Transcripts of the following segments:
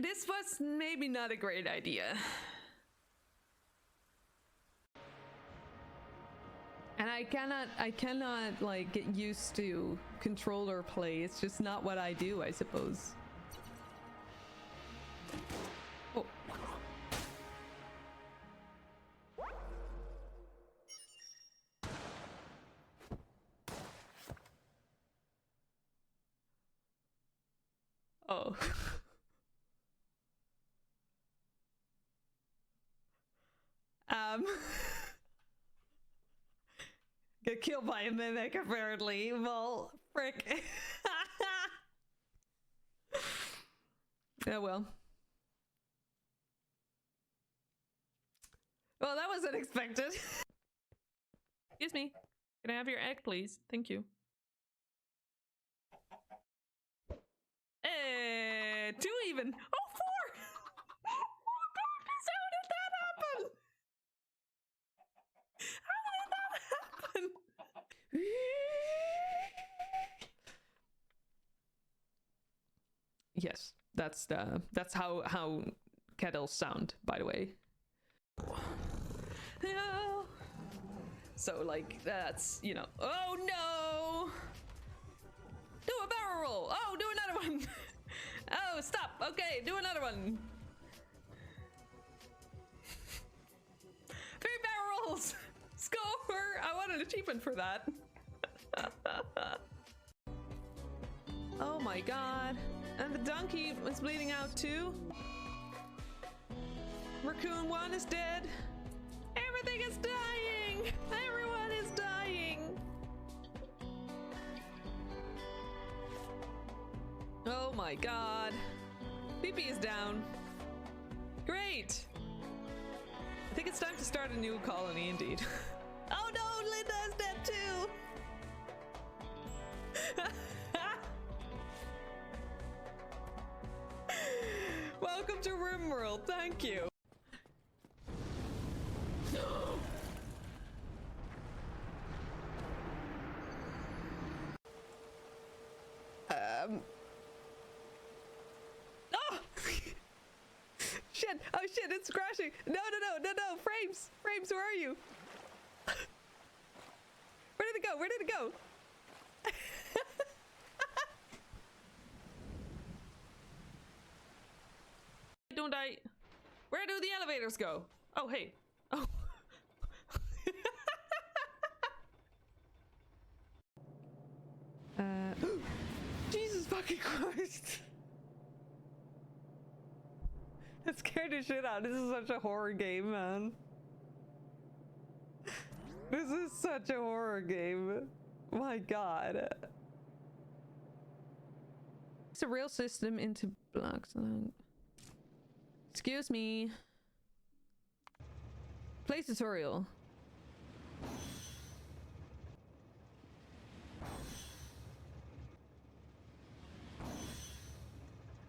This was maybe not a great idea. And I cannot like get used to controller play. It's just not what I do, I suppose. Oh. Oh. Get killed by a mimic, apparently. Well, frick. Oh well. Well, that was unexpected. Excuse me. Can I have your egg, please? Thank you. 2 even. Oh, 4! Oh goodness, how did that happen? How did that happen? Yes, that's how kettles sound, by the way. Yeah. So like that's, you know. Oh no! Do a barrel roll. Oh, do another one. Oh, stop. Okay, do another one. 3 barrel rolls. Score. I want an achievement for that. Oh my god. And the donkey was bleeding out too. Raccoon 1 is dead. Everything is dying. Everyone is dying. Oh my god. PP is down. Great. I think it's time to start a new colony indeed. Oh no, Linda is dead too. Welcome to RimWorld, thank you. Oh! Shit! Oh shit! It's crashing! No! Frames! Frames! Where are you? Where did it go? Where did it go? Don't I? Where do the elevators go? Oh hey! Oh. Jesus fucking Christ! That scared the shit out. This is such a horror game, man. This is such a horror game. My god. It's a real system into blocks. Excuse me. Play tutorial.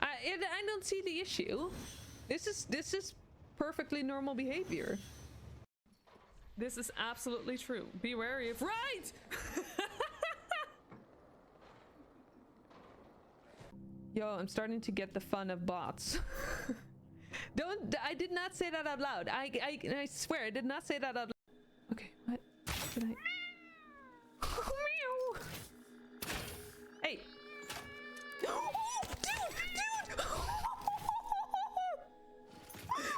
I don't see the issue. This is perfectly normal behavior. This is absolutely true. Be wary of right. Yo, I'm starting to get the fun of bots. I did not say that out loud. I swear I did not say that out loud. Okay, what did I? Meow. Hey. Oh, dude!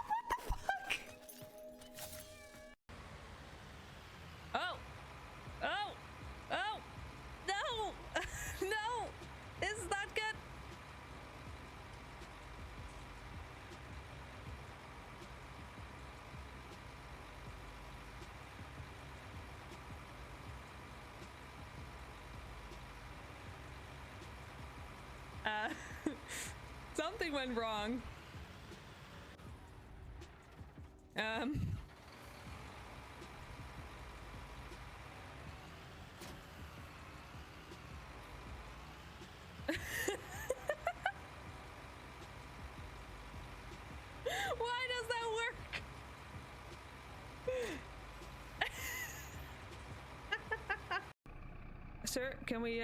What the fuck? Oh! No! No! This is not good! Something went wrong. Why does that work? Sir, can we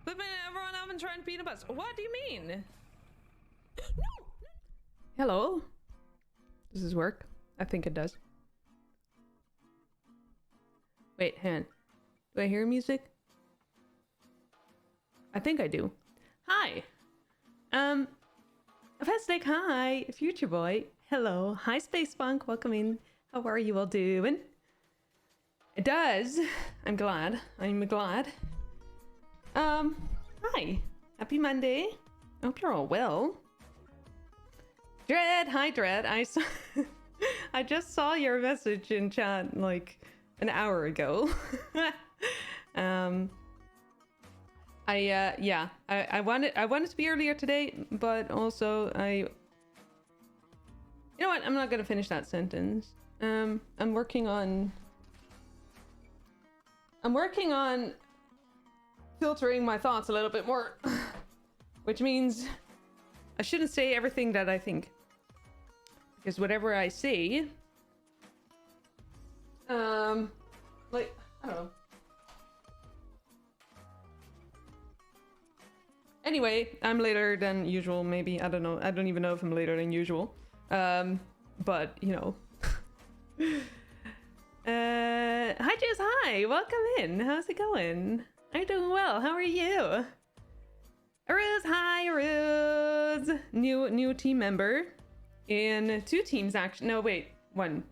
Flip it, everyone, I'm haven't tried peanut butter. What do you mean? No. Hello. Does this work? I think it does. Wait, hang on. Do I hear music? I think I do. Hi. Festic, hi. Future boy. Hello. Hi, Space Spunk. Welcome in. How are you all doing? It does. I'm glad. I'm glad. Hi. Happy Monday. I hope you're all well. Dread. Hi, Dread. I just saw your message in chat like an hour ago. I wanted to be earlier today, but also you know what? I'm not gonna finish that sentence. I'm working on filtering my thoughts a little bit more, which means I shouldn't say everything that I think, because whatever I say, like, I don't know. Anyway, I'm later than usual, maybe. I don't know. I don't even know if I'm later than usual. But, you know. Hi, Jess. Hi. Welcome in. How's it going? I'm doing well. How are you? Aruz. Hi, Aruz. New team member. In 2 teams, actually. No, wait. 1.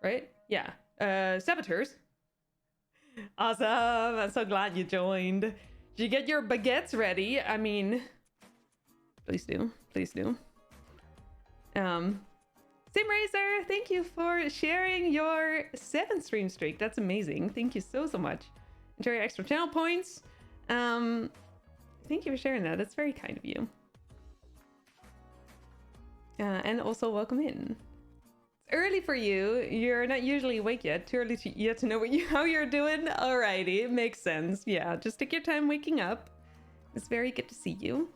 Right? Yeah. Saboteurs. Awesome. I'm so glad you joined. Did you get your baguettes ready? I mean, please do. Please do. Simracer, thank you for sharing your 7th stream streak. That's amazing. Thank you so much. Enjoy your extra channel points. Thank you for sharing that. That's very kind of you. And also welcome in. It's early for you. You're not usually awake yet. Too early yet to know how you're doing. Alrighty, it makes sense. Yeah, just take your time waking up. It's very good to see you.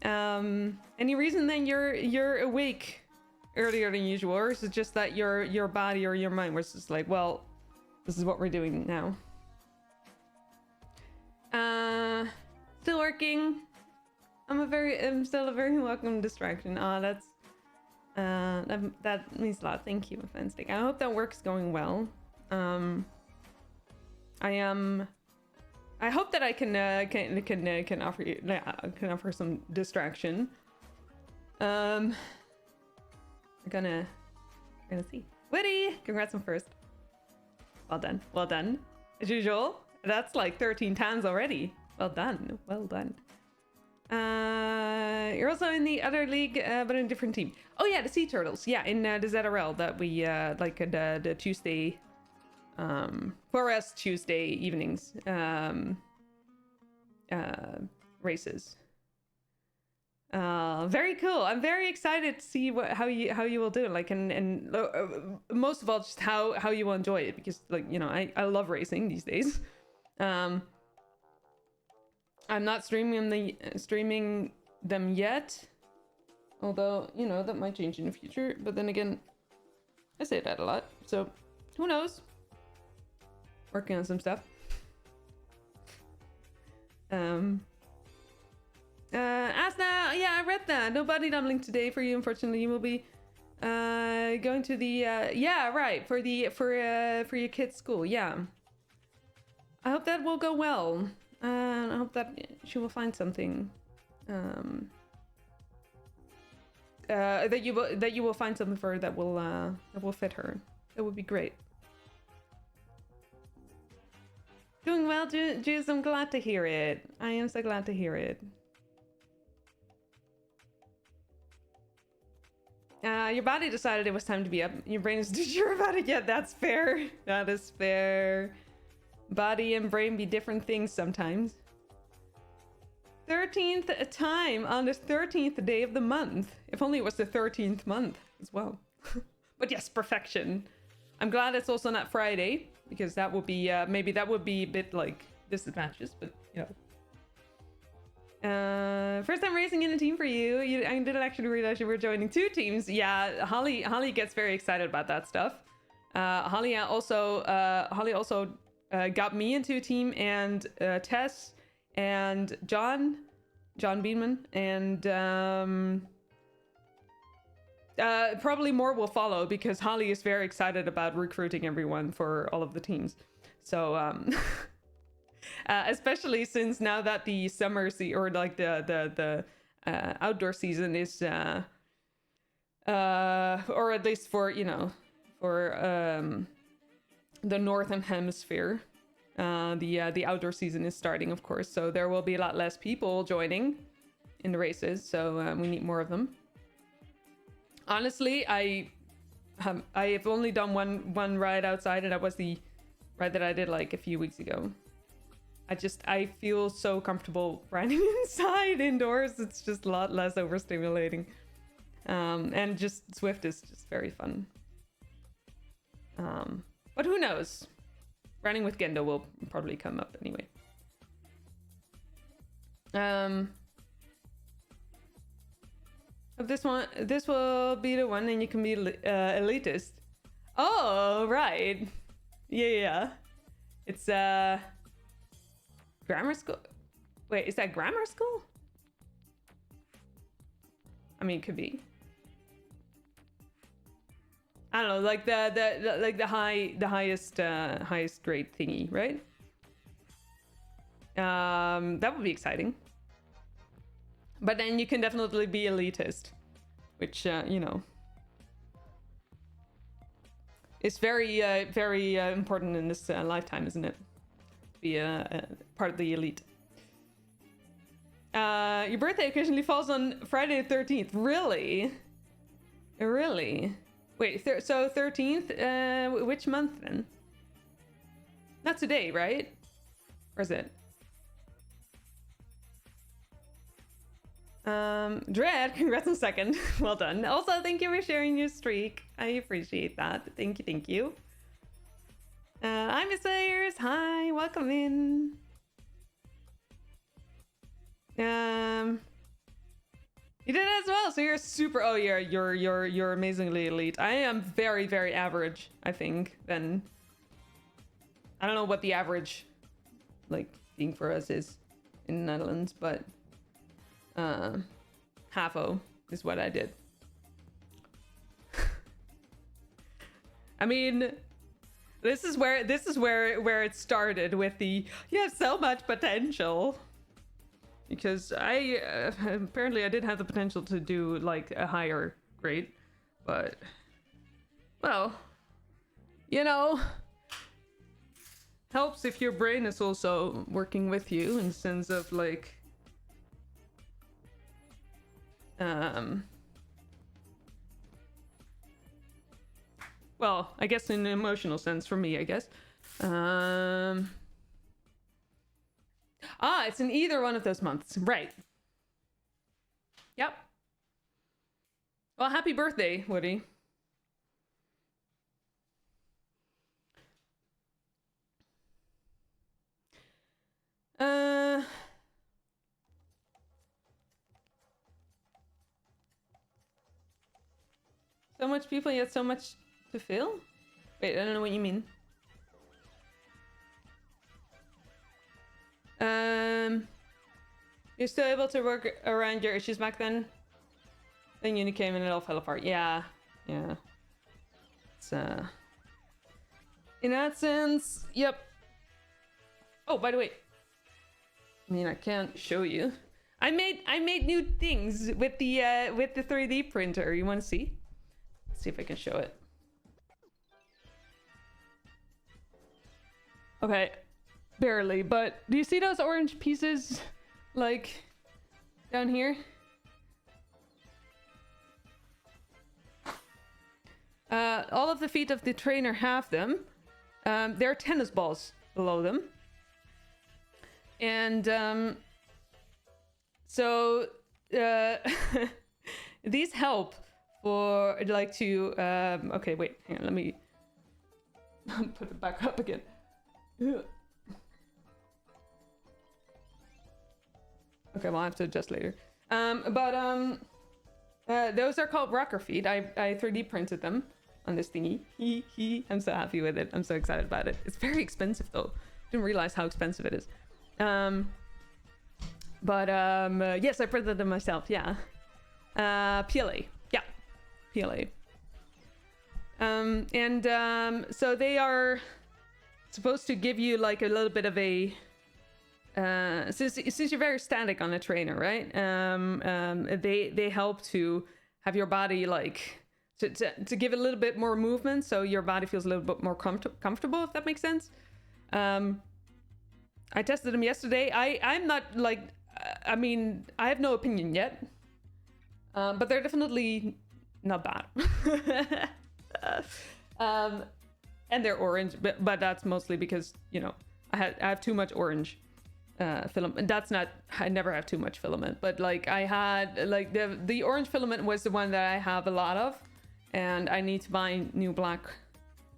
Any reason then you're awake earlier than usual, or is it just that your body or your mind was just like, well, this is what we're doing now? Still working. I'm still a very welcome distraction. That's that means a lot. Thank you, Fanstick. I hope that work's going well. I hope that I can offer you, can offer some distraction. We're gonna see. Witty, congrats on first. Well done, well done. As usual, that's like 13 times already. Well done, well done. You're also in the other league, but in a different team. Oh yeah, the Sea Turtles. Yeah, in the ZRL that we like the Tuesday, for us Tuesday evenings races. Very cool. I'm very excited to see how you will do it. Like, and most of all, just how you will enjoy it, because, like, you know, I love racing these days. I'm not streaming them yet, although, you know, that might change in the future. But then again, I say that a lot, so who knows? Working on some stuff. Asna, yeah, I read that. No body dumpling today for you, unfortunately. You will be going to the yeah, right, for your kid's school. Yeah, I hope that will go well. I hope that she will find something that you will find something for her that will fit her. That would be great. Doing well, Juice. I'm glad to hear it. I am so glad to hear it. Your body decided it was time to be up. Your brain isn't sure about it yet. That's fair. That is fair. Body and brain be different things sometimes. 13th time on the 13th day of the month. If only it was the 13th month as well. But yes, perfection. I'm glad it's also not Friday, because that would be maybe that would be a bit like disadvantageous, but you know. First time racing in a team for you. I didn't actually realize you were joining 2 teams. Yeah, Holly gets very excited about that stuff. Holly also got me into a team, and Tess and John John Beanman, and probably more will follow because Holly is very excited about recruiting everyone for all of the teams. So especially since now that the summer or like the outdoor season is or at least for, you know, for the northern hemisphere, the outdoor season is starting, of course, so there will be a lot less people joining in the races, so we need more of them. Honestly, I have only done one ride outside, and that was the ride that I did like a few weeks ago. I feel so comfortable riding inside indoors. It's just a lot less overstimulating. And just Zwift is just very fun. But who knows? Running with Gendo will probably come up anyway. This will be the one, and you can be elitist. Oh, right. Yeah. It's grammar school. Wait, is that grammar school? I mean, it could be. I don't know, like the highest grade thingy, right? That would be exciting. But then you can definitely be elitist, which you know, is very important in this lifetime, isn't it? To be part of the elite. Your birthday occasionally falls on Friday the 13th. Really? Really? Wait, so 13th? Which month then? Not today, right? Or is it? Dread, congrats on second. Well done. Also, thank you for sharing your streak. I appreciate that. Thank you. I'm Miss Ayers. Hi, welcome in. You did it as well, so you're super. Oh yeah, you're amazingly elite. I am very, very average, I think. Then I don't know what the average like thing for us is in the Netherlands, but half-o is what I did. I mean, this is where it started with the you have so much potential. Because I apparently I did have the potential to do like a higher grade, but well, you know, helps if your brain is also working with you in the sense of like well, I guess in an emotional sense for me, I guess. It's in either one of those months. Right. Yep. Well, happy birthday, Woody. So much people, yet so much to fill? Wait, I don't know what you mean. You're still able to work around your issues back then? Then uni came and it all fell apart. Yeah. It's in that sense, yep. Oh, by the way, I mean, I can't show you. I made new things with the 3D printer. You want to see? Let's see if I can show it. Okay. Barely, but do you see those orange pieces like down here? All of the feet of the trainer have them. There are tennis balls below them. And so these help for like to okay, wait, hang on, let me put it back up again. Okay, well, I'll have to adjust later. Those are called rocker feet. I 3D printed them on this thingy. I'm so happy with it. I'm so excited about it. It's very expensive though. Didn't realize how expensive it is. But yes, I printed them myself. Yeah. PLA. Yeah, PLA. So they are supposed to give you like a little bit of a since you're very static on a trainer, right? They help to have your body like to give it a little bit more movement, so your body feels a little bit more comfortable, if that makes sense. I tested them yesterday. I'm not like, I mean, I have no opinion yet, but they're definitely not bad. And they're orange, but that's mostly because, you know, I have too much orange filament. That's not, I never have too much filament, but like I had like the orange filament was the one that I have a lot of, and I need to buy new black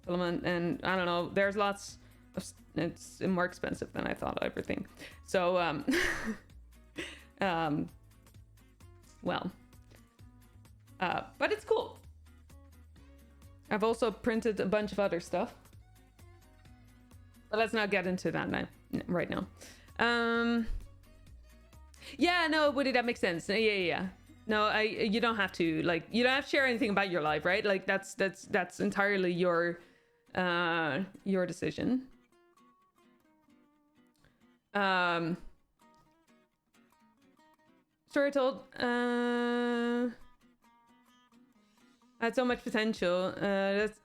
filament, and I don't know, there's lots of, it's more expensive than I thought, everything. So well, but it's cool. I've also printed a bunch of other stuff, but let's not get into that now, right now. Yeah, no, Woody, that makes sense. Yeah. No, you don't have to, like, you don't have to share anything about your life, right? Like that's entirely your decision. Story told, had so much potential. That's,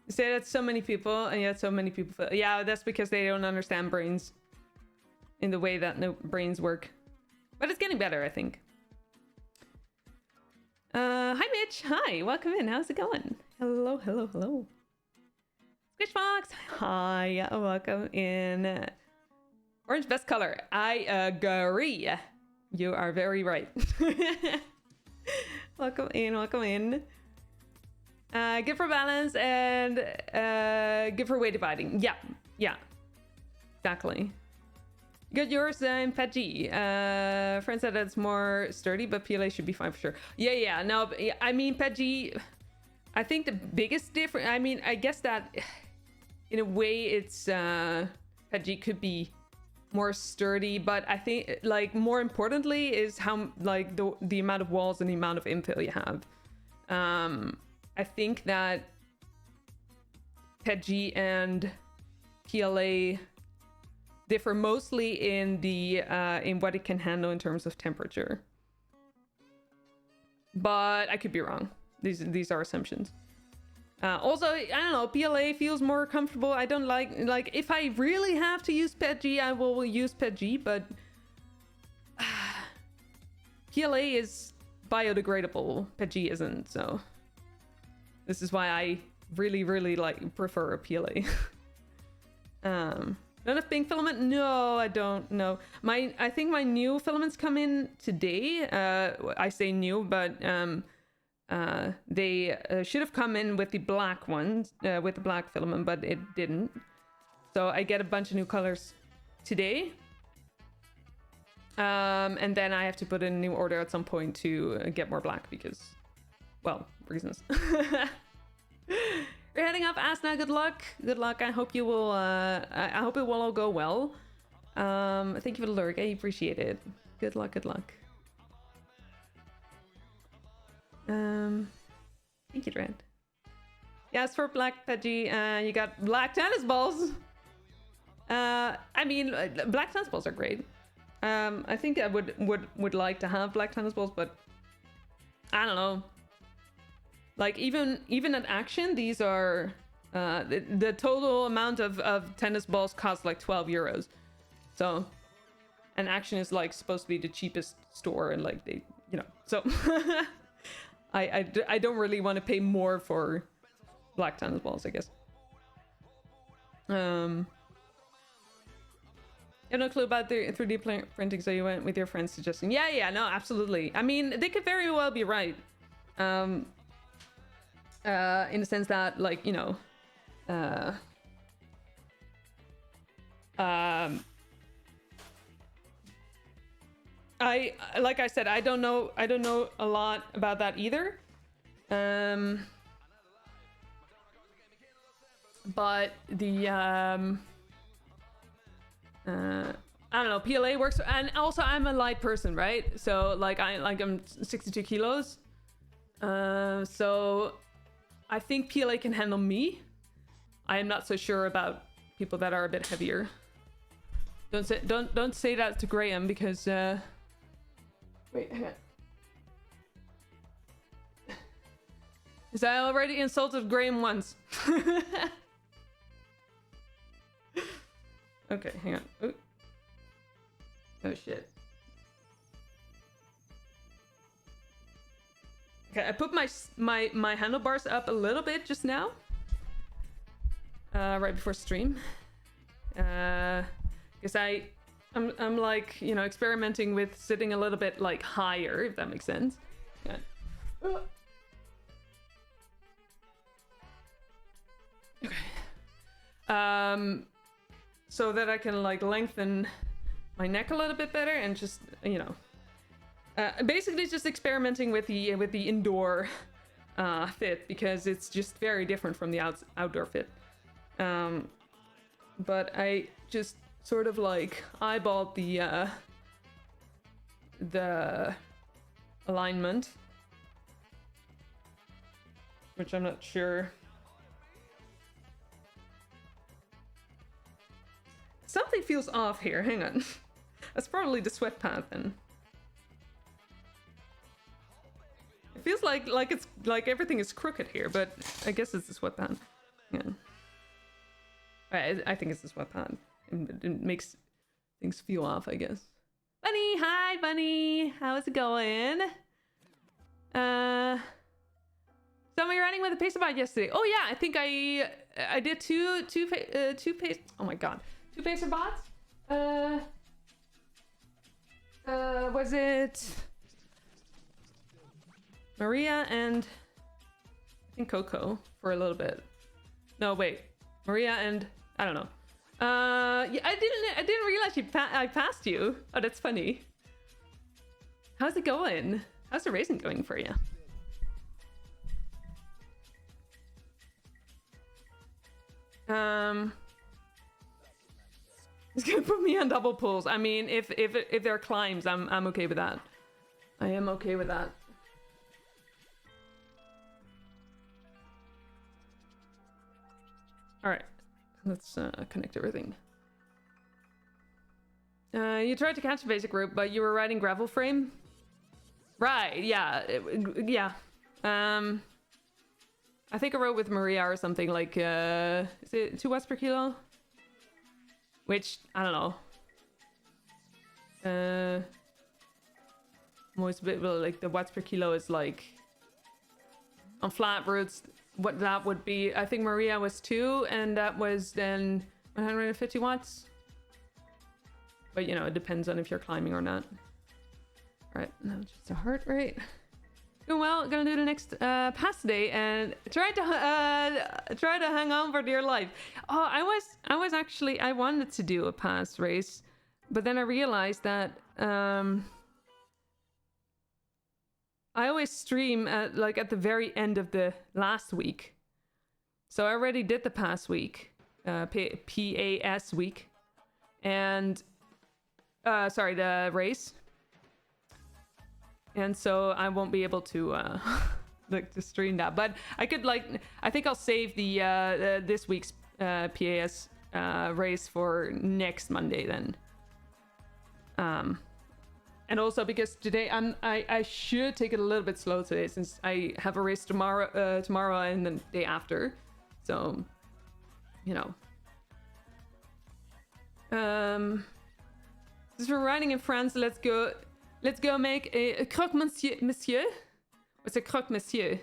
you say that so many people, and yet so many people feel, yeah, that's because they don't understand brains in the way that no brains work. But it's getting better, I think. Hi Mitch, hi, welcome in. How's it going? Hello. Squish Fox, hi, welcome in. Orange best color. I agree. You are very right. Welcome in. Good for balance and good for weight dividing. Yeah. Exactly. Good, yours in PETG. Friend said that it's more sturdy, but PLA should be fine for sure. Yeah. No, I mean PETG. I think the biggest difference. I mean, I guess that in a way, it's PETG could be more sturdy, but I think like more importantly is how like the amount of walls and the amount of infill you have. I think that PETG and PLA differ mostly in the in what it can handle in terms of temperature, but I could be wrong. These are assumptions. Also, I don't know, PLA feels more comfortable. I don't like if I really have to use PETG, I will use PETG, but PLA is biodegradable, PETG isn't, so this is why I really like prefer a PLA. Not a pink filament? No, I don't know. I think my new filaments come in today. I say new, but they should have come in with the black ones, with the black filament, but it didn't. So I get a bunch of new colors today. And then I have to put in a new order at some point to get more black because, well, reasons. You're heading up, Asna. Good luck. I hope you will. I hope it will all go well. Thank you for the lurk. I appreciate it. Good luck. Thank you, Dread. Yes, for black PETG, you got black tennis balls. I mean, black tennis balls are great. I think I would like to have black tennis balls, but I don't know. Like even at Action, these are the total amount of tennis balls cost like 12 euros. So, and Action is like supposed to be the cheapest store, and like they, you know, so I don't really want to pay more for black tennis balls, I guess. You have no clue about the 3D printing, so you went with your friends suggesting. Yeah, no, absolutely. I mean, they could very well be right. In the sense that, like, you know, like I said, I don't know a lot about that either. But the I don't know, PLA works, and also I'm a light person, right? So like I'm 62 kilos. So I think PLA can handle me. I am not so sure about people that are a bit heavier. Don't say that to Graham because wait, hang on. Because I already insulted Graham once. Okay, hang on. Ooh. Oh shit. Okay, I put my handlebars up a little bit just now. Right before stream. Because I'm like, you know, experimenting with sitting a little bit like higher, if that makes sense. Yeah. Okay. So that I can like lengthen my neck a little bit better and just, you know, basically just experimenting with the indoor fit, because it's just very different from the outdoor fit. But I just sort of like eyeballed the alignment, which I'm not sure. Something feels off here. Hang on. That's probably the sweat pad then. It feels like it's like everything is crooked here, but I guess it's the sweat pad. Yeah. I think it's the sweat pad. It makes things feel off, I guess. Bunny, hi Bunny. How's it going? So we were running with a pacer bot yesterday. Oh yeah, I think I did two pace. Oh my god. 2 pacer bots? Was it Maria and I think Coco for a little bit? No, wait, Maria and I don't know. Yeah, I didn't realize I passed you. Oh, that's funny. How's it going? How's the racing going for you? It's gonna put me on double pulls. I mean, if there are climbs, I'm okay with that. I am okay with that. All right, let's connect everything. You tried to catch a basic route, but you were riding gravel frame. Right? Yeah. Yeah. I think I rode with Maria or something like. Is it 2 watts per kilo? Which, I don't know. I'm always a bit like the watts per kilo is like on flat routes. What that would be, I think Maria was 2, and that was then 150 watts. But you know, it depends on if you're climbing or not. All right, now just a heart rate. Doing well. Gonna do the next pass today and try to hang on for dear life. Oh, I was actually, I wanted to do a pass race, but then I realized that I always stream at the very end of the last week, so I already did the pass week, PAS week, and sorry, the race. And so I won't be able to to stream that, but I could I think I'll save the this week's PAS race for next Monday then. And also because today I should take it a little bit slow today, since I have a race tomorrow and the day after, so you know. Since we're riding in France, let's go make a croque monsieur. What's a croque monsieur?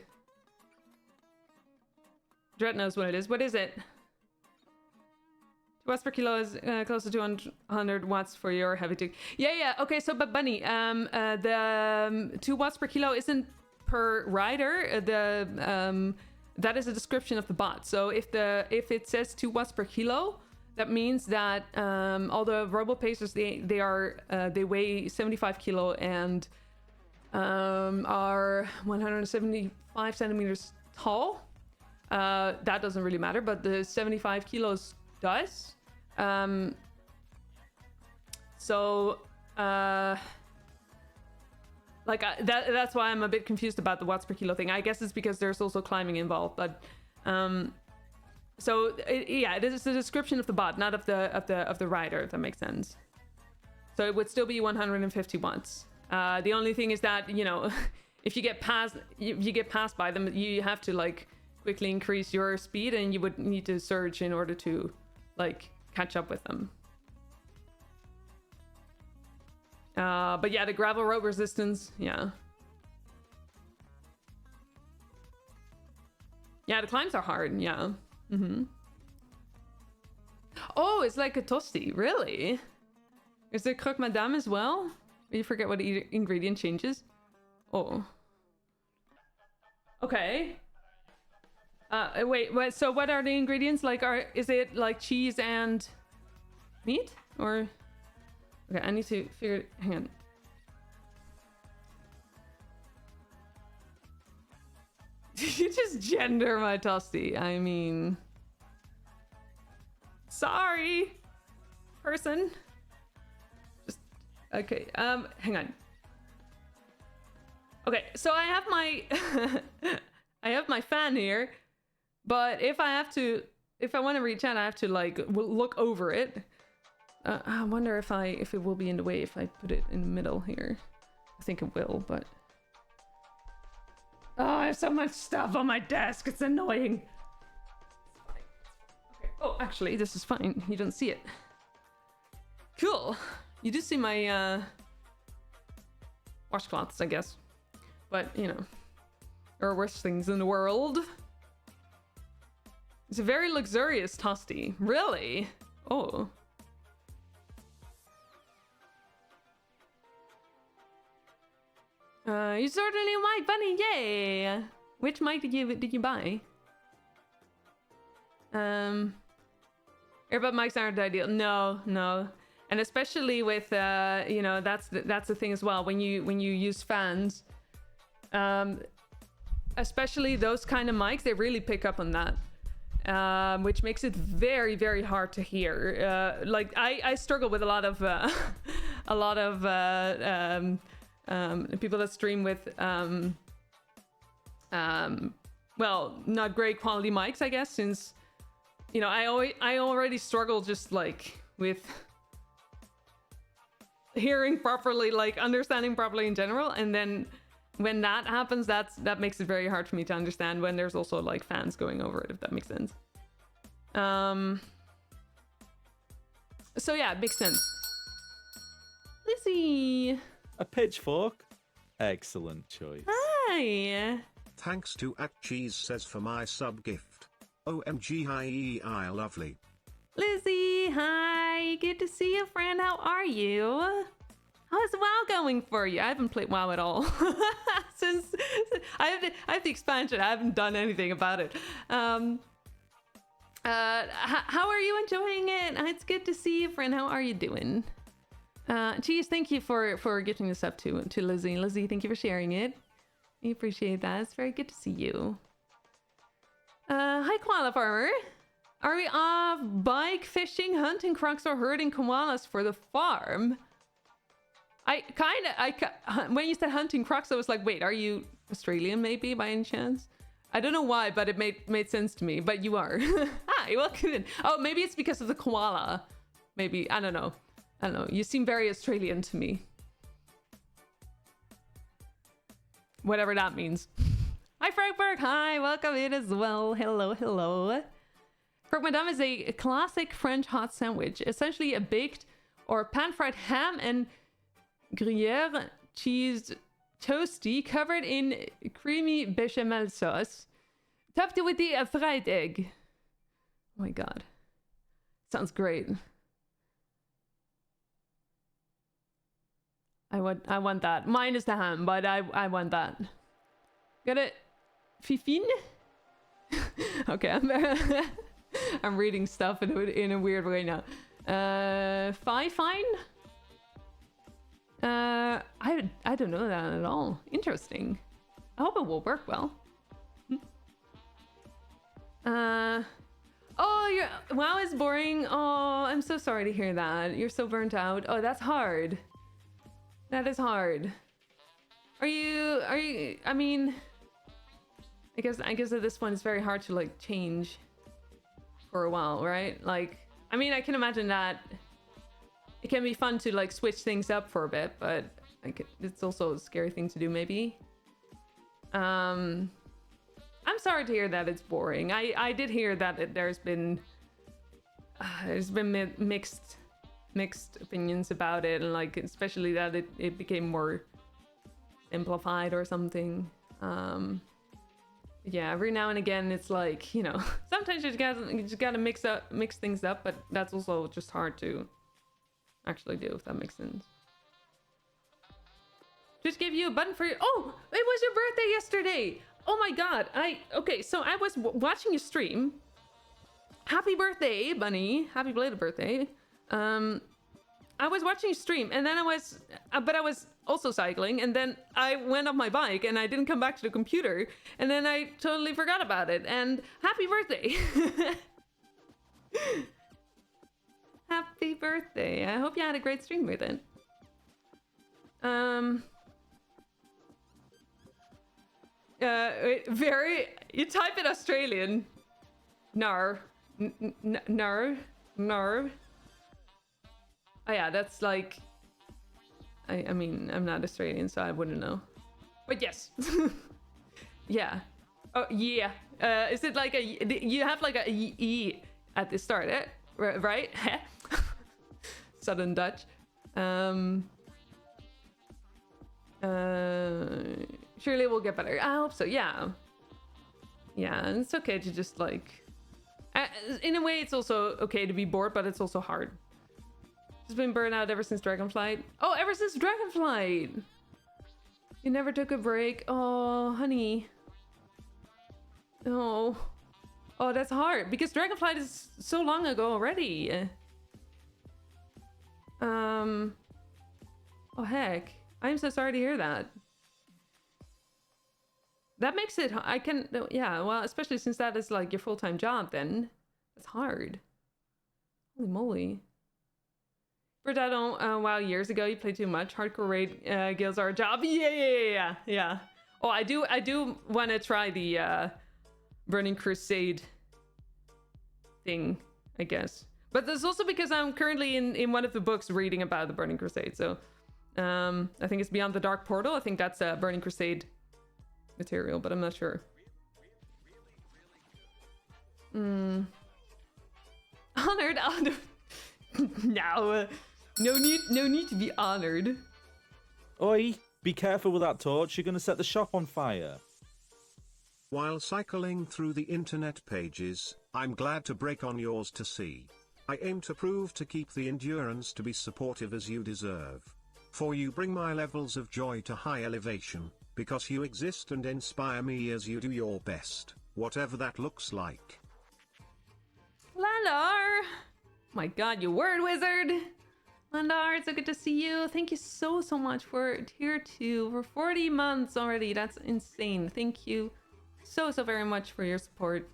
Dread knows what it is. What is it? 2 watts per kilo is close to 200 watts for your heavy duty. Yeah. Okay, so but Bunny, the 2 watts per kilo isn't per rider. That is a description of the bot. So if it says 2 watts per kilo, that means that all the robo pacers they weigh 75 kilo and are 175 centimeters tall. That doesn't really matter, but the 75 kilos does. So, like that's why I'm a bit confused about the watts per kilo thing. I guess it's because there's also climbing involved, but so yeah, it is the description of the bot, not of the rider, if that makes sense. So it would still be 150 watts. The only thing is that, you know, if you get passed by them, you have to like quickly increase your speed, and you would need to surge in order to like catch up with them. But yeah, the gravel road resistance, yeah. Yeah, the climbs are hard, yeah. Oh, it's like a toasty, really? Is there croque madame as well? You forget what ingredient changes? Oh. Okay. Wait, so what are the ingredients? Like, is it like cheese and meat? Or... Okay, I need to figure... Hang on. You just gender my toasty. I mean... Sorry! Person. Just... Okay, hang on. Okay, so I have my... I have my fan here. But if I want to reach out, I have to, like, look over it. I wonder if it will be in the way if I put it in the middle here. I think it will, but... Oh, I have so much stuff on my desk. It's annoying. Okay. Oh, actually, this is fine. You don't see it. Cool. You do see my washcloths, I guess. But, you know, there are worse things in the world. It's a very luxurious toasty. Really? Oh. You sorted a new mic, Bunny, yay! Which mic did you buy? Earbud mics aren't ideal. No. And especially with you know, that's the thing as well. When you use fans, especially those kind of mics, they really pick up on that, which makes it very, very hard to hear. Like I struggle with a lot of people that stream with well, not great quality mics, I guess, since, you know, I already struggle just like with hearing properly, like understanding properly in general, and then when that happens, that makes it very hard for me to understand when there's also like fans going over it, if that makes sense. So yeah, it makes sense. Lizzie. A pitchfork? Excellent choice. Hi. Thanks to @cheese says for my sub gift. OMG, hi, lovely. Lizzie, hi. Good to see you, friend. How are you? How's WoW going for you? I haven't played WoW at all. Since I have the expansion. I haven't done anything about it. How are you enjoying it? It's good to see you, friend. How are you doing? Geez, thank you for getting this up to Lizzie. Lizzie, thank you for sharing it. I appreciate that. It's very good to see you. Hi, Koala Farmer. Are we off bike, fishing, hunting crocs, or herding koalas for the farm? When you said hunting crocs, I was like, wait, are you Australian maybe by any chance? I don't know why, but it made sense to me. But you are. Hi, welcome in. Oh, maybe it's because of the koala. Maybe, I don't know. You seem very Australian to me. Whatever that means. Hi, Frankberg. Hi, welcome in as well. Hello. Croque madame is a classic French hot sandwich. Essentially a baked or pan-fried ham and Gruyere cheese toasty covered in creamy bechamel sauce. Topped with a fried egg. Oh my god. Sounds great. I want that. Mine is the ham, but I want that. Got it? Fifine? Okay, I'm reading stuff in a weird way now. Fine? I don't know that at all. Interesting. I hope it will work well. Oh, WoW is boring. Oh, I'm so sorry to hear that. You're so burnt out. Oh, that's hard. That is hard. Are you, I mean, I guess at this point it's very hard to like change for a while, right? Like, I mean, I can imagine that it can be fun to like switch things up for a bit, but like it's also a scary thing to do maybe. I'm sorry to hear that it's boring. I did hear that there's been mixed opinions about it, and like especially that it became more simplified or something. Yeah, every now and again it's like, you know, sometimes you just gotta mix things up, but that's also just hard to actually do, if that makes sense. Just gave you a button for your... Oh, it was your birthday yesterday. Oh my god. Okay, so I was watching your stream. Happy birthday, Bunny. Happy belated birthday. I was watching your stream, and then I was also cycling, and then I went off my bike and I didn't come back to the computer, and then I totally forgot about it. And happy birthday. Happy birthday. I hope you had a great stream with it. You type in Australian. Nar. Nar. Oh yeah, that's like, I mean, I'm not Australian, so I wouldn't know. But yes. Yeah. Oh, yeah. Is it like you have like a E at the start, right? Southern Dutch. Surely it will get better. I hope so, yeah. Yeah, and it's okay to just like... in a way, it's also okay to be bored, but it's also hard. Just been burnt out ever since Dragonflight. Oh, ever since Dragonflight! You never took a break. Oh, honey. Oh. Oh, that's hard, because Dragonflight is so long ago already. Oh, heck. I'm so sorry to hear that. That makes it... Yeah, well, especially since that is like your full-time job, then. That's hard. Holy moly. For that on WoW years ago, you played too much. Hardcore raid guilds are a job. Yeah. Oh, I do want to try the Burning Crusade thing, I guess. But that's also because I'm currently in one of the books reading about the Burning Crusade, so... I think it's Beyond the Dark Portal. I think that's a Burning Crusade material, but I'm not sure. Honored. No, no need to be honored. Oi, be careful with that torch. You're going to set the shop on fire. While cycling through the internet pages, I'm glad to break on yours to see. I aim to prove to keep the endurance to be supportive as you deserve. For you bring my levels of joy to high elevation, because you exist and inspire me as you do your best, whatever that looks like. Landar! My god, you word wizard! Landar, it's so good to see you. Thank you so much for tier 2 for 40 months already. That's insane. Thank you so very much for your support.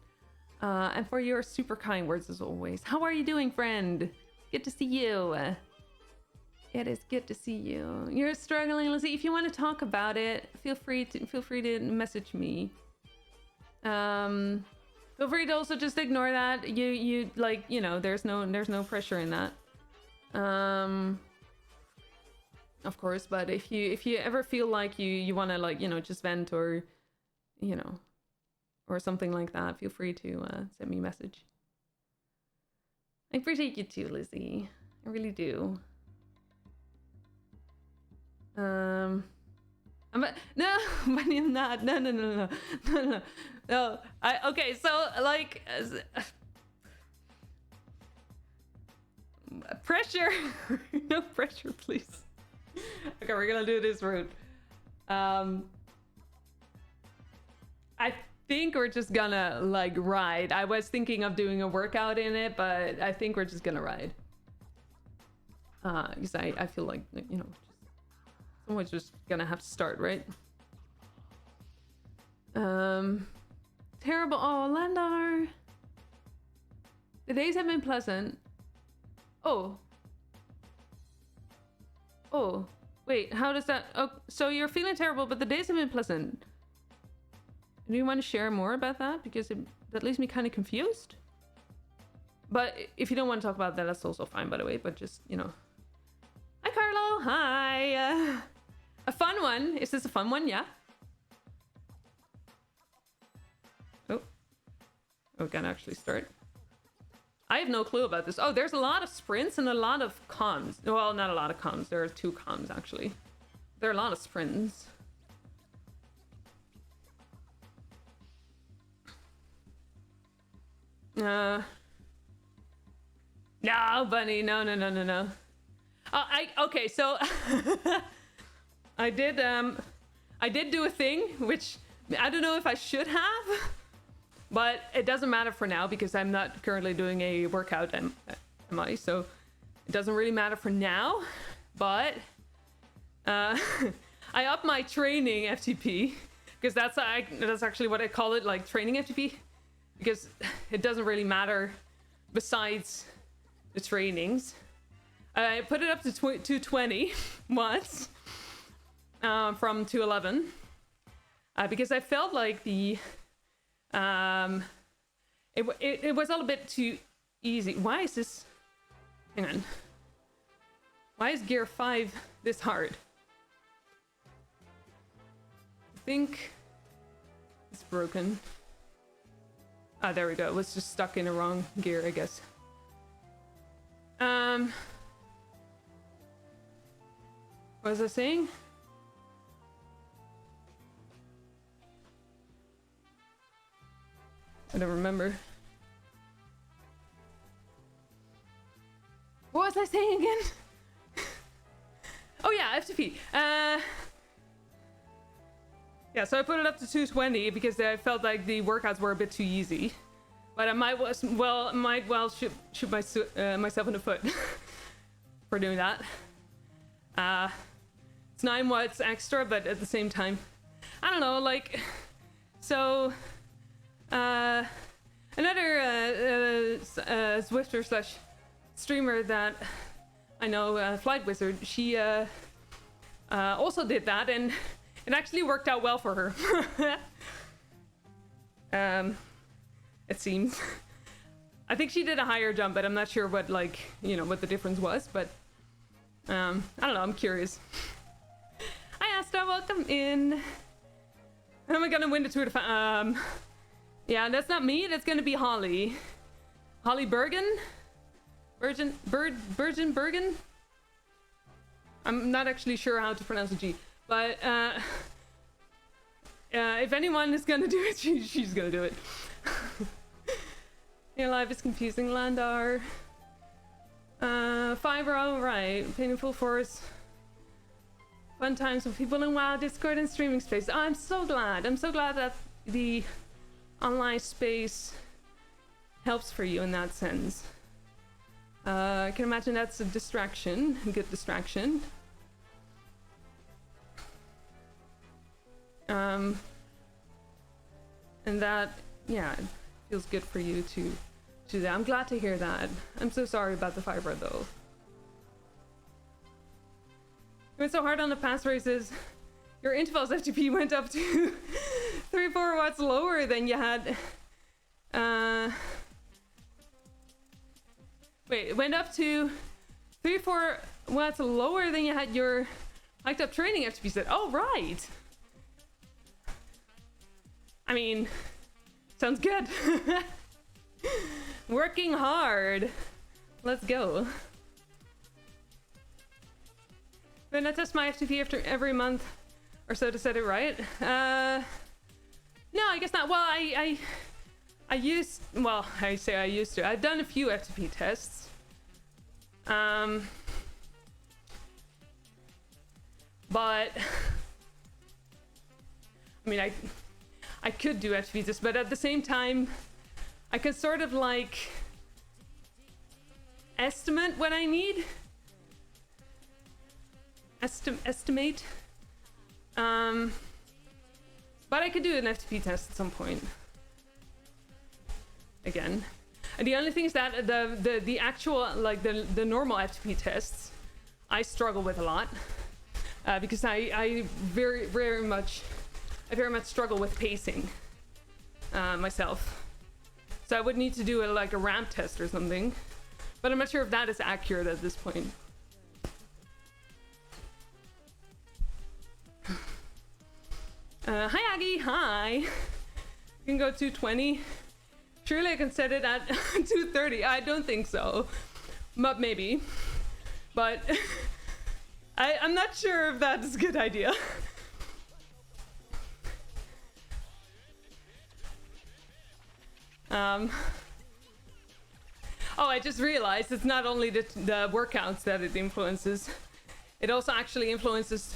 And for your super kind words as always. How are you doing, friend? Good to see you. It is good to see you. You're struggling, Lizzie. If you want to talk about it, feel free to message me. Feel free to also just ignore that. You like, you know, there's no pressure in that. Of course, but if you ever feel like you want to, like, you know, just vent or, you know, or something like that, feel free to send me a message. I appreciate you too, Lizzie. I really do. No, but I'm not. No. Okay, so like, pressure. No pressure, please. Okay, we're gonna do this route. I think we're just gonna like ride. I was thinking of doing a workout in it, but I think we're just gonna ride. Because I feel like, you know, someone's just gonna have to start, right? Terrible. Oh, Landar. The days have been pleasant. Oh. Oh. Wait, how does that... Oh, so you're feeling terrible, but the days have been pleasant. Do you want to share more about that? Because that leaves me kind of confused. But if you don't want to talk about that, that's also fine, by the way. But just, you know. Hi, Carlo. Hi. A fun one. Is this a fun one? Yeah. Oh. We can actually start. I have no clue about this. Oh, there's a lot of sprints and a lot of comms. Well, not a lot of comms. There are 2 comms, actually. There are a lot of sprints. No, bunny. No. Okay, so I did do a thing, which I don't know if I should have, but it doesn't matter for now because I'm not currently doing a workout, am I? So it doesn't really matter for now, but I upped my training FTP because that's actually what I call it, like training FTP, because it doesn't really matter besides the trainings. I put it up to 220 once from 211 because I felt like the it was all a bit too easy. Why is this? Hang on. Why is gear 5 this hard? I think it's broken. Ah, there we go. It was just stuck in the wrong gear, I guess. What was I saying? I don't remember. What was I saying again? Oh yeah, FTP. Yeah, so I put it up to 220 because I felt like the workouts were a bit too easy. But I might well shoot myself in the foot for doing that. It's 9 watts extra, but at the same time, I don't know, like, so, another Zwifter slash streamer that I know, Flight Wizard, she also did that, and it actually worked out well for her. It seems. I think she did a higher jump, but I'm not sure what, like, you know, what the difference was, but I don't know, I'm curious. Hi Asta, welcome in. How am I gonna win the Tour de France? Yeah, that's not me, that's gonna be Holly. Holly Bergen? Bergen? I'm not actually sure how to pronounce the G, but if anyone is gonna do it, she's gonna do it. Your life is confusing, Landar. Fibro, right. Painful Force. Fun times with people in WoW, Discord, and streaming space. Oh, I'm so glad. I'm so glad that the online space helps for you in that sense. I can imagine that's a distraction, a good distraction. And that, yeah, it feels good for you to do that. I'm glad to hear that. I'm so sorry about the fibro though. You went so hard on the past races. Your intervals FTP went up to 3-4 watts lower than you had. Wait, it went up to 3-4 watts lower than you had your hiked up training FTP set. Oh, right. I mean, sounds good. Working hard. Let's go. When I test my FTP after every month or so to set it right. No, I guess not. Well, I used, well, I say I used to. I've done a few FTP tests. But I mean, I could do FTP tests, but at the same time, I could sort of like estimate what I need. Estimate. But I could do an FTP test at some point. Again. And the only thing is that the actual, like the normal FTP tests, I struggle with a lot because I very much struggle with pacing myself. So I would need to do like a ramp test or something, but I'm not sure if that is accurate at this point. Hi Aggie, hi. You can go 220. Surely I can set it at 230. I don't think so, but maybe. But I'm not sure if that's a good idea. Oh, I just realized it's not only the workouts that it influences. It also actually influences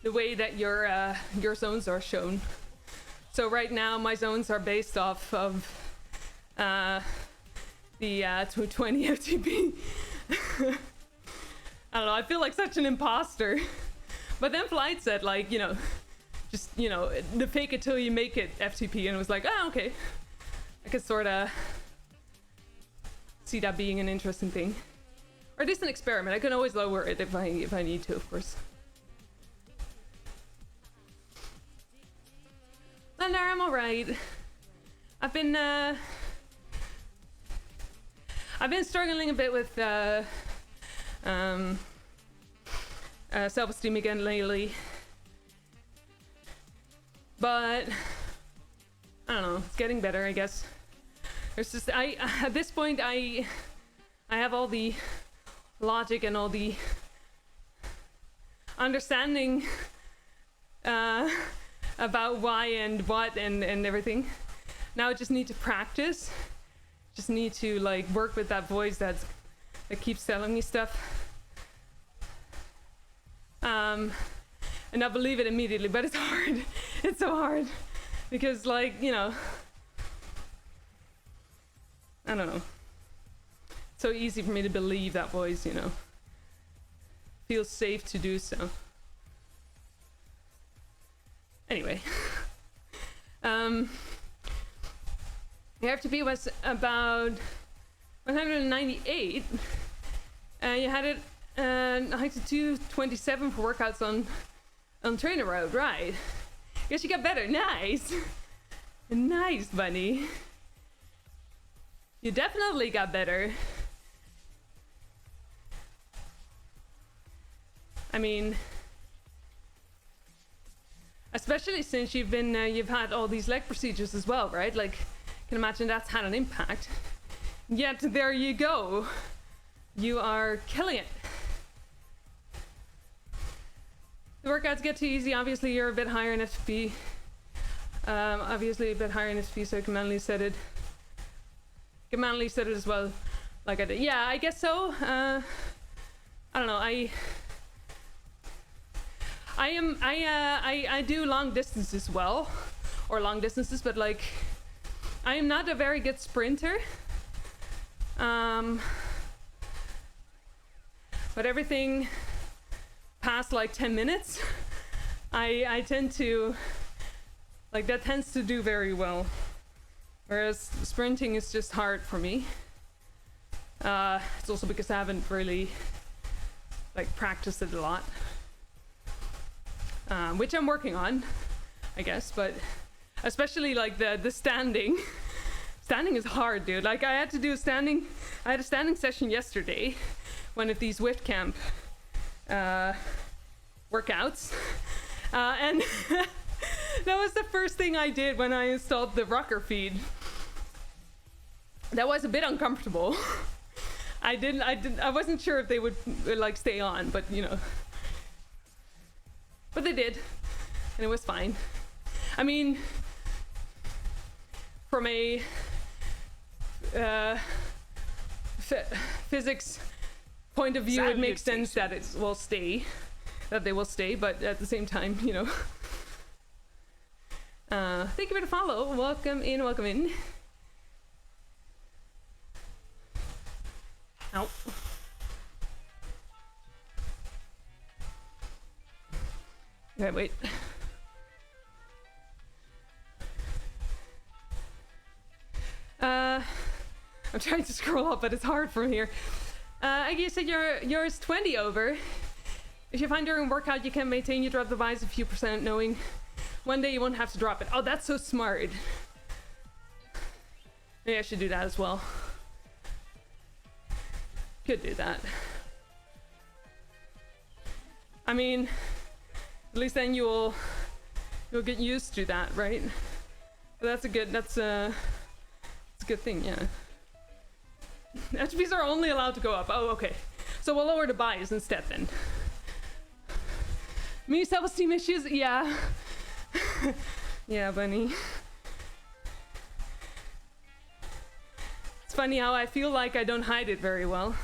the way that your zones are shown. So right now my zones are based off of the 220 FTP. I don't know, I feel like such an imposter. But then Flight said, like, you know, just, you know, the fake it till you make it FTP, and it was like, oh, okay. I could sort of see that being an interesting thing. Or at least an experiment. I can always lower it if I need to, of course. Thunder, I'm alright. I've been struggling a bit with self-esteem again lately, but I don't know, it's getting better, I guess. There's just at this point I have all the logic and all the understanding about why and what and everything. Now I just need to practice. Just need to like work with that voice that keeps telling me stuff. And I believe it immediately, but it's hard. It's so hard because, like, you know, I don't know. It's so easy for me to believe that voice, you know. Feels safe to do so. Anyway, the FTP was about 198. You had it hiked to 227 for workouts on Trainer Road, right? Guess you got better. Nice. Nice, bunny. You definitely got better. I mean, especially since you've had all these leg procedures as well, right? Like, I can imagine that's had an impact. Yet there you go. You are killing it. The workouts get too easy. Obviously, you're a bit higher in FTP. So you can manually set it. You can manually set it as well, like I did. Yeah, I guess so. I don't know. I do long distances well, or long distances, but like I am not a very good sprinter. But everything past like 10 minutes, I tend to like that tends to do very well. Whereas sprinting is just hard for me. It's also because I haven't really like practiced it a lot. Which I'm working on, I guess, but especially like the standing. Standing is hard, dude. Like I had a standing session yesterday, one of these Zwift camp workouts, and that was the first thing I did when I installed the rocker feed. That was a bit uncomfortable. I wasn't sure if they would like stay on, but you know. But they did, and it was fine. I mean, from a physics point of view, it makes sense that it will stay, that they will stay, but at the same time, you know. Thank you for the follow. Welcome in, welcome in. Ow. Okay, wait. I'm trying to scroll up, but it's hard from here. You said yours 20 over. If you find during workout you can maintain, you drop the device a few percent, knowing one day you won't have to drop it. Oh, that's so smart. Maybe I should do that as well. Could do that. I mean, at least then you'll get used to that, right? But that's a good thing, yeah. HPs are only allowed to go up. Oh, okay. So we'll lower the bias instead then. Me self-esteem issues? Yeah. Yeah, bunny. It's funny how I feel like I don't hide it very well.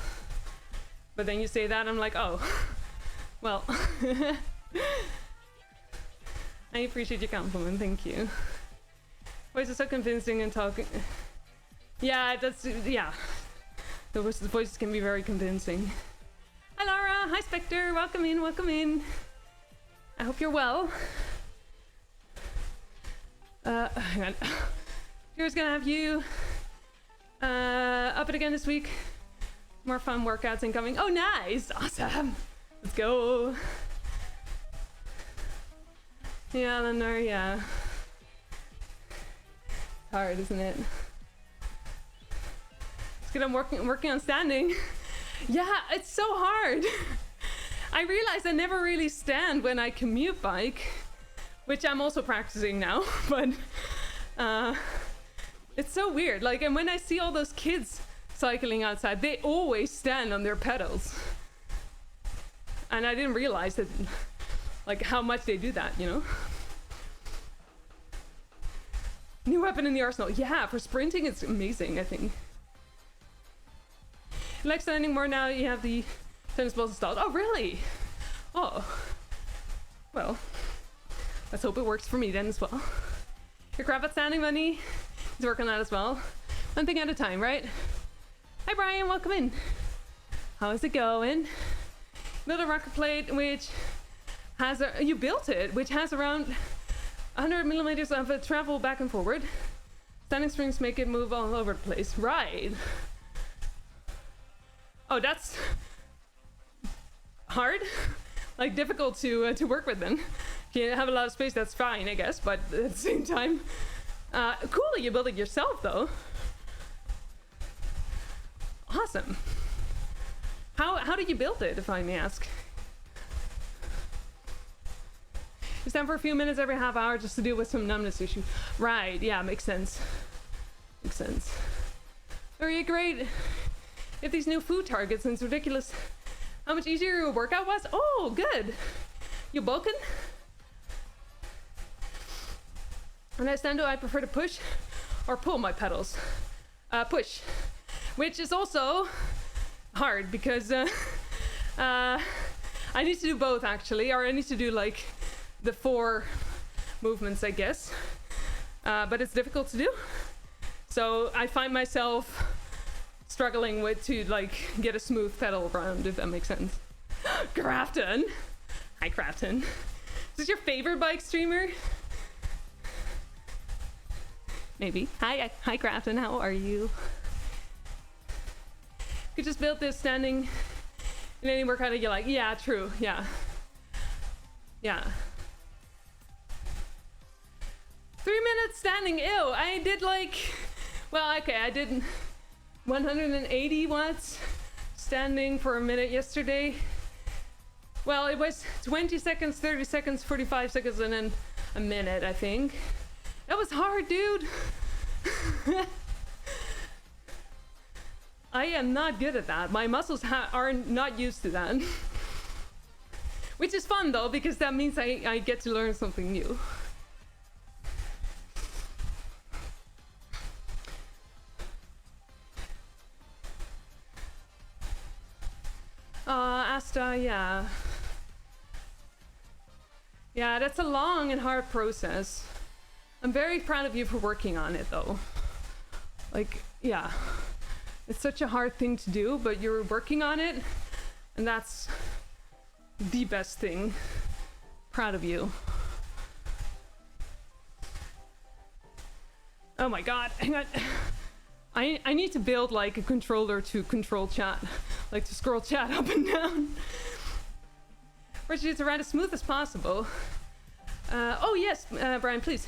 But then you say that, I'm like, oh. Well. I appreciate your compliment, thank you. Voice is so convincing and talking. Yeah, yeah. The voices can be very convincing. Hi Laura, hi Spectre, welcome in, welcome in. I hope you're well. Hang on. Here's gonna have you up it again this week. More fun workouts incoming. Oh, nice, awesome. Let's go. Yeah, Eleanor, yeah. It's hard, isn't it? It's good I'm working on standing. Yeah, it's so hard. I realize I never really stand when I commute bike, which I'm also practicing now, but it's so weird. Like, and when I see all those kids cycling outside, they always stand on their pedals. And I didn't realize that, like, how much they do that, you know? New weapon in the arsenal. Yeah, for sprinting, it's amazing, I think. You like standing more now you have the tennis balls installed. Oh, really? Oh. Well, let's hope it works for me then as well. Your crap at standing, Bunny. He's working on that as well. One thing at a time, right? Hi, Brian. Welcome in. How is it going? Built a rocket plate which has you built it, which has around 100 millimeters of travel back and forward. Standing springs make it move all over the place. Right. Oh, that's hard, like difficult to work with. Then if you have a lot of space, that's fine, I guess. But at the same time, cool that you built it yourself, though. Awesome. How did you build it, if I may ask? You stand for a few minutes every half hour just to deal with some numbness issue. Right? Yeah, makes sense. Makes sense. Very great. If these new food targets, and it's ridiculous how much easier your workout was. Oh, good. You bulking? When I stand, do I prefer to push or pull my pedals? Push, which is also hard because I need to do both actually, or I need to do like the 4 movements, I guess. But it's difficult to do. So I find myself struggling to like get a smooth pedal around, if that makes sense. Crafton. Hi, Crafton. Is this your favorite bike streamer? Maybe. Hi, Crafton. How are you? You just built this standing in any workout that you like. Yeah, true. Yeah. Yeah. 3 minutes standing. Ew. I did like. Well, okay. I did 180 watts standing for a minute yesterday. Well, it was 20 seconds, 30 seconds, 45 seconds, and then a minute, I think. That was hard, dude. I am not good at that. My muscles are not used to that. Which is fun, though, because that means I get to learn something new. Asta, yeah. Yeah, that's a long and hard process. I'm very proud of you for working on it, though. Like, yeah. It's such a hard thing to do, but you're working on it, and that's the best thing. Proud of you. Oh my god, hang on. I need to build like a controller to control chat, like to scroll chat up and down. Richard, to ride as smooth as possible. Oh yes, Brian, please.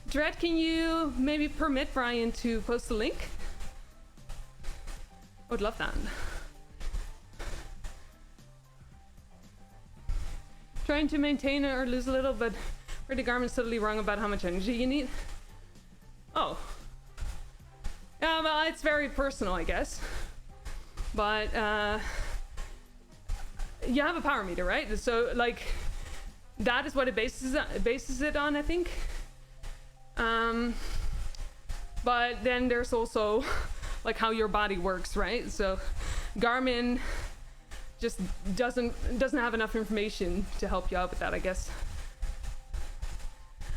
Dread, can you maybe permit Brian to post the link? I would love that. Trying to maintain or lose a little, but really Garmin's totally wrong about how much energy you need. Oh. Yeah, well, it's very personal, I guess. But, you have a power meter, right? So, like, that is what it bases it on, I think. But then there's also, like, how your body works, right? So, Garmin just doesn't have enough information to help you out with that, I guess.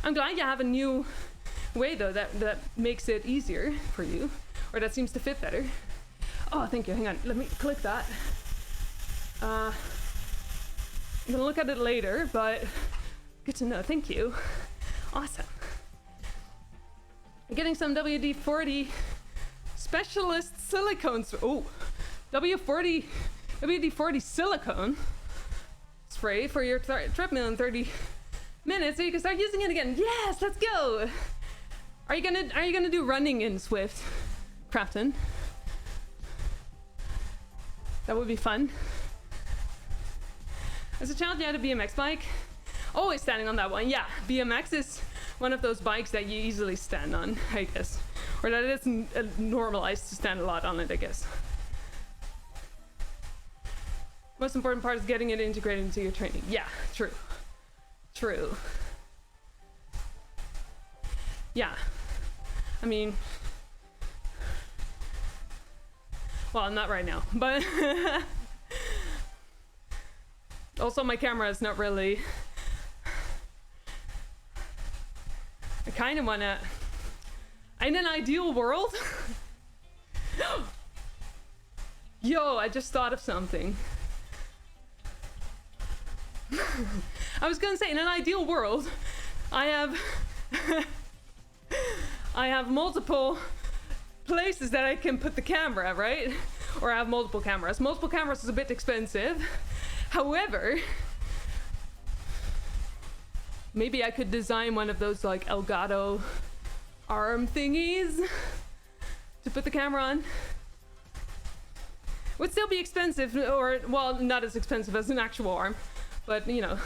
I'm glad you have a new way though that makes it easier for you, or that seems to fit better. Oh, thank you. Hang on, let me click that. I'm gonna look at it later, but good to know. Thank you. Awesome. I'm getting some WD-40 specialist silicones. Oh, WD-40 silicone spray for your treadmill in 30 minutes, so you can start using it again. Yes, let's go. Are you gonna do running in Zwift, Crafton? That would be fun. As a child, you had a BMX bike. Always standing on that one. Yeah, BMX is one of those bikes that you easily stand on, I guess, or that it's normalized to stand a lot on it, I guess. Most important part is getting it integrated into your training. Yeah, true. True. Yeah. I mean, well, not right now, but also my camera is not really, I kind of want to, in an ideal world, yo, I just thought of something. I was gonna say, in an ideal world, I have multiple places that I can put the camera, right? Or I have multiple cameras. Multiple cameras is a bit expensive. However, maybe I could design one of those like Elgato arm thingies to put the camera on. Would still be expensive, or well, not as expensive as an actual arm, but you know.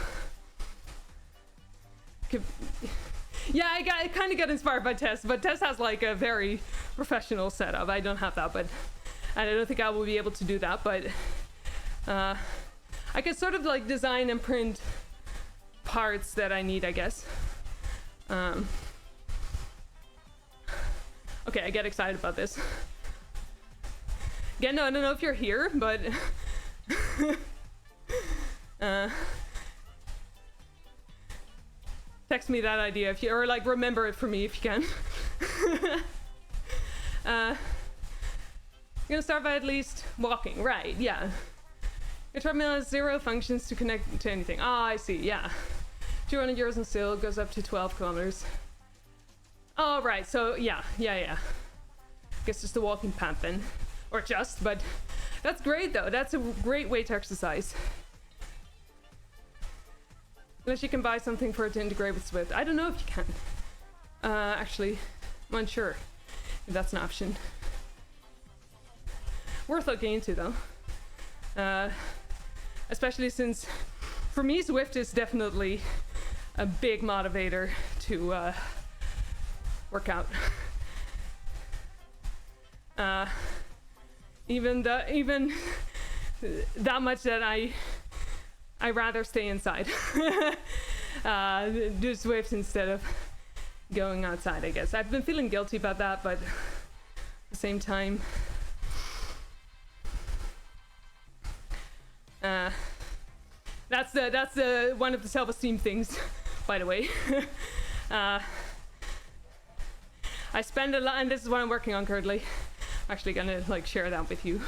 Yeah, I kind of got inspired by Tess, but Tess has like a very professional setup. I don't have that, but I don't think I will be able to do that, but I could sort of like design and print parts that I need, I guess. Okay, I get excited about this. Again, no, I don't know if you're here, but text me that idea if you, or like remember it for me if you can. I'm gonna start by at least walking, right? Yeah. Your treadmill has 0 functions to connect to anything. Ah, I see, yeah. 200 euros on sale, goes up to 12 kilometers. Oh, right, so yeah. Guess just a walking path then. Or just, but that's great though. That's a great way to exercise. Unless you can buy something for it to integrate with Zwift. I don't know if you can. Actually, I'm unsure if that's an option. Worth looking into though. Especially since, for me, Zwift is definitely a big motivator to work out. Even that much that I rather stay inside. Do Zwift instead of going outside, I guess. I've been feeling guilty about that, but at the same time, that's the one of the self-esteem things, by the way. I spend a lot, and this is what I'm working on currently. I'm actually gonna like share that with you,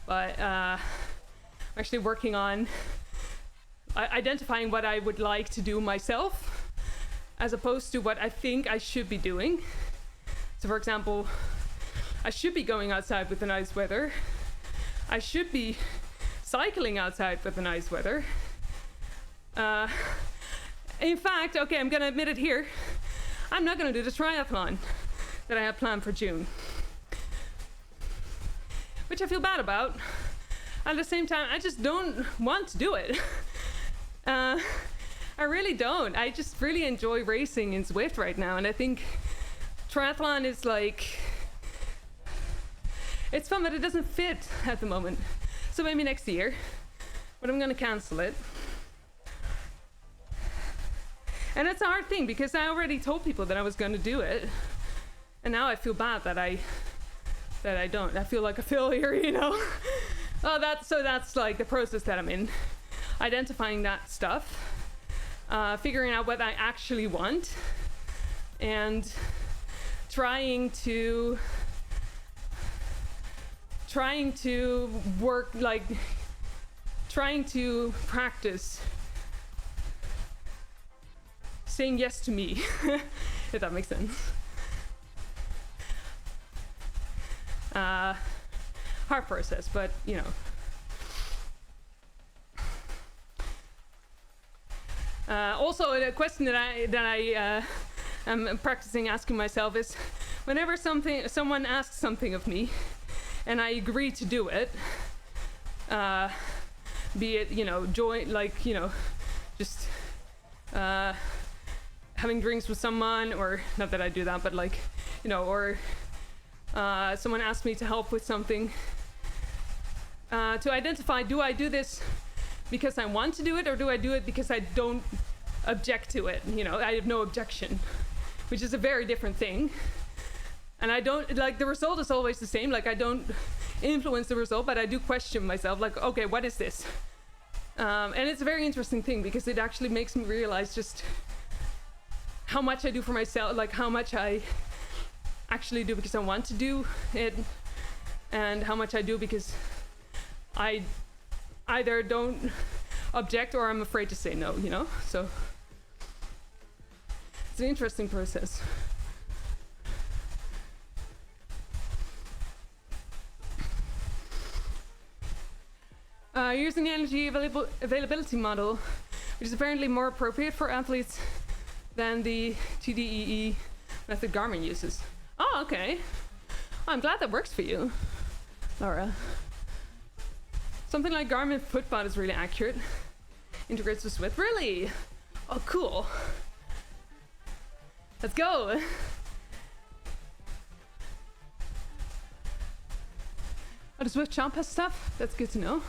but I'm actually working on identifying what I would like to do myself, as opposed to what I think I should be doing. So, for example, I should be going outside with the nice weather. I should be cycling outside with the nice weather. In fact, okay, I'm gonna admit it here. I'm not gonna do the triathlon that I had planned for June, which I feel bad about. At the same time, I just don't want to do it. I really don't. I just really enjoy racing in Zwift right now, and I think triathlon is like, it's fun, but it doesn't fit at the moment. So maybe next year, but I'm gonna cancel it. And it's a hard thing because I already told people that I was gonna do it, and now I feel bad that I don't. I feel like a failure, you know. That's like the process that I'm in, identifying that stuff. Figuring out what I actually want, and trying to work, like trying to practice saying yes to me, if that makes sense. Hard process, but you know. Also, a question that I am practicing asking myself is, whenever someone asks something of me, and I agree to do it, be it, you know, join, like, you know, just having drinks with someone, or not that I do that, but like, you know, or someone asks me to help with something, to identify, do I do this because I want to do it, or do I do it because I don't object to it? You know, I have no objection, which is a very different thing. And I don't, like, the result is always the same. Like, I don't influence the result, but I do question myself, like, okay, what is this? And it's a very interesting thing because it actually makes me realize just how much I do for myself, like how much I actually do because I want to do it, and how much I do because I either don't object or I'm afraid to say no, you know? So it's an interesting process. Using the energy availability model, which is apparently more appropriate for athletes than the TDEE method Garmin uses. Oh, okay. I'm glad that works for you, Laura. Something like Garmin Footbot is really accurate. Integrates with Zwift. Really? Oh, cool. Let's go. Oh, the Zwift shop has stuff? That's good to know.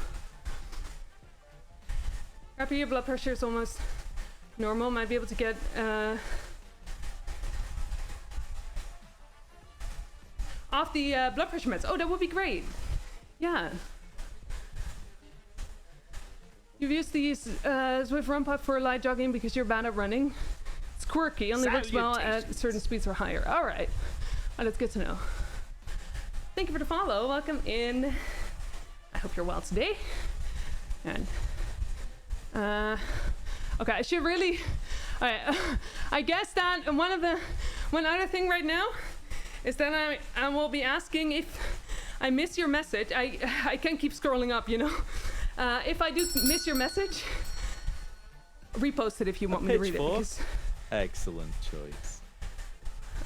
After your blood pressure is almost normal, might be able to get off the blood pressure meds. Oh, that would be great. Yeah. You've used the Zwift Run Pod for light jogging because you're bad at running. It's quirky, only works well at certain speeds or higher. All right. Oh, that's good to know. Thank you for the follow. Welcome in. I hope you're well today. And okay, I should really. I guess that one other thing right now is that I will be asking if I miss your message. I can't keep scrolling up, you know. If I do miss your message, repost it if you want me to read it. Because excellent choice.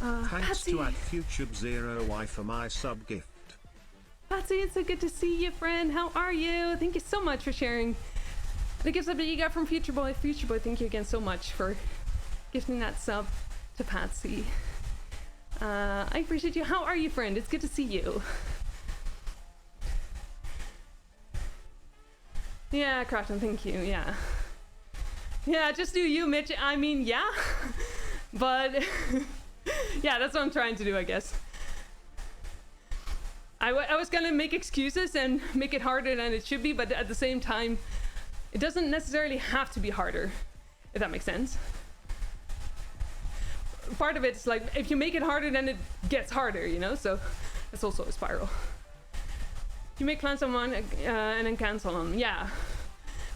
Thanks Patsy. to @Future0Y for my sub gift. Patsy, it's so good to see you, friend. How are you? Thank you so much for sharing the gifts that you got from Future Boy. Future Boy, thank you again so much for gifting that sub to Patsy. I appreciate you. How are you, friend? It's good to see you. Yeah, Crafton, thank you. Yeah. Yeah, just do you, Mitch. I mean, yeah. But yeah, that's what I'm trying to do, I guess. I was gonna make excuses and make it harder than it should be, but at the same time, it doesn't necessarily have to be harder, if that makes sense. Part of it's like, if you make it harder, then it gets harder, you know? So it's also a spiral. You make plans on one and then cancel on them. Yeah.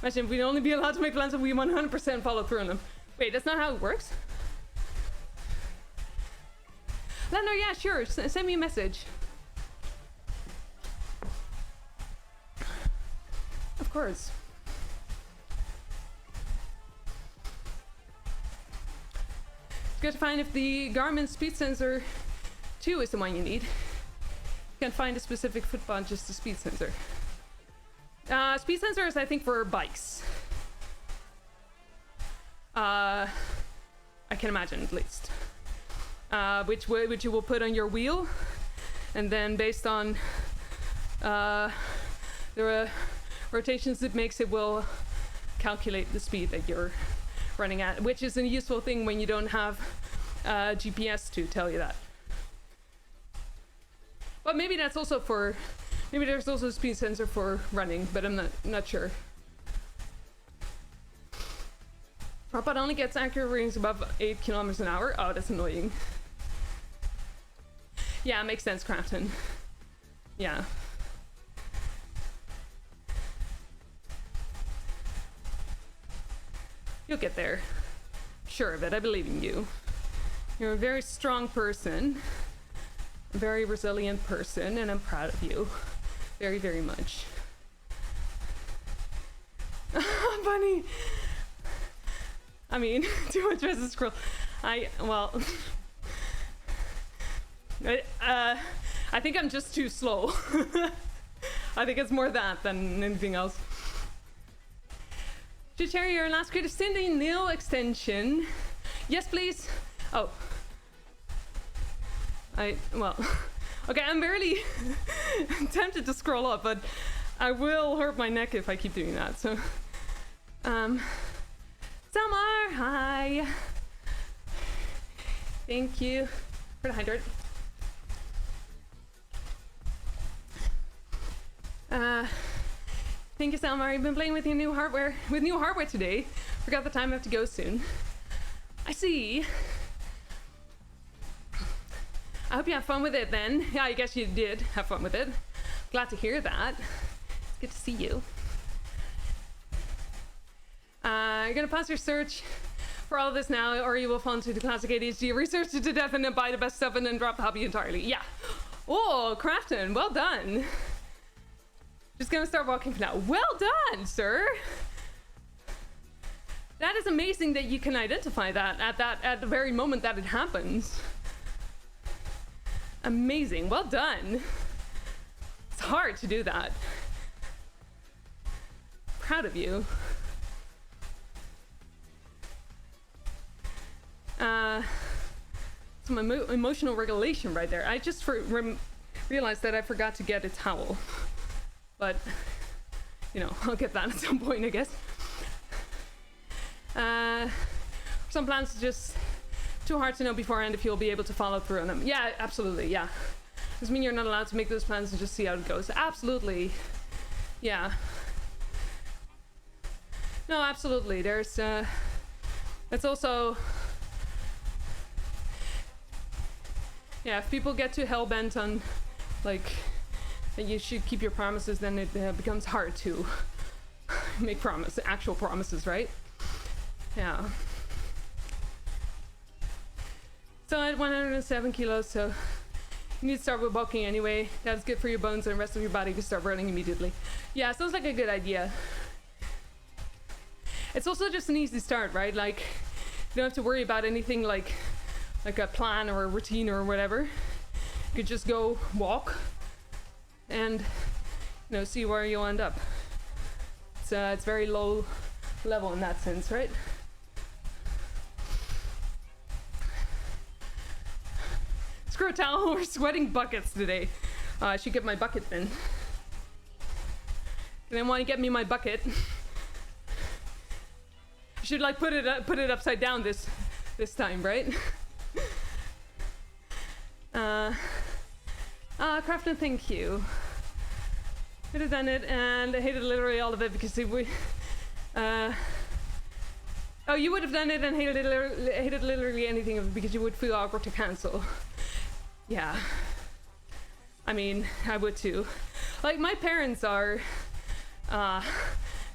Imagine if we'd only be allowed to make plans and we 100% follow through on them. Wait, that's not how it works? Lando, yeah, sure. Send me a message. of course. It's good to find if the Garmin speed sensor 2 is the one you need. You can find a specific footband, just the speed sensor. Speed sensor is, I think, for bikes. I can imagine, at least. Which you will put on your wheel, and then based on the rotations it makes, it will calculate the speed that you're running at, which is a useful thing when you don't have GPS to tell you that. But maybe that's also for, maybe there's also a speed sensor for running, but I'm not sure. Robot only gets accurate readings above 8 kilometers an hour. Oh, that's annoying. Yeah, makes sense, Crafton. Yeah. You'll get there. Sure of it, I believe in you. You're a very strong person. A very resilient person, and I'm proud of you. Very, very much. Bunny! I mean, too much as a scroll. Well... I think I'm just too slow. I think it's more that than anything else. Should share your last creative Cindy Nil extension. Yes, please. Oh. Well. Okay, I'm barely tempted to scroll up, but I will hurt my neck if I keep doing that, so. Samar, hi. Thank you for the hydrate. Thank you, Salmar. You've been playing with your new hardware. With new hardware today. Forgot the time I have to go soon. I see. I hope you have fun with it then. Yeah, I guess you did have fun with it. Glad to hear that. It's good to see you. You're gonna pause your search for all of this now, or you will fall into the classic ADHD. Research it to death and then buy the best stuff and then drop the hobby entirely. Yeah. Oh, Crafton, well done. Just gonna start walking for now. Well done, sir. That is amazing that you can identify that at the very moment that it happens. Amazing. Well done. It's hard to do that. Proud of you. Some emotional regulation right there. I just realized that I forgot to get a towel. But, you know, I'll get that at some point, I guess. Some plans are just too hard to know beforehand if you'll be able to follow through on them. Yeah, absolutely, yeah. Does mean you're not allowed to make those plans and just see how it goes. Absolutely. Yeah. No, absolutely. There's, it's also... Yeah, if people get too hell-bent on, like... that you should keep your promises, then it becomes hard to make actual promises, right? Yeah. So at 107 kilos, so you need to start with bulking anyway. That's good for your bones and the rest of your body to start running immediately. Yeah, sounds like a good idea. It's also just an easy start, right? Like, you don't have to worry about anything like a plan or a routine or whatever. You could just go walk and, you know, see where you'll end up. It's very low level in that sense, right? Screw a towel, we're sweating buckets today. I should get my bucket then. And then want to get me my bucket. I should like put it upside down this time, right? Crafton, thank you. Could have done it, and I hated literally all of it because we. Oh, you would have done it and hated literally anything of it because you would feel awkward to cancel. Yeah. I mean, I would too. Like, my parents are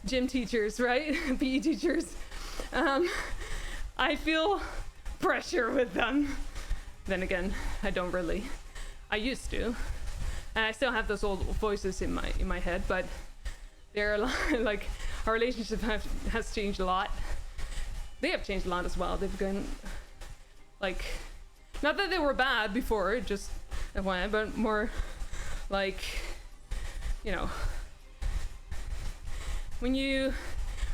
gym teachers, right? PE teachers. I feel pressure with them. Then again, I don't really. I used to. And I still have those old voices in my head, but they're like, our relationship has changed a lot. They have changed a lot as well. They've gone, like, not that they were bad before, just FYI, but more like, you know, when you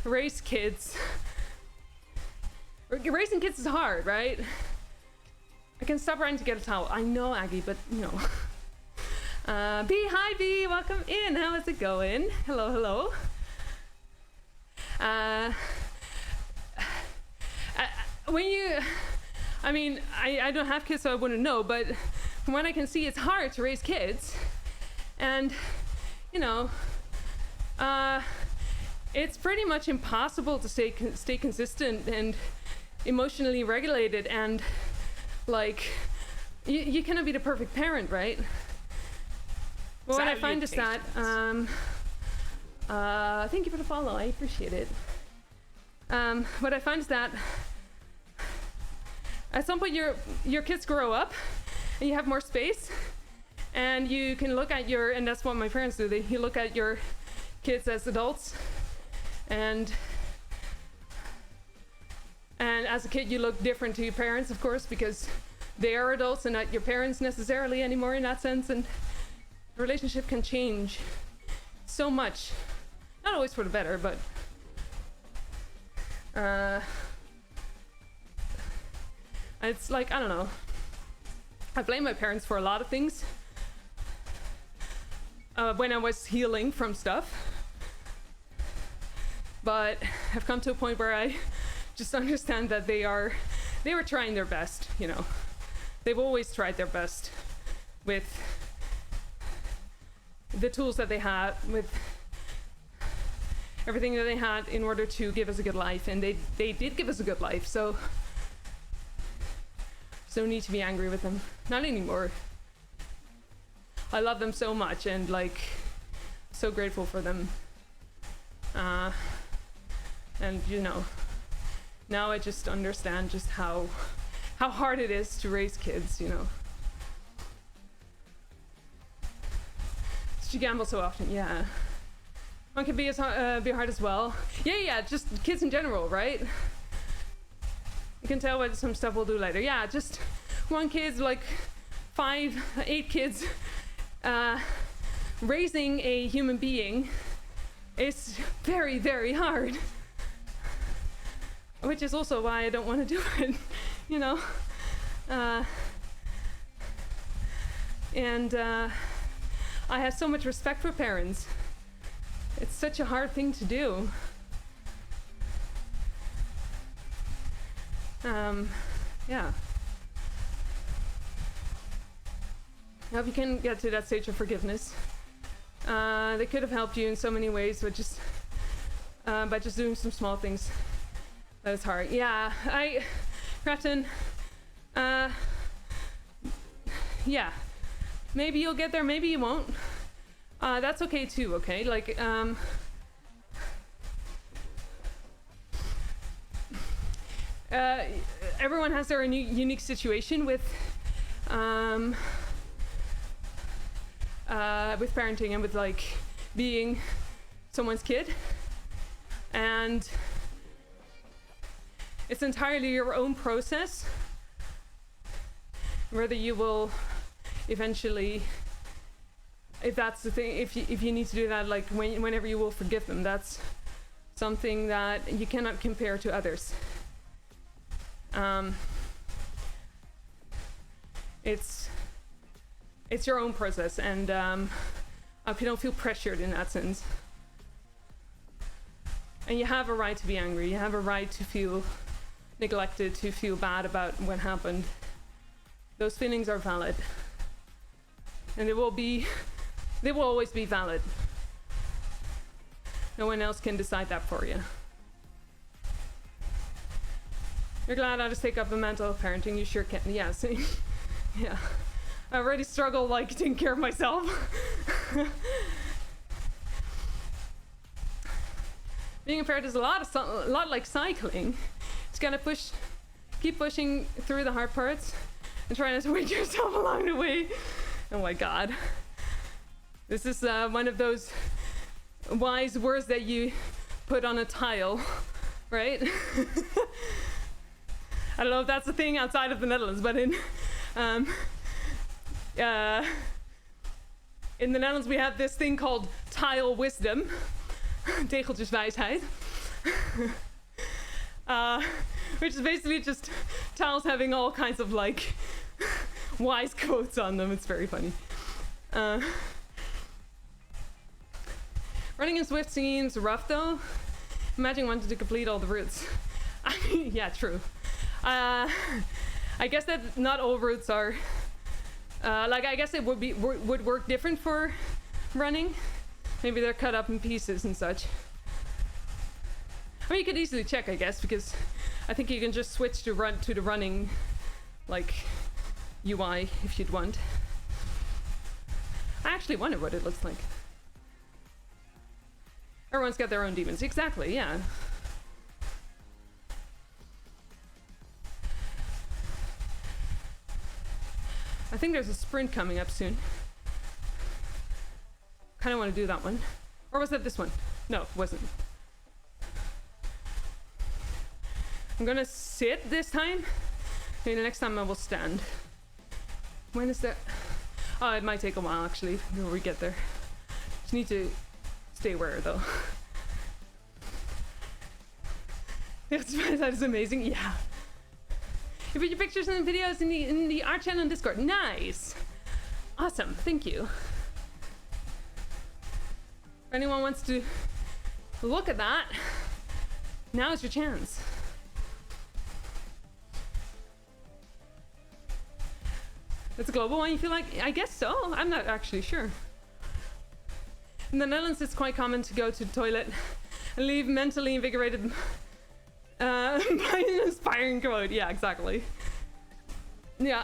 raise kids, raising kids is hard, right? I can stop running to get a towel. I know, Aggie, but you know. B, hi B, welcome in. How is it going? Hello, hello. When you, I mean, I don't have kids, so I wouldn't know, but from what I can see, it's hard to raise kids. And, you know, it's pretty much impossible to stay consistent and emotionally regulated, and like, you cannot be the perfect parent, right? Well, what I find is that, thank you for the follow, I appreciate it. What I find is that at some point your kids grow up and you have more space, and you can look at and that's what my parents do, you look at your kids as adults, and as a kid you look different to your parents, of course, because they are adults and not your parents necessarily anymore in that sense, and the relationship can change so much. Not always for the better, but it's like, I don't know. I blame my parents for a lot of things. When I was healing from stuff. But I've come to a point where I just understand that they were trying their best, you know. They've always tried their best with the tools that they had, with everything that they had in order to give us a good life, and they did give us a good life, so need to be angry with them. Not anymore. I love them so much, and like, so grateful for them. And you know, now I just understand just how hard it is to raise kids, you know. She gambles so often, yeah. One can be hard as well. Yeah, just kids in general, right? You can tell what some stuff we'll do later. Yeah, just one kid's like 5, 8 kids. Raising a human being is very, very hard. Which is also why I don't want to do it, you know? I have so much respect for parents. It's such a hard thing to do. Yeah. I hope you can get to that stage of forgiveness. They could have helped you in so many ways, but just by just doing some small things. That is hard. Yeah, Gretchen, yeah. Maybe you'll get there, maybe you won't. That's okay too, okay? Like, everyone has their unique situation with parenting and with like being someone's kid, and it's entirely your own process whether you will eventually, if that's the thing, if you need to do that, like whenever you will forgive them. That's something that you cannot compare to others. It's your own process, and I hope you don't feel pressured in that sense. And you have a right to be angry. You have a right to feel neglected, to feel bad about what happened. Those feelings are valid, and they will always be valid. No one else can decide that for you. You're glad I just take up the mantle of parenting. You sure can. Yeah, see? Yeah. I already struggle like taking care of myself. Being a parent is a lot like cycling. Just gotta keep pushing through the hard parts and try not to wake yourself along the way. Oh my god. This is one of those wise words that you put on a tile, right? I don't know if that's a thing outside of the Netherlands, but in the Netherlands we have this thing called tile wisdom, tegeltjeswijsheid, which is basically just tiles having all kinds of like wise quotes on them. It's very funny. Running in Zwift seems rough though. Imagine wanting to complete all the routes. I mean, yeah, true. I guess that not all routes are like, I guess it would work different for running. Maybe they're cut up in pieces and such. I mean, you could easily check, I guess, because I think you can just switch to the running like UI if you'd want. I actually wonder what it looks like. Everyone's got their own demons. Exactly, yeah. I think there's a sprint coming up soon. Kind of want to do that one. Or was that this one? No, it wasn't. I'm gonna sit this time. Maybe the next time I will stand. When is that? Oh, it might take a while actually before we get there. Just need to stay aware though. That is amazing. Yeah. You put your pictures and videos in the art channel on Discord. Nice. Awesome. Thank you. If anyone wants to look at that, now is your chance. It's a global one, you feel like? I guess so. I'm not actually sure. In the Netherlands, it's quite common to go to the toilet and leave mentally invigorated by an inspiring quote. Yeah, exactly. Yeah.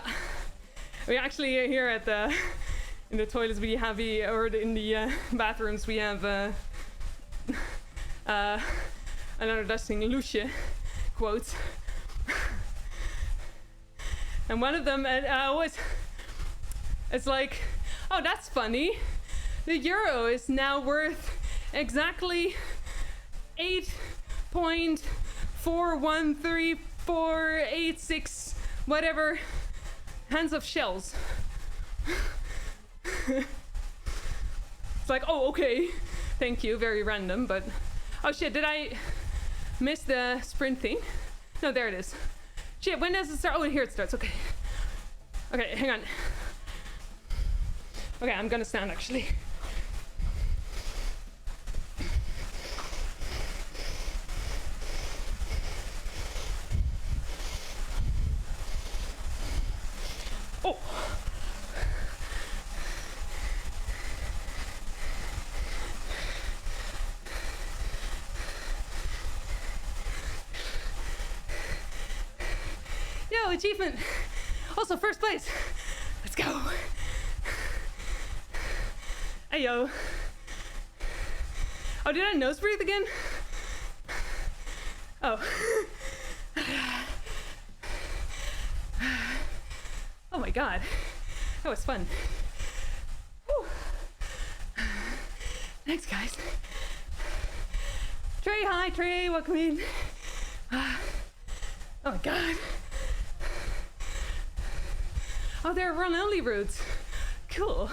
We actually here at in the toilets we have or in the bathrooms we have another dusting Loesje quotes. And one of them was, it's like, oh, that's funny. The euro is now worth exactly 8.413486 whatever hands of shells. It's like, oh, okay, thank you, very random, but oh shit, did I miss the sprint thing? No, there it is. Shit, when does it start? Oh, here it starts. Okay. Okay, hang on. Okay, I'm gonna stand actually. Oh. Yo, achievement. Also, first place. Let's go. Hey, yo. Oh, did I nose breathe again? Oh. Oh my god. That was fun. Whew. Thanks, guys. Trey, hi, Trey. Welcome in. Oh my god. Oh, there are run-only routes. Cool.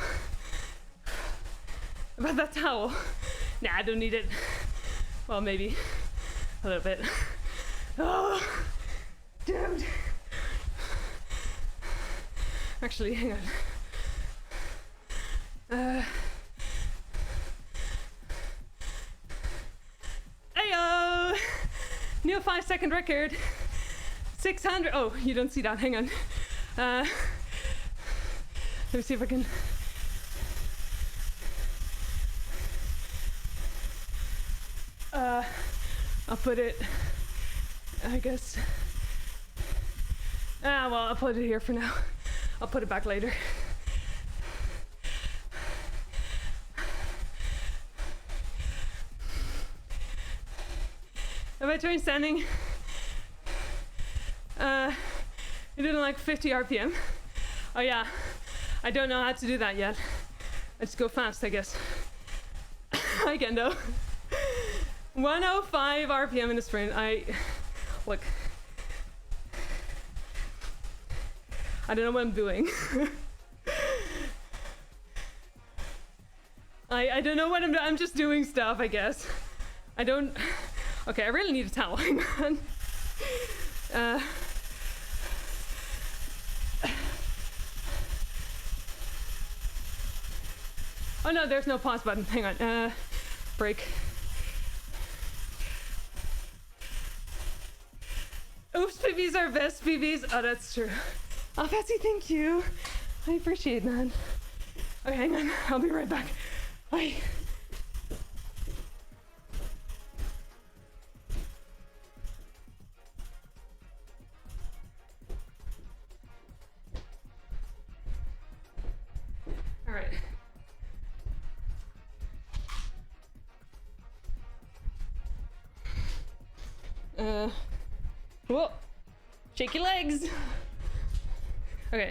About that towel. Nah, I don't need it. Well, maybe a little bit. Oh, dude. Actually, hang on. Heyo! New 5-second record. 600. Oh, you don't see that. Hang on. Let me see if I can. I'll put it, I guess. Well, I'll put it here for now. I'll put it back later. If I train standing, you're doing like 50 RPM. Oh yeah, I don't know how to do that yet. I just go fast, I guess. I Hi, Kendo. 105 RPM in the sprint. Look. I don't know what I'm doing. I don't know what I'm doing. I'm just doing stuff, I guess. I don't... Okay, I really need a towel. Hang on. Oh no, there's no pause button. Hang on. Break. Oops, PBs are best PBs. Oh, that's true. Oh, Betsy, thank you. I appreciate that. Okay, hang on. I'll be right back. Bye. All right. Whoa. Shake your legs. Okay.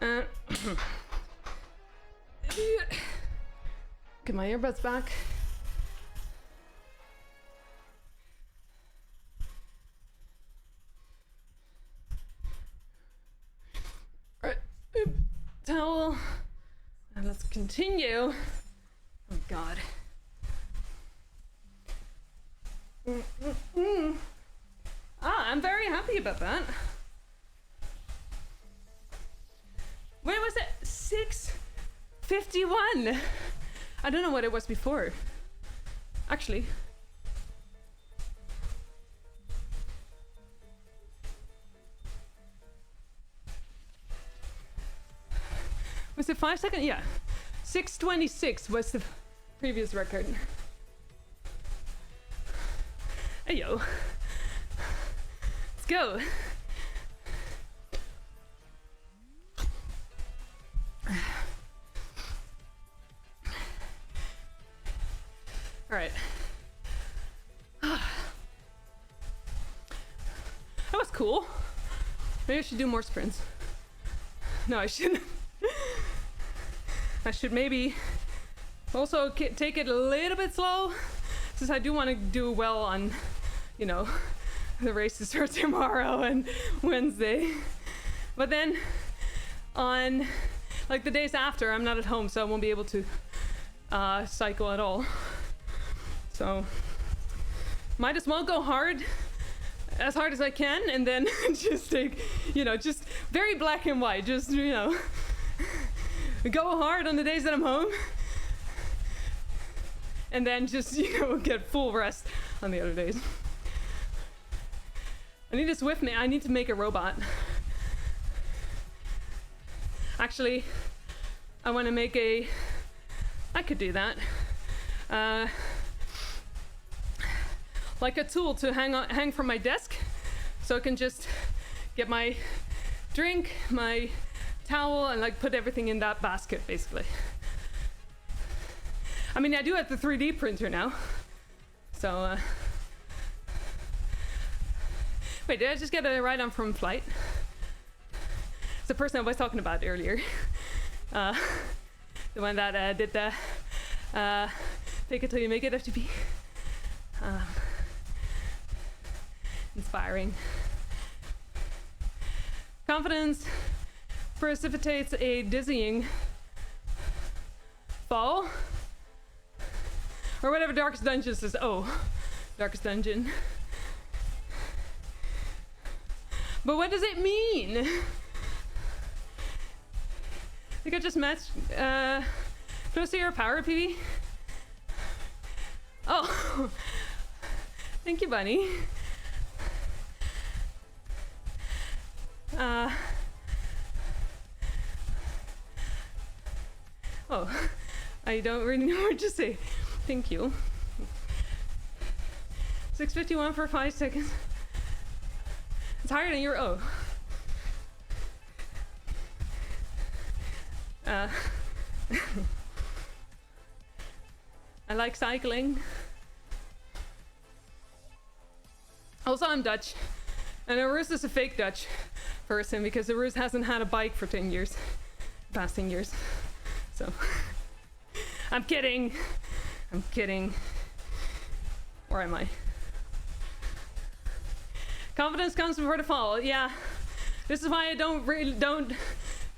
Get my earbuds back. Alright. Towel. And let's continue. Oh god. I'm very happy about that. When was it? 6:51. I don't know what it was before. Actually. Was it 5 seconds? Yeah. 6:26 was the previous record. Hey yo. Let's go. All right. That was cool. Maybe I should do more sprints. No, I shouldn't. I should maybe also take it a little bit slow, since I do want to do well on, you know, the races for tomorrow and Wednesday. But then on like the days after, I'm not at home, so I won't be able to cycle at all. So might as well go hard as I can, and then just take, you know, just very black and white, just, you know, go hard on the days that I'm home, and then just, you know, get full rest on the other days. I need a Zwift. I need to make a robot. Actually, I want to make I could do that. Like a tool to hang from my desk, so I can just get my drink, my towel, and like put everything in that basket, basically. I mean, I do have the 3D printer now, so wait, did I just get a ride on from Flight? It's the person I was talking about earlier. The one that did the fake it till you make it FTP. Inspiring. Confidence precipitates a dizzying fall. Or whatever Darkest Dungeon says. Oh, Darkest Dungeon. But what does it mean? I think I just matched close to your power, PV. Oh, thank you, Bunny. Oh, I don't really know what to say. Thank you. 6:51 for 5 seconds. It's higher than your O. I like cycling. Also, I'm Dutch. And Arus is a fake Dutch person because Arus hasn't had a bike for 10 years. Past 10 years. So, I'm kidding. I'm kidding. Or am I? Confidence comes before the fall. Yeah. This is why I don't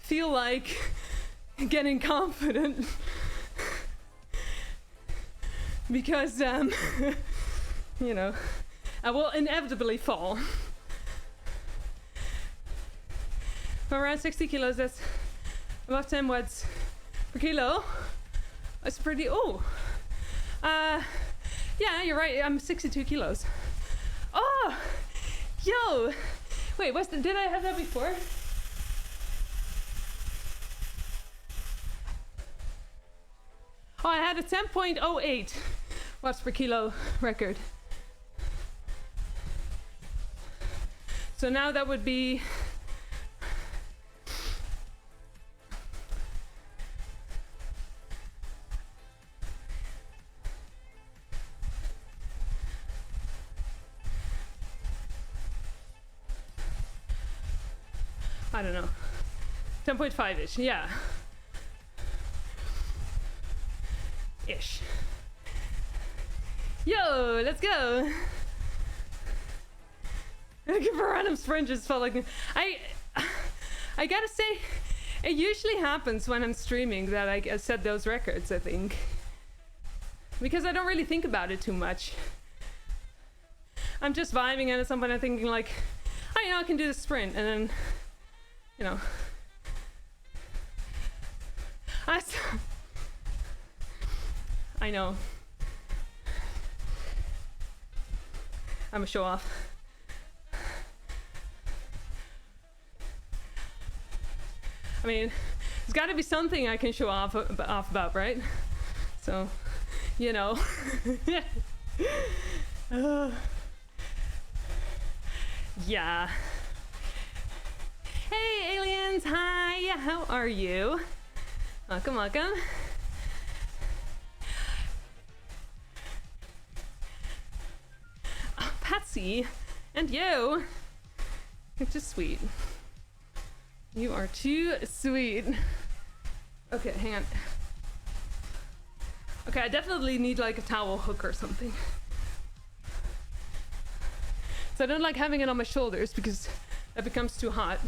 feel like getting confident. Because, you know, I will inevitably fall. From around 60 kilos, that's above 10 watts per kilo. That's pretty, yeah, you're right, I'm 62 kilos. Oh, yo, wait, did I have that before? Oh, I had a 10.08 watts per kilo record. So now that would be I don't know, 10.5-ish, yeah. Ish. Yo, let's go. Looking for random sprint just felt like I gotta say, it usually happens when I'm streaming that I set those records, I think. Because I don't really think about it too much. I'm just vibing, and at some point I'm thinking like, oh, you know, I can do the sprint, and then, you know. I know. I'm a show off. I mean, there's got to be something I can show off about, right? So, you know. Yeah. Hey, aliens! Hi! How are you? Welcome, welcome. Oh, Patsy! And you! You're just sweet. You are too sweet. Okay, hang on. Okay, I definitely need like a towel hook or something. So I don't like having it on my shoulders because that becomes too hot.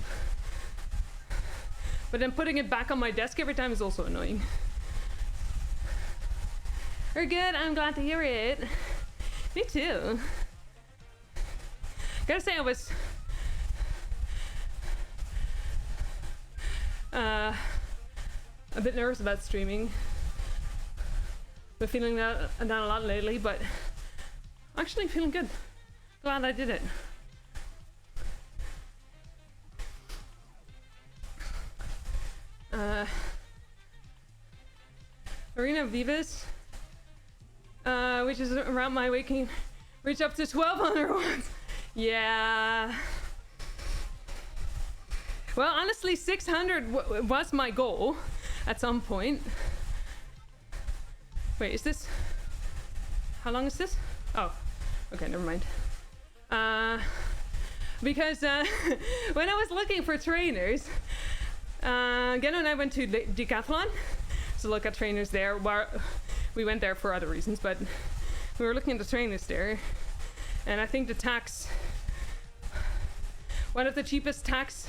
But then putting it back on my desk every time is also annoying. We're good, I'm glad to hear it. Me too. Gotta say I was a bit nervous about streaming. Been feeling that a lot lately, but actually feeling good. Glad I did it. Arena Vivas, which is around my waking, reach up to 1200 watts. Yeah. Well, honestly, 600 was my goal at some point. Wait, is this? How long is this? Oh, okay, never mind. Because when I was looking for trainers, Geno and I went to Decathlon to look at trainers there. We went there for other reasons, but we were looking at the trainers there, and I think the tax, one of the cheapest tax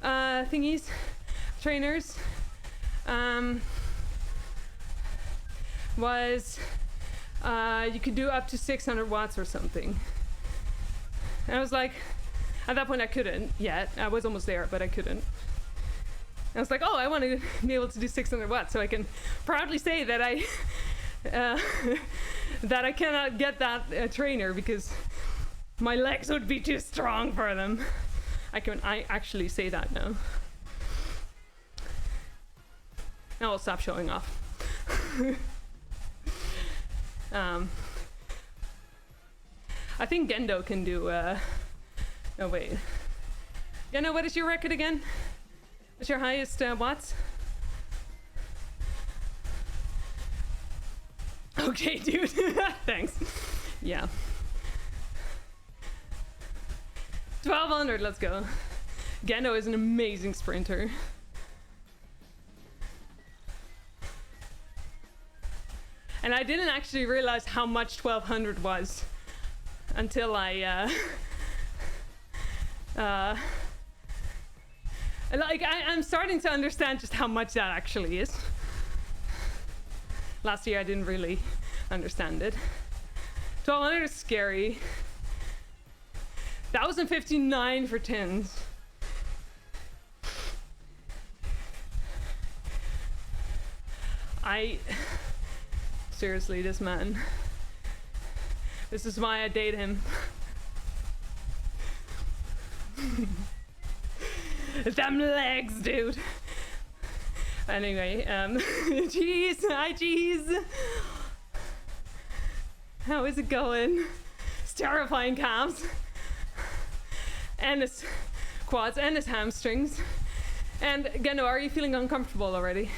thingies, trainers, was you could do up to 600 watts or something. And I was like, at that point I couldn't yet. I was almost there, but I couldn't. I was like, oh, I want to be able to do 600 watts, so I can proudly say that I that I cannot get that trainer because my legs would be too strong for them. I actually say that now. Now I'll stop showing off. I think Gendo can do, no wait. Gendo, what is your record again? What's your highest watts? Okay, dude, thanks. Yeah. 1200, let's go. Gendo is an amazing sprinter. And I didn't actually realize how much 1200 was until I'm starting to understand just how much that actually is. Last year I didn't really understand it. 1200 is scary. 1059 for tins. Seriously, this man. This is why I date him. Them legs, dude. Anyway, jeez, hi, jeez. How is it going? It's terrifying calves. And his quads and his hamstrings. And Gendo, are you feeling uncomfortable already?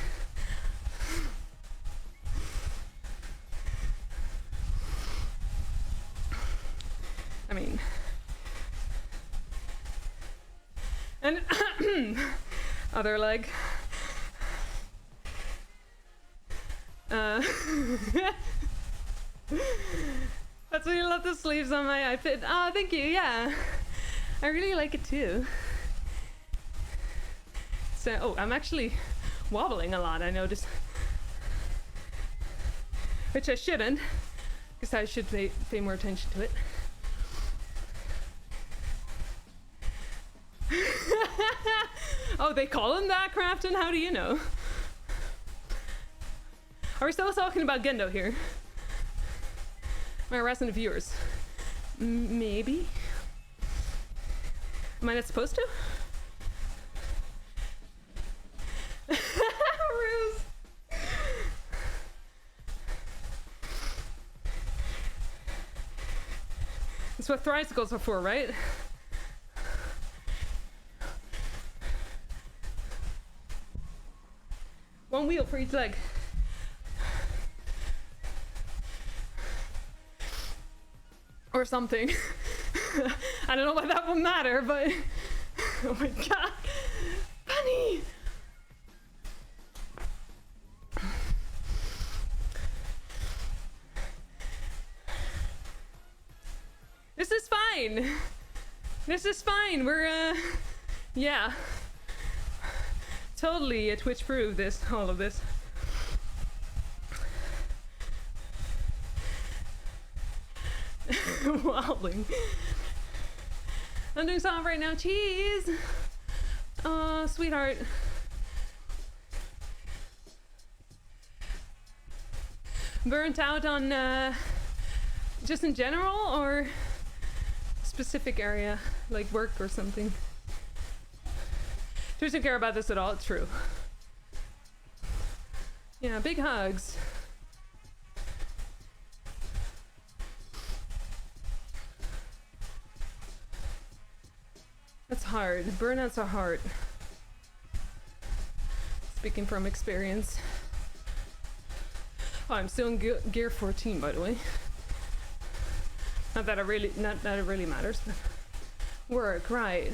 I mean, and other leg. That's why you love the sleeves on my outfit. Oh, thank you. Yeah, I really like it too. So, oh, I'm actually wobbling a lot, I noticed. Which I shouldn't, because I should pay more attention to it. Oh, they call him that, Crafton? How do you know? Are we still talking about Gendo here? Am I harassing the viewers? Maybe? Am I not supposed to? Ruse. That's what tricycles are for, right? One wheel for each leg. Or something. I don't know why that will matter, but oh my god. Bunny! This is fine. This is fine. We're yeah. Totally a Twitch proof this, all of this. Wobbling. I'm doing something right now. Cheese! Oh, sweetheart. Burnt out on just in general or specific area, like work or something? Who doesn't care about this at all? It's true. Yeah, big hugs. That's hard. Burnouts are hard. Speaking from experience. Oh, I'm still in gear 14, by the way. Not that it really matters, but work, right.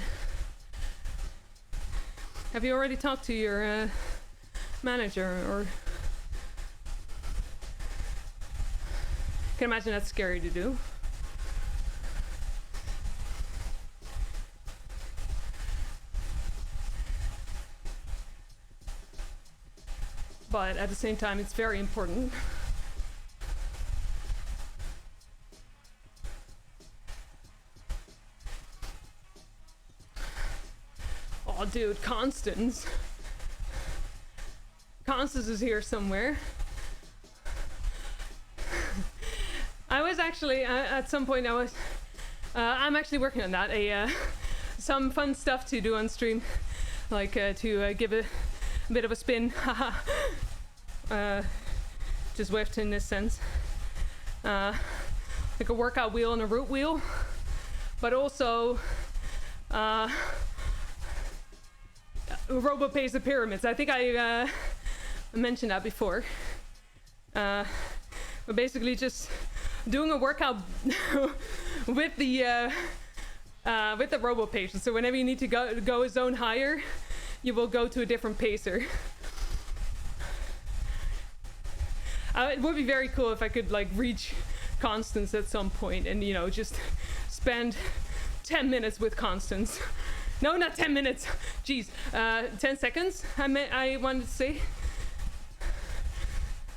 Have you already talked to your manager, or? I can imagine that's scary to do. But at the same time, it's very important. Oh, dude, Constance. Constance is here somewhere. I was actually, at some point I was, I'm actually working on that. Some fun stuff to do on stream. Like to give a bit of a spin. Haha. To Zwift in this sense. Like a workout wheel and a root wheel. But also robo pace of pyramids. I think I mentioned that before. But basically just doing a workout with the robo pace. So whenever you need to go a zone higher, you will go to a different pacer. It would be very cool if I could like reach Constance at some point and, you know, just spend 10 minutes with Constance. No, not 10 minutes. Jeez, 10 seconds. I wanted to say,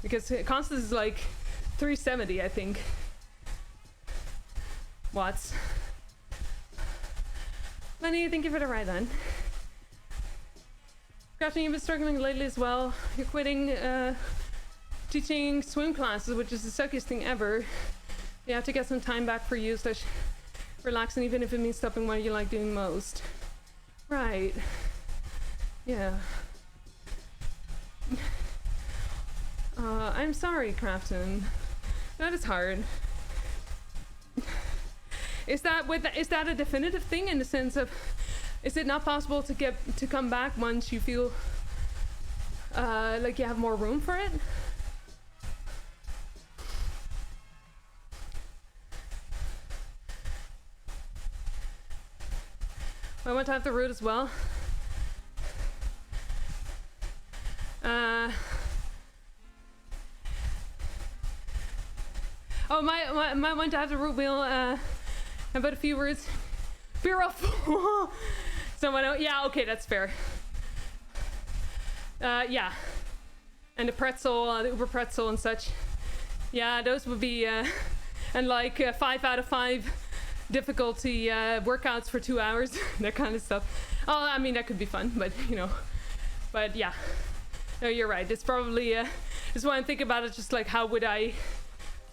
because Constance is like 370, I think. Watts. Lenny, thank you for the ride then. Crafton, you've been struggling lately as well. You're quitting teaching swim classes, which is the suckiest thing ever. You have to get some time back for you, relaxing, even if it means stopping what you like doing most. Right. Yeah. I'm sorry, Crafton. That is hard. Is that a definitive thing in the sense of, is it not possible to come back once you feel like you have more room for it? I want to have the route as well. Oh, my want to have the route wheel. About a few words. Beer off. Someone else. Yeah, okay, that's fair. Yeah. And the pretzel, the Uber pretzel and such. Yeah, those would be, and like 5 out of 5 difficulty workouts for 2 hours, that kind of stuff. Oh, I mean, that could be fun, but you know, but yeah. No, you're right. It's probably, just when I think about it, just like how would I,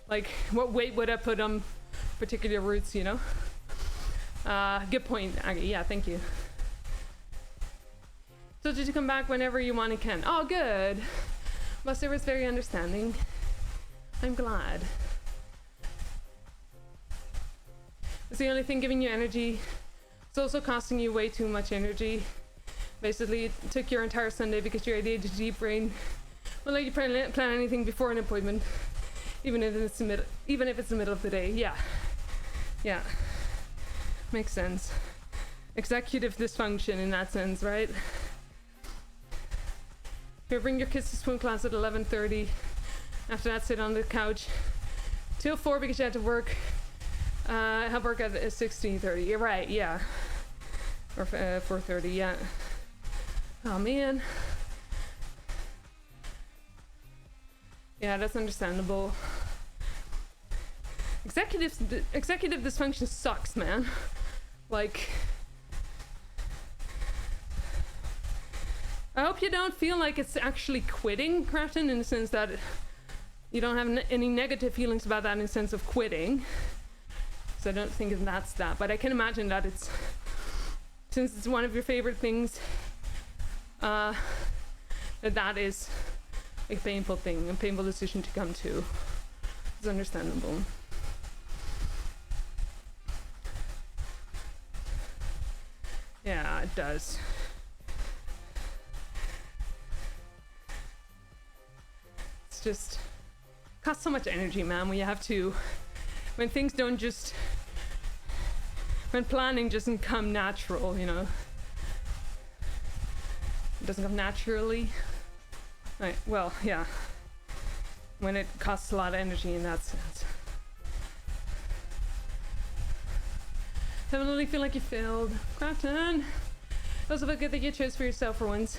like, what weight would I put on particular routes, you know? Good point, Aggie. Yeah, thank you. So did you come back whenever you want and can? Oh, good. Buster was very understanding. I'm glad. It's the only thing giving you energy. It's also costing you way too much energy. Basically, it took your entire Sunday because your ADHD brain won't let you plan anything before an appointment, even if it's the middle of the day. Yeah, yeah, makes sense. Executive dysfunction in that sense, right? Here, bring your kids to swim class at 11:30. After that, sit on the couch till 4 because you had to work. Have work at 16:30. You're right, yeah. Or 4:30, yeah. Oh man. Yeah, that's understandable. Executive dysfunction sucks, man. Like, I hope you don't feel like it's actually quitting, Crafton, in the sense that you don't have any negative feelings about that in the sense of quitting. So I don't think that's that, but I can imagine that it's, since it's one of your favorite things, that is a painful thing, a painful decision to come to. It's understandable. Yeah, it does. It's just costs so much energy, man, when you have to, when things don't just, when planning doesn't come natural, you know. It doesn't come naturally. Right, well, yeah. When it costs a lot of energy in that sense. Definitely feel like you failed. Crafton. Also feel good that you chose for yourself for once.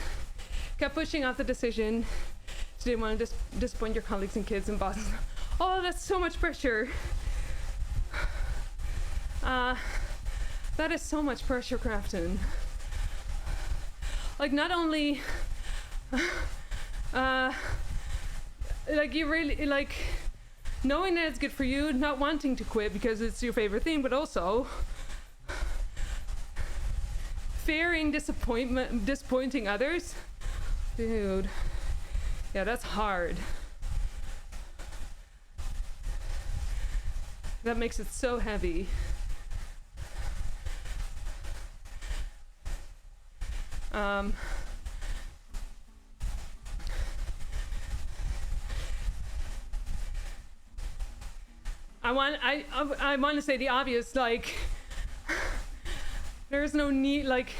Kept pushing off the decision. You didn't want to disappoint your colleagues and kids and bosses. Oh, that's so much pressure. That is so much pressure, Crafton. Like, not only like, you really, like, knowing that it's good for you, not wanting to quit because it's your favorite thing, but also fearing disappointing others. Dude, yeah, that's hard. That makes it so heavy. I want to say the obvious, like, there's no need, like,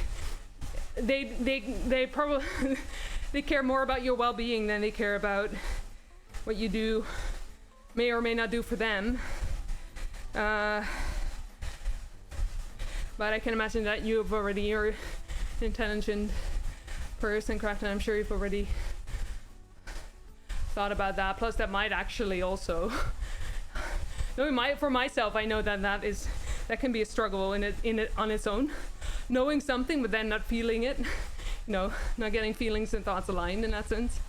they probably they care more about your well-being than they care about what you do may or may not do for them. But I can imagine that you're an intelligent person, Crafton. I'm sure you've already thought about that. Plus, that might actually also. No, for myself, I know that can be a struggle in it on its own. Knowing something, but then not feeling it. Not getting feelings and thoughts aligned in that sense.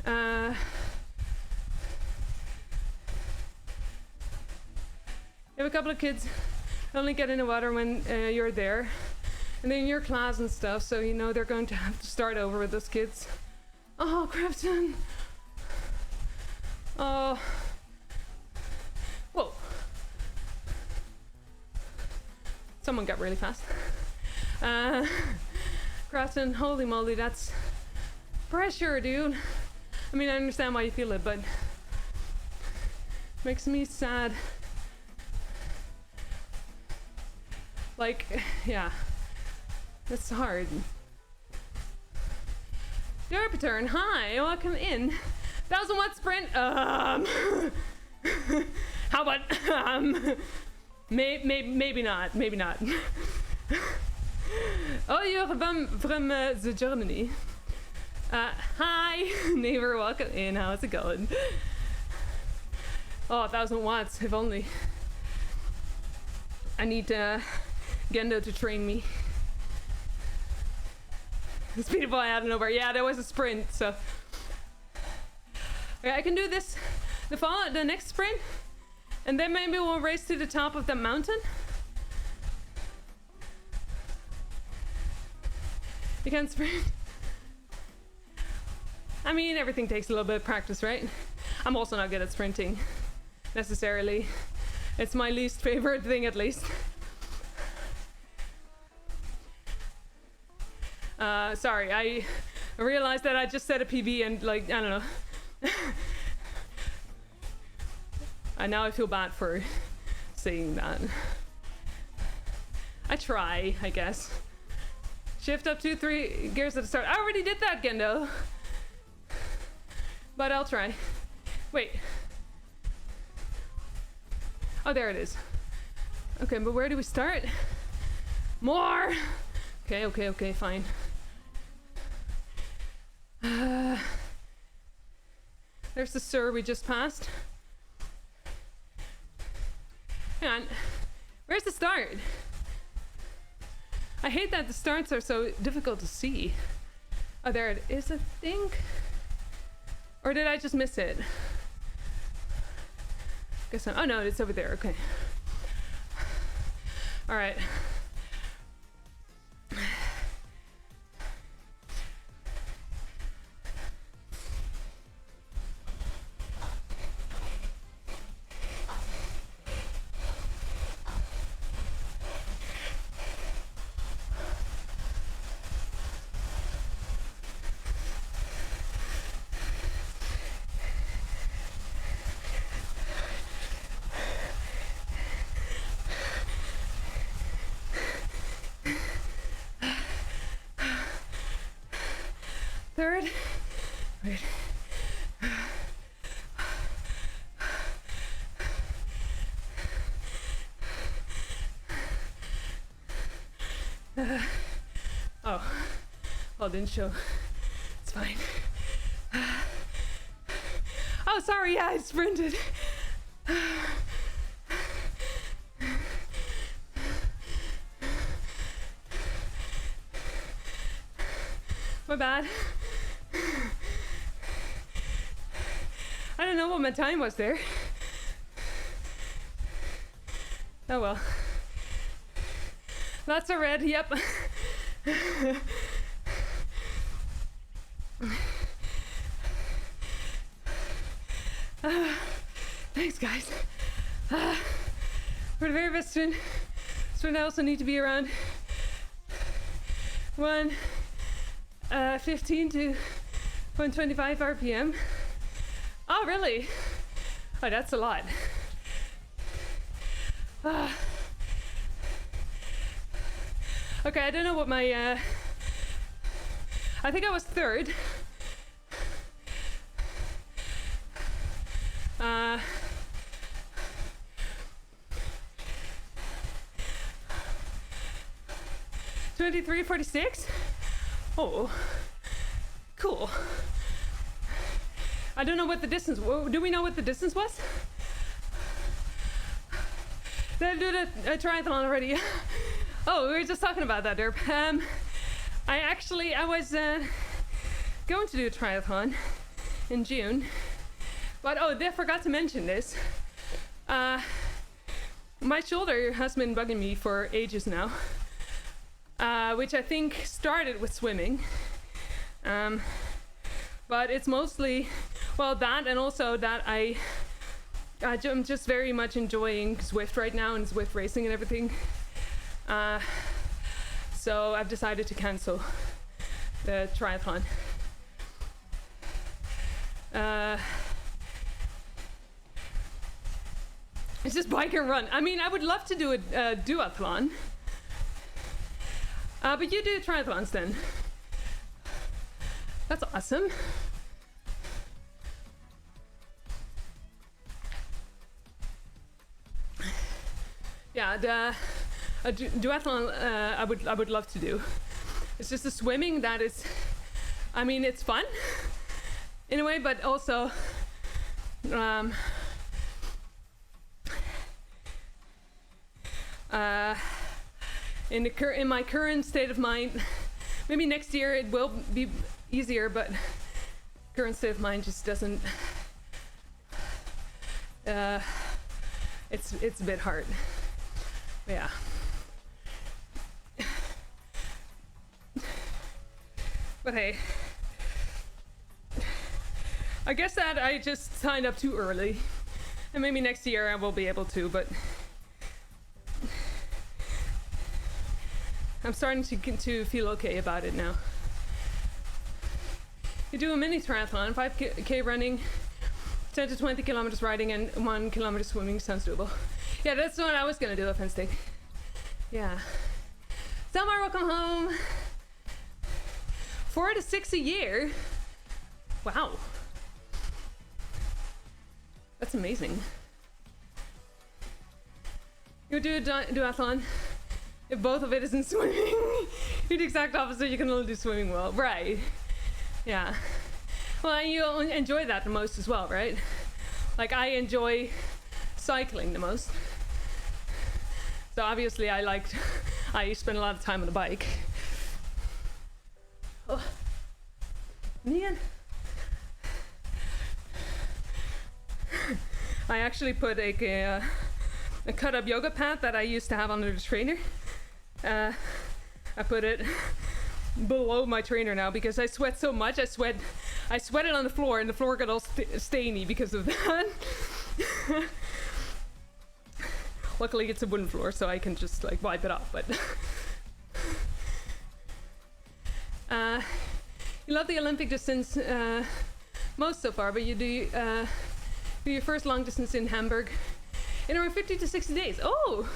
You have a couple of kids only get in the water when you're there, and then your class and stuff, so they're going to have to start over with those kids. Oh, Crafton. Oh. Whoa. Someone got really fast. Crafton, holy moly, that's pressure, dude. I mean, I understand why you feel it, but makes me sad. Like, yeah, that's hard. Derpaturn, hi, welcome in. 1,000 watt sprint. How about maybe not. Oh, you're from the Germany. Hi, neighbor, welcome in. How's it going? Oh, 1,000 watts, if only. I need Gendo to train me. Speed boy out of nowhere. Yeah, there was a sprint, so. Okay, I can do this, the next sprint, and then maybe we'll race to the top of the mountain. You can't sprint. I mean, everything takes a little bit of practice, right? I'm also not good at sprinting, necessarily. It's my least favorite thing, at least. Sorry, I realized that I just set a PB and, like, I don't know. And now I feel bad for saying that. I try, I guess. Shift up 2-3 gears at the start. I already did that, Gendo. But I'll try. Wait. Oh, there it is. Okay, but where do we start? More! Okay, fine. There's the Sur we just passed. Hang on. Where's the start? I hate that the starts are so difficult to see. Oh, there it is, I think. Or did I just miss it? Guess not. Oh no, it's over there. Okay. All right. Third. Wait. Oh, didn't show. It's fine. Oh, sorry. Yeah, I sprinted. My bad. I don't know what my time was there. Oh well. Lots of red, yep. Thanks, guys. For the very best sprint, I also need to be around 1:15 to 1:25 RPM. Oh, really? Oh, that's a lot. Okay, I don't know what my... I think I was third. Uh, $23.46. Oh, cool. I don't know what the distance. Do we know what the distance was? Did I do a triathlon already? Oh, we were just talking about that, Derp. I was going to do a triathlon in June, but I forgot to mention this. My shoulder has been bugging me for ages now, which I think started with swimming. But it's mostly, well, that, and also that I'm just very much enjoying Zwift right now and Zwift racing and everything. So I've decided to cancel the triathlon. It's just bike and run. I mean, I would love to do a duathlon. But you do triathlons then. That's awesome. Yeah, a duathlon I would love to do. It's just the swimming that is, I mean, it's fun in a way, but also in my current state of mind, maybe next year it will be easier, but current state of mind just doesn't. It's a bit hard. Yeah. But hey, I guess that I just signed up too early, and maybe next year I will be able to, but I'm starting to feel okay about it now. You do a mini triathlon, 5K running, 10 to 20 kilometers riding, and 1 kilometer swimming sounds doable. Yeah, that's what I was gonna do, a fence stick. Yeah. Selmar, welcome home. 4 to 6 a year. Wow. That's amazing. You do a duathlon. If both of it isn't swimming, you're the exact opposite. You can only do swimming well. Right. Yeah. Well, and you enjoy that the most as well, right? Like, I enjoy cycling the most. So obviously I spend a lot of time on the bike. Oh, man. I actually put a cut-up yoga pad that I used to have under the trainer. I put it below my trainer now because I sweat so much. I sweated on the floor, and the floor got all stainy because of that. Luckily it's a wooden floor, so I can just like wipe it off, but you love the Olympic distance most so far, but you do your first long distance in Hamburg in around 50 to 60 days. Oh,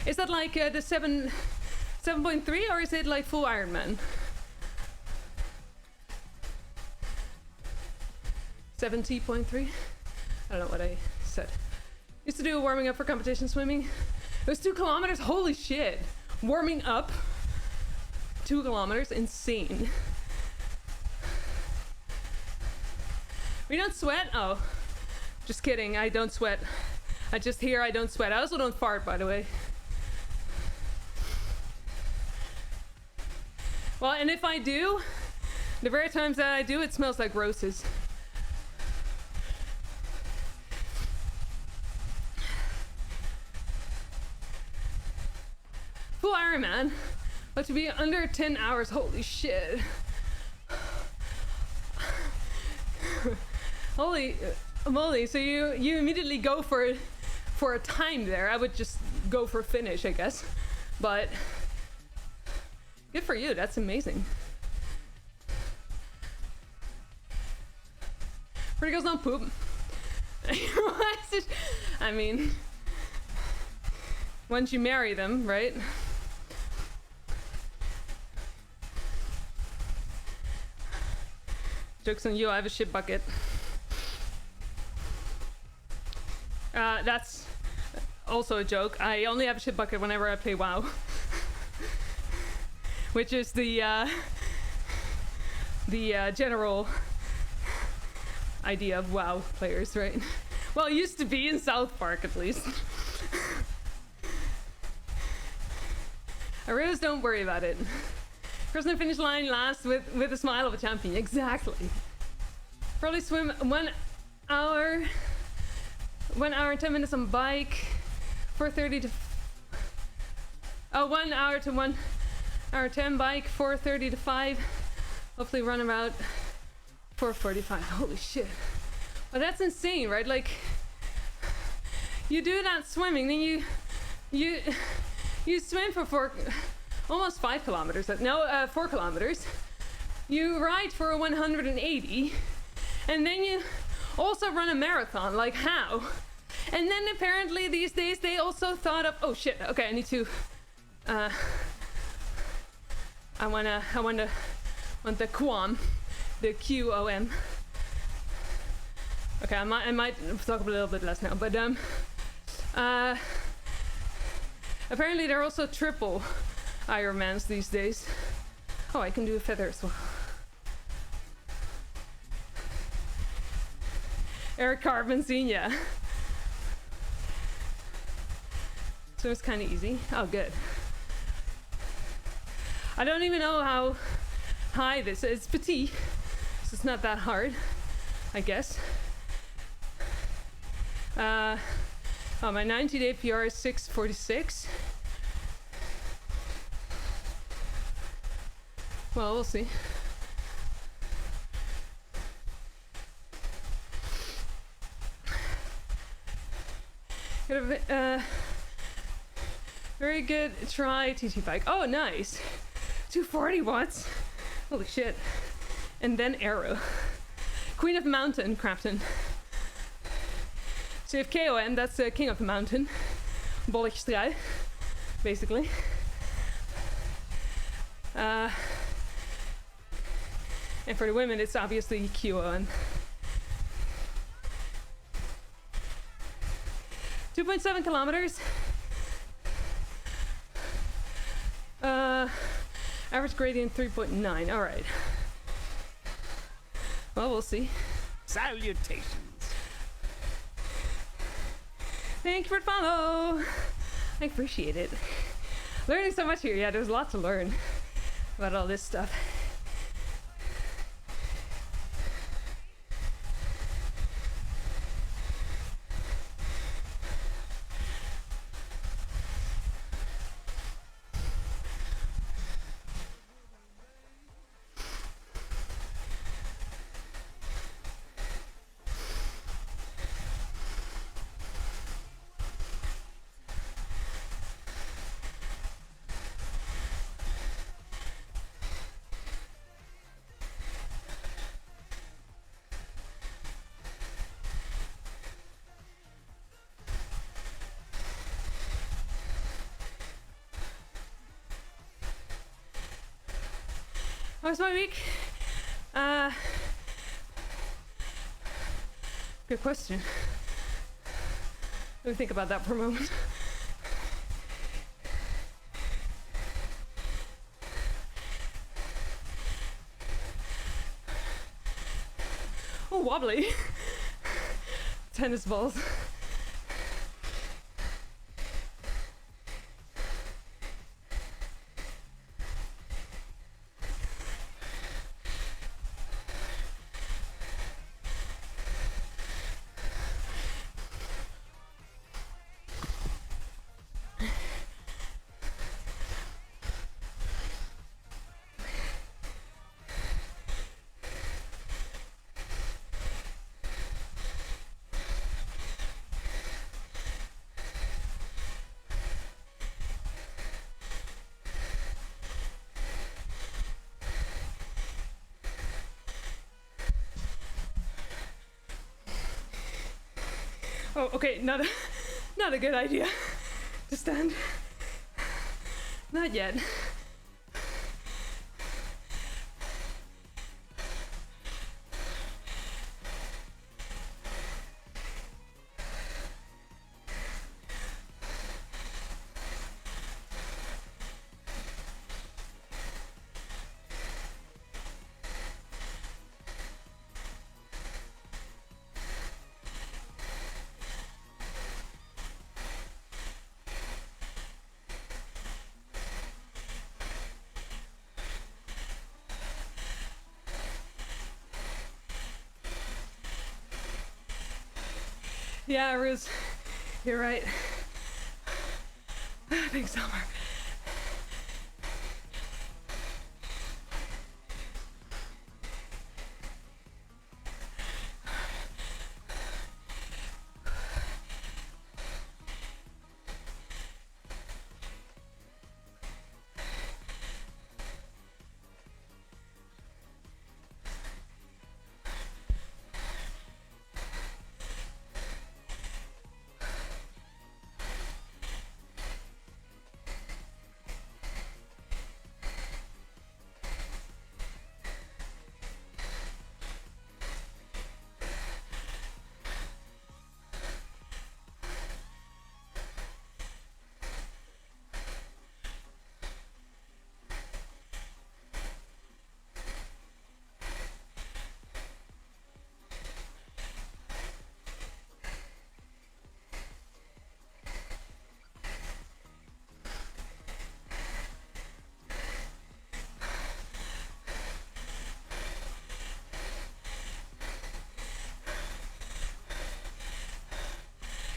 is that like the 7.3, or is it like full Ironman? 70.3? I don't know what I said. Used to do a warming up for competition swimming. It was 2 kilometers. Holy shit. Warming up 2 kilometers. Insane. We don't sweat? Oh, just kidding. I don't sweat. I don't sweat. I also don't fart, by the way. Well, and if I do, the very times that I do, it smells like roses. Full Ironman, but to be under 10 hours, holy shit. Holy moly, so you immediately go for a time there. I would just go for a finish, I guess. But good for you, that's amazing. Pretty girls don't poop. I mean, once you marry them, right? Joke's on you, I have a shit bucket. That's also a joke. I only have a shit bucket whenever I play WoW. Which is the general idea of WoW players, right? Well, it used to be in South Park, at least. Arrows, don't worry about it. Crossing the finish line last with a smile of a champion. Exactly. Probably swim 1 hour, 1 hour and 10 minutes on bike, 4:30 to 1 hour to 1 hour 10 bike, 4:30 to 5. Hopefully run about 4:45. Holy shit. Well, that's insane, right? Like, you do that swimming, then you swim for almost 5 kilometers. No, 4 kilometers. You ride for 180, and then you also run a marathon. Like, how? And then apparently these days they also thought of, oh shit, okay, I need to I want the QOM, the QOM. Okay, I might talk a little bit less now, but apparently there are also triple Ironmans these days. Oh, I can do a feather as well. Eric Carbonzine, yeah. So it's kind of easy. Oh, good. I don't even know how high this is. It's petite, so it's not that hard, I guess. Oh, my 90-day PR is 6:46. Well, we'll see. Very good try, TT bike. Oh, nice. 240 watts. Holy shit. And then arrow. Queen of the Mountain, Crafton. So you have KOM, that's the King of the Mountain. Bolletjestrui, basically. And for the women, it's obviously QOM. 2.7 kilometers. Average gradient 3.9. All right. Well, we'll see. Salutations. Thank you for the follow. I appreciate it. Learning so much here. Yeah, there's a lot to learn about all this stuff. How's my week? Good question. Let me think about that for a moment. Oh, wobbly. Tennis balls. Oh, okay, not a good idea to stand. Not yet. Yeah, Ruse, you're right. Big summer.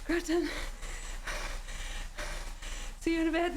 Gretchen, see you in a bit.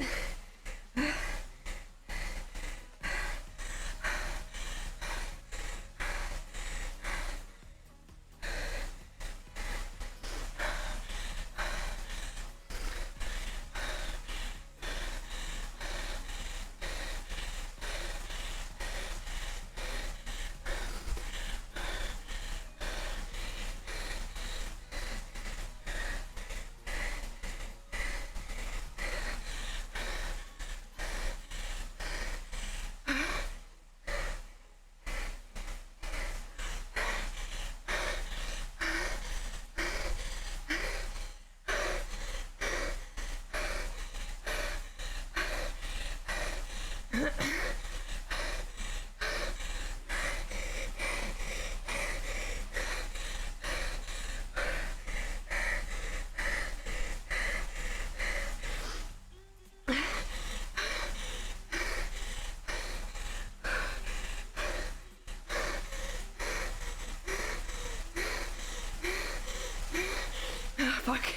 Fuck.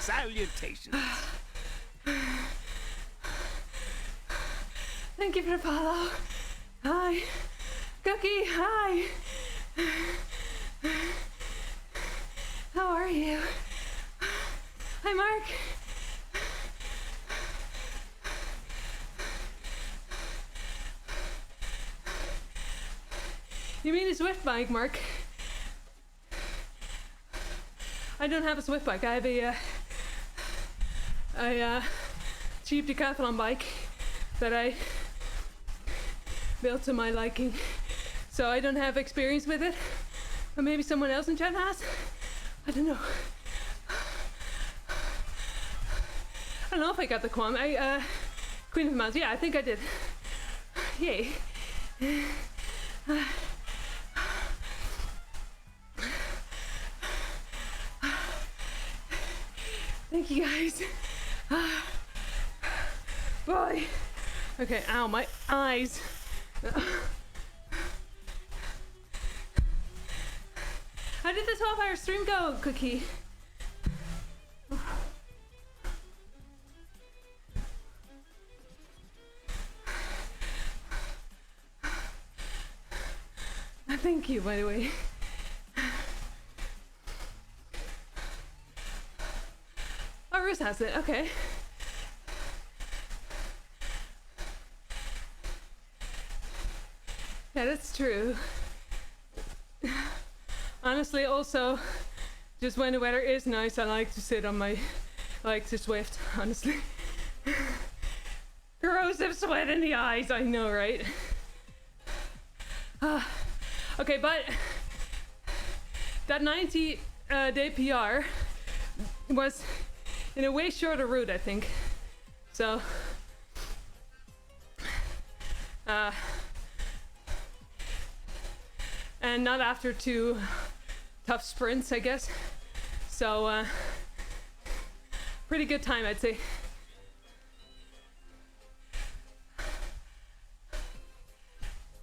Salutations. Thank you for the follow. Hi. Cookie, hi. How are you? Hi, Mark. You mean a Zwift bike, Mark? I don't have a Zwift bike. I have a cheap decathlon bike that I built to my liking. So I don't have experience with it. Or maybe someone else in chat has. I don't know. I don't know if I got the Quam. Queen of the Mountains. Yeah, I think I did. Yay. Thank you guys. Boy. Okay, ow, my eyes. How did the 12-hour stream go, Cookie? Thank you, by the way. Oh, Ruth has it. Okay. Yeah, that's true. Honestly, also, just when the weather is nice, I like to sit on my, like to Zwift, honestly. Corrosive sweat in the eyes, I know, right? Okay, but that 90-day PR was in a way shorter route, I think. So, and not after 2 tough sprints, I guess. So, pretty good time, I'd say.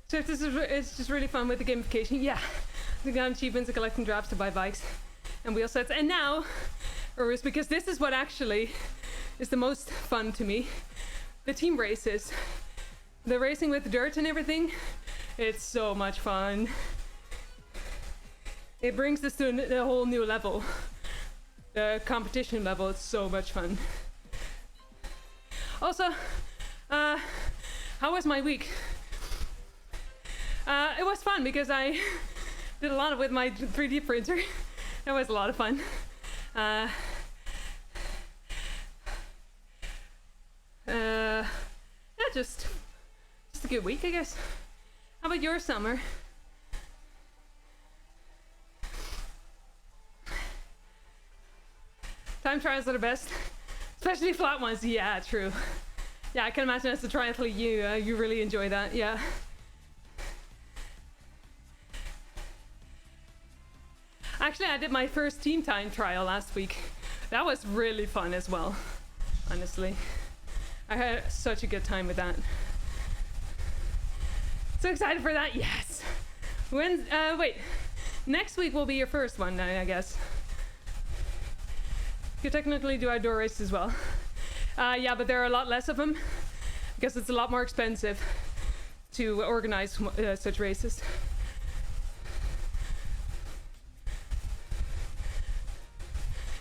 So it's just really fun with the gamification. Yeah, the gun achievements and collecting drops to buy bikes and wheel sets. And now, or is because this is what actually is the most fun to me, the team races. The racing with the dirt and everything, it's so much fun. It brings this to a whole new level. The competition level, it's so much fun. Also, how was my week? It was fun because I did a lot with my 3D printer. It was a lot of fun. Yeah, just a good week, I guess. How about your summer? Time trials are the best, especially flat ones. Yeah, true. Yeah, I can imagine as a triathlete, you really enjoy that. Yeah. Actually, I did my first team time trial last week. That was really fun as well, honestly. I had such a good time with that. So excited for that, yes! Wait, next week will be your first one, I guess. You technically do outdoor races as well. Yeah, but there are a lot less of them, because it's a lot more expensive to organize such races.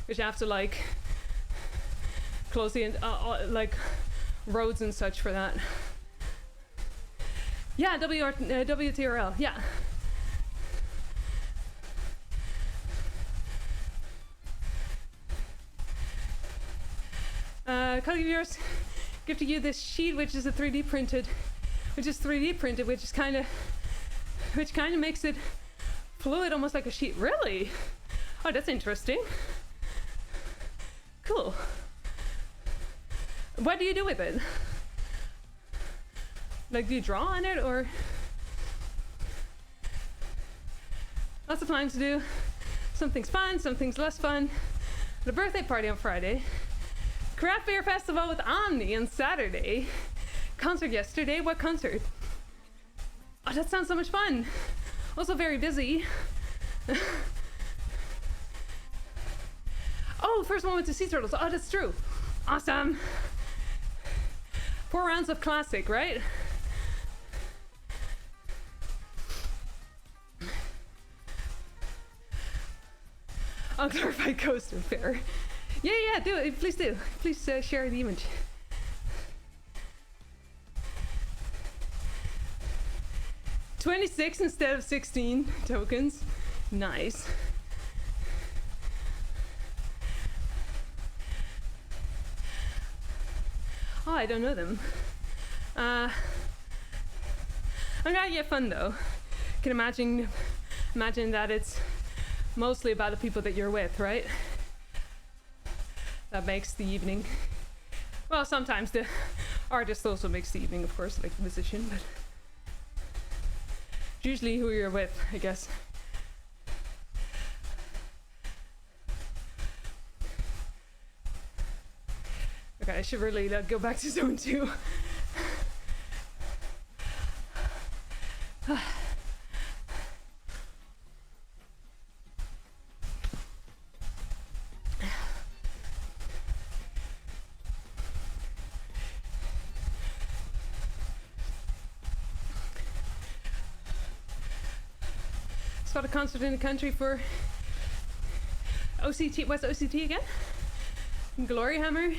Because you have to like close the like roads and such for that. Yeah, WTRL, yeah. Can I give to you this sheet, which is 3D printed, which kind of makes it fluid, almost like a sheet. Really? Oh, that's interesting. Cool. What do you do with it? Like, do you draw on it, or? Lots of planning to do. Something's fun, something's less fun. The birthday party on Friday. Craft beer festival with Omni on Saturday. Concert yesterday. What concert? Oh, that sounds so much fun. Also very busy. Oh, first one went to Sea Turtles. Oh, that's true. Awesome. 4 rounds of classic, right? Unglorified coaster fair. Yeah, do it. Please do. Please share the image. $26 instead of 16 tokens. Nice. Oh, I don't know them. I'm gonna get fun though. Can imagine that it's mostly about the people that you're with, right? That makes the evening. Well, sometimes the artist also makes the evening, of course, like the musician, but usually who you're with, I guess. Okay, I should really go back to zone 2. Saw a concert in the country for OCT. What's OCT again? Glory Hammer.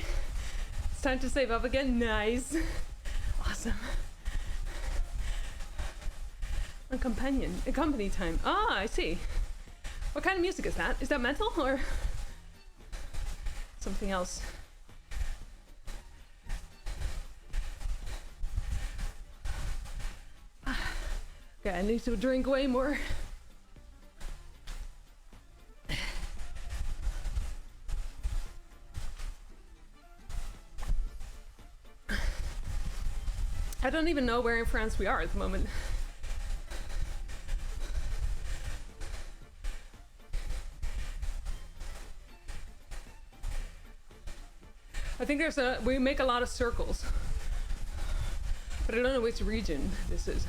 It's time to save up again. Nice. Awesome. On company time. Ah, I see. What kind of music is that? Is that metal or something else? Okay, I need to drink way more. I don't even know where in France we are at the moment. I think we make a lot of circles. But I don't know which region this is.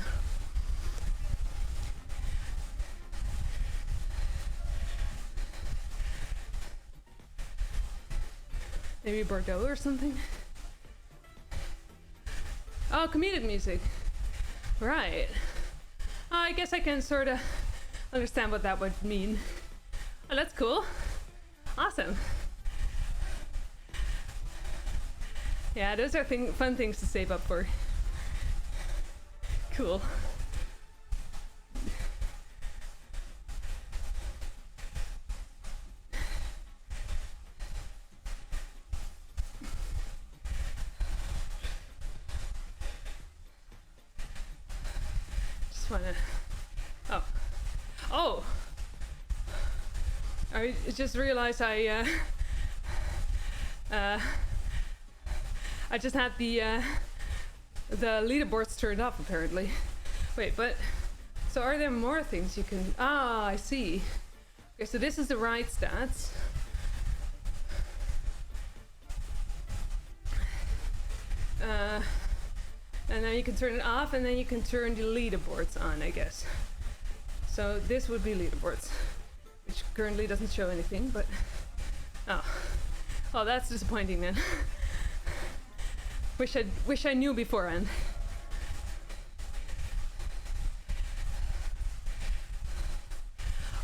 Maybe Bordeaux or something? Oh, comedic music. Right. I guess I can sort of understand what that would mean. Oh, that's cool. Awesome. Yeah, those are fun things to save up for. Cool. Just wanna... Oh! I just realized I just had the leaderboards turned off apparently. Wait, but so are there more things you can? Ah, I see. Okay, so this is the ride stats. And then you can turn it off, and then you can turn the leaderboards on, I guess. So this would be leaderboards, which currently doesn't show anything, but oh, that's disappointing then. Wish I knew beforehand.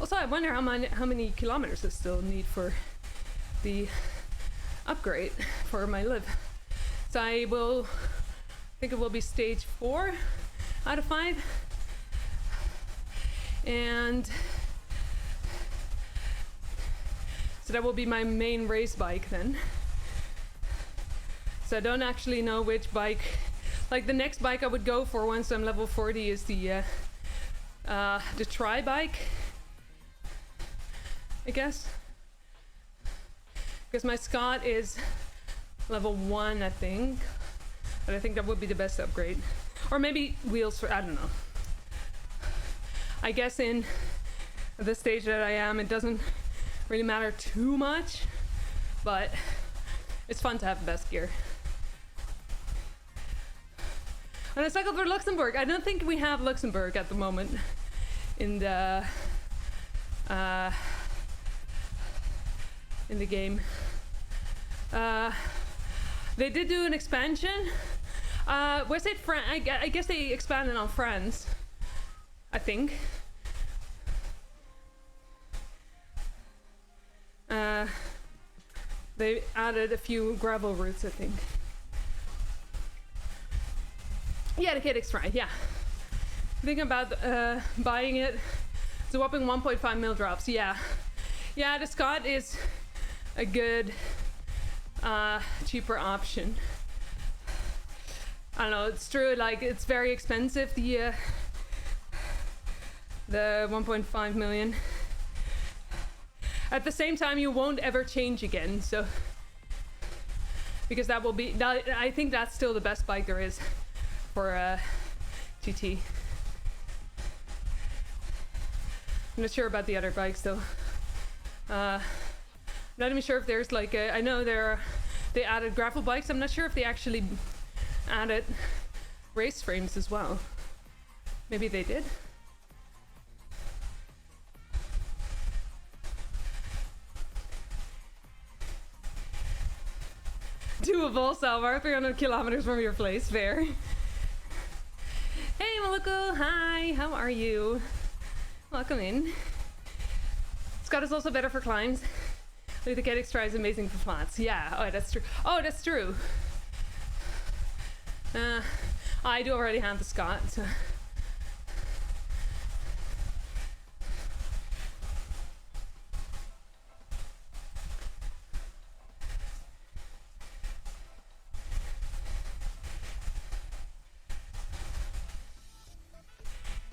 Also, I wonder how many kilometers I still need for the upgrade for my live. So I think it will be stage 4 out of 5. And so that will be my main race bike then. So I don't actually know which bike. Like the next bike I would go for once I'm level 40 is the tri bike, I guess. Because my Scott is level 1, I think. But I think that would be the best upgrade. Or maybe wheels for, I don't know. I guess in the stage that I am, it doesn't really matter too much, but it's fun to have the best gear. And I cycled for Luxembourg. I don't think we have Luxembourg at the moment in the game. They did do an expansion. Was it I guess they expanded on France, I think. They added a few gravel routes, I think. Yeah, the KDX Ride, yeah. Thinking about buying it. It's a whopping 1.5 mil drops, yeah. Yeah, the Scott is a good, cheaper option. I don't know, it's true, like, it's very expensive, the 1.5 million. At the same time, you won't ever change again, so... Because that will be... I think that's still the best bike there is for GT. I'm not sure about the other bikes, though. Not even sure if there's like a... I know they added gravel bikes. I'm not sure if they actually added race frames as well. Maybe they did. To a Volsalvar, 300 kilometers from your place, fair. Hey Maluko, hi, how are you? Welcome in. Scott is also better for climbs. The KDX Tri is amazing for flats. Yeah, oh that's true. Oh, that's true. I do already have the Scott, so.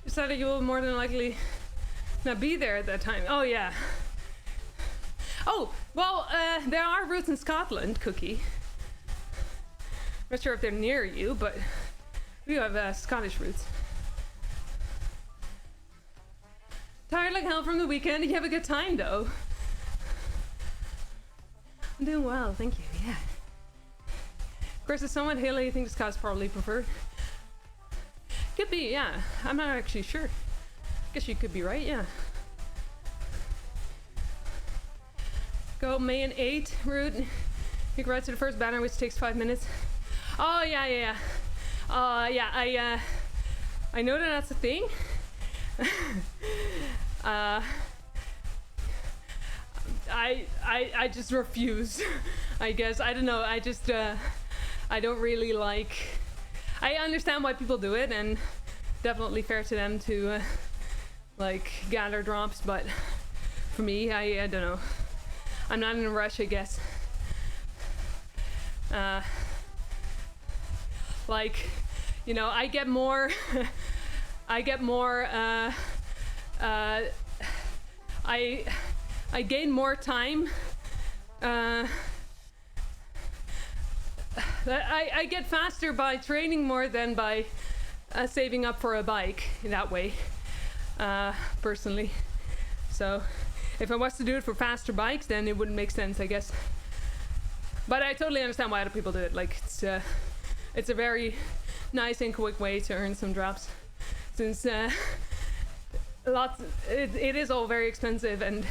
So that you will more than likely not be there at that time. Oh yeah. Oh, well, there are routes in Scotland, Cookie. Not sure if they're near you, but we have Scottish routes. Tired like hell from the weekend. Did you have a good time, though? I'm doing well, thank you, yeah. Of course, it's somewhat hilly. I think this car's probably preferred. Could be, yeah. I'm not actually sure. Guess you could be right, yeah. Go main 8 route. You can ride to the first banner, which takes 5 minutes. Oh yeah. I know that that's a thing. I just refuse. I guess I don't know. I just I don't really like. I understand why people do it, and definitely fair to them to like gather drops. But for me, I don't know. I'm not in a rush, I guess. Like, you know, I get more. I gain more time. I get faster by training more than by saving up for a bike that way, personally. So if I was to do it for faster bikes, then it wouldn't make sense, I guess. But I totally understand why other people do it. Like, it's a very nice and quick way to earn some drops, since it is all very expensive, and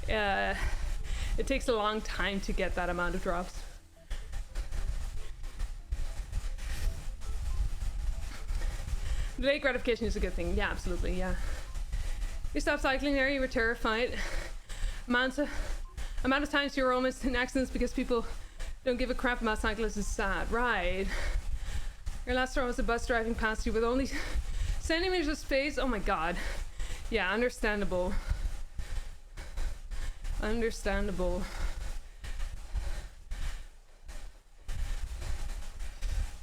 it takes a long time to get that amount of drops. Delayed gratification is a good thing. Yeah, absolutely. Yeah. You stop cycling there, you were terrified. Amount of times you were almost in accidents because people don't give a crap about cyclists is sad. Right. Your last time was a bus driving past you with only centimeters of space. Oh my god. Yeah, understandable. Understandable.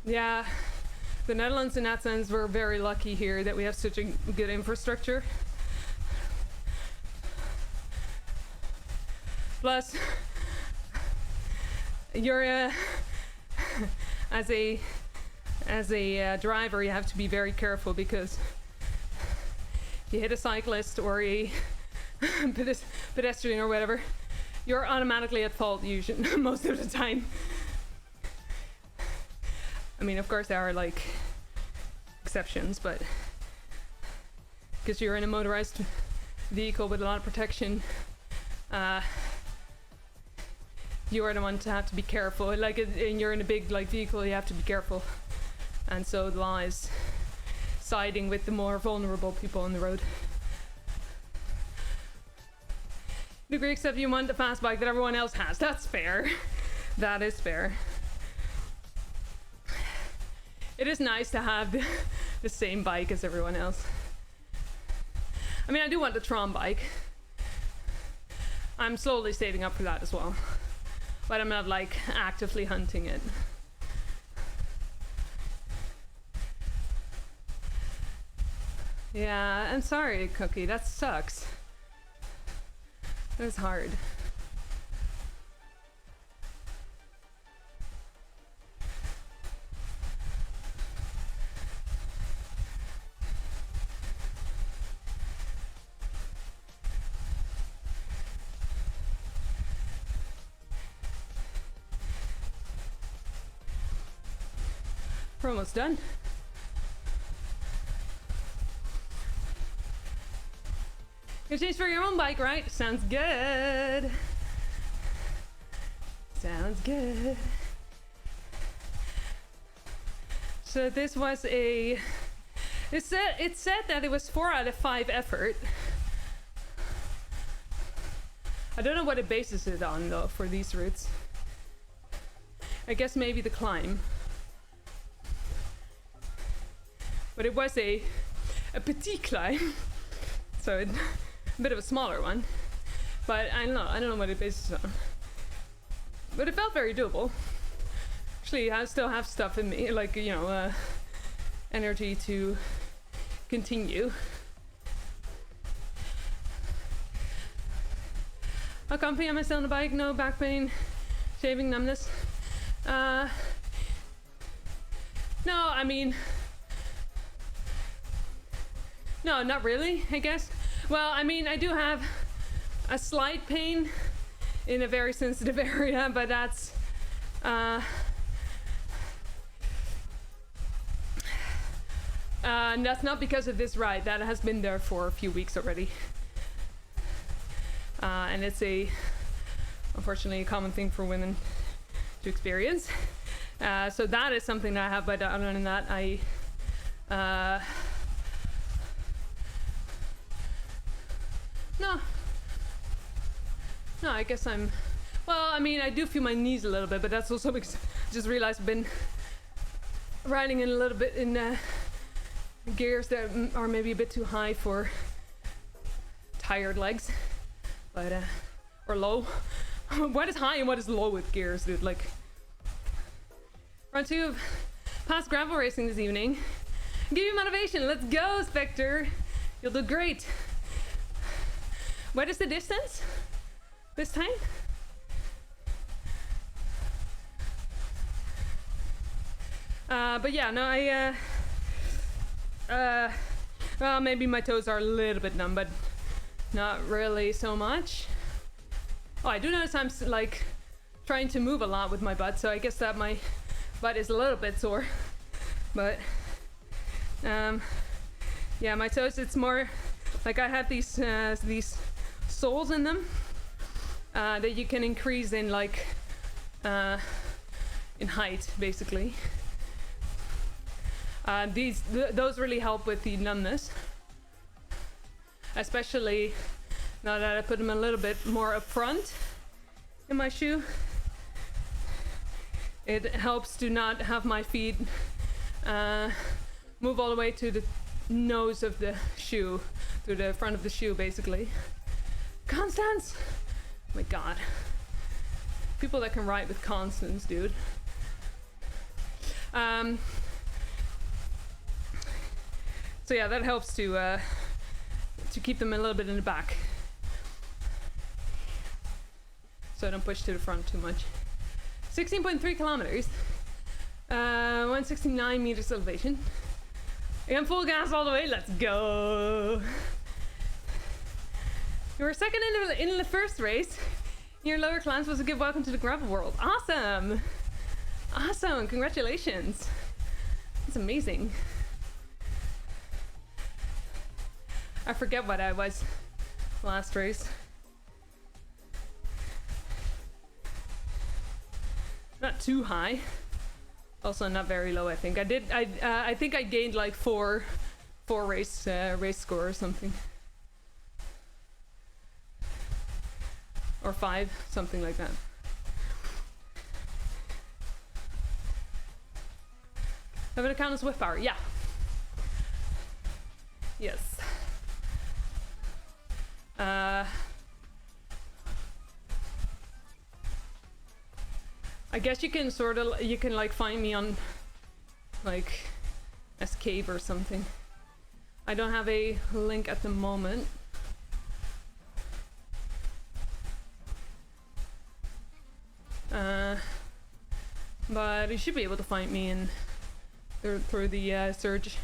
Yeah, the Netherlands in that sense, we're very lucky here that we have such a good infrastructure. Plus, you're as a driver, you have to be very careful, because if you hit a cyclist or a pedestrian or whatever, you're automatically at fault usually most of the time. I mean, of course there are like exceptions, but because you're in a motorized vehicle with a lot of protection, you are the one to have to be careful. Like, and you're in a big like vehicle, you have to be careful, and so the law is siding with the more vulnerable people on the road. Agree, except you want the fast bike that everyone else has. That's fair. That is fair. It is nice to have the same bike as everyone else. I mean, I do want the Tron bike. I'm slowly saving up for that as well, but I'm not like actively hunting it. Yeah, I'm sorry, Cookie. That sucks. It was hard. We're almost done. You change for your own bike, right? Sounds good. Sounds good. So this was a... It said that it was 4 out of 5 effort. I don't know what it bases it on though for these routes. I guess maybe the climb. But it was a petite climb. So a bit of a smaller one. But I don't know what it bases on. But it felt very doable. Actually, I still have stuff in me, like, you know, energy to continue. How comfy am I still on the bike? No back pain, shaving numbness. No, I mean, no, not really, I guess. Well, I mean, I do have a slight pain in a very sensitive area, but that's and that's not because of this ride. That has been there for a few weeks already. And it's unfortunately a common thing for women to experience. So that is something that I have, but other than that, no, I guess well, I mean, I do feel my knees a little bit, but that's also because I just realized I've been riding in a little bit in gears that are maybe a bit too high for tired legs, but or low. What is high and what is low with gears, dude? Like, round 2 of past gravel racing this evening. Give you motivation. Let's go, Spectre. You'll do great. What is the distance this time? But yeah, no, well, maybe my toes are a little bit numb, but not really so much. Oh, I do notice I'm like trying to move a lot with my butt, so I guess that my butt is a little bit sore. But yeah, my toes, it's more like I have these soles in them that you can increase in like in height, basically. Those really help with the numbness, especially now that I put them a little bit more up front in my shoe. It helps to not have my feet move all the way to the nose of the shoe, to the front of the shoe, basically. Constance! Oh my god. People that can ride with Constance, dude. So yeah, that helps to keep them a little bit in the back, so I don't push to the front too much. 16.3 kilometers, 169 meters elevation. Again, full gas all the way. Let's go. You were second in the first race. Your lower class was a good welcome to the gravel world. Awesome, awesome! Congratulations. That's amazing. I forget what I was last race. Not too high. Also not very low, I think. I think I gained like four race score or something. Or 5, something like that. Have it count as Zwift power? Yeah. Yes. I guess you can like find me on like Escape or something. I don't have a link at the moment. But you should be able to find me in through the search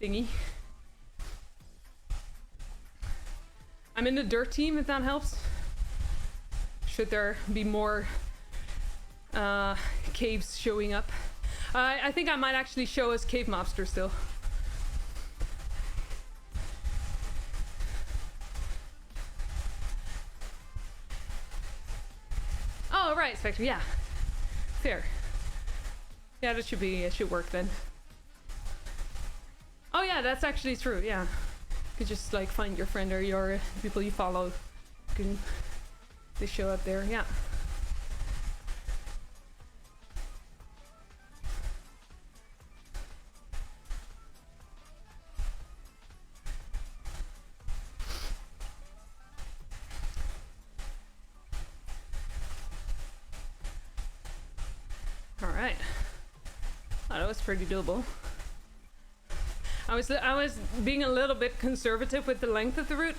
thingy. I'm in the dirt team, if that helps. Should there be more caves showing up? I think I might actually show as Cave Mobster still. Oh, right, Spectre, yeah. Fair. Yeah, that should work then. Oh yeah, that's actually true, yeah. You could just like find your friend or your people you follow. They show up there, yeah. All right. Oh, that was pretty doable. I was being a little bit conservative with the length of the route.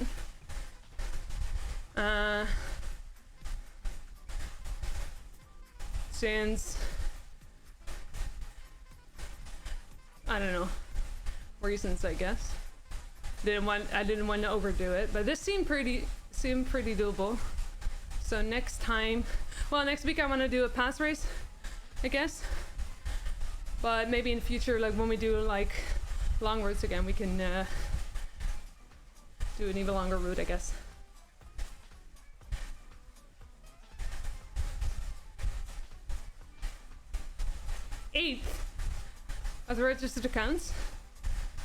Since I don't know, reasons I guess. I didn't want to overdo it, but this seemed pretty doable. So next time, well, next week I want to do a pass race, I guess. But maybe in the future, like when we do like long routes again, we can do an even longer route, I guess. Eighth of the registered accounts.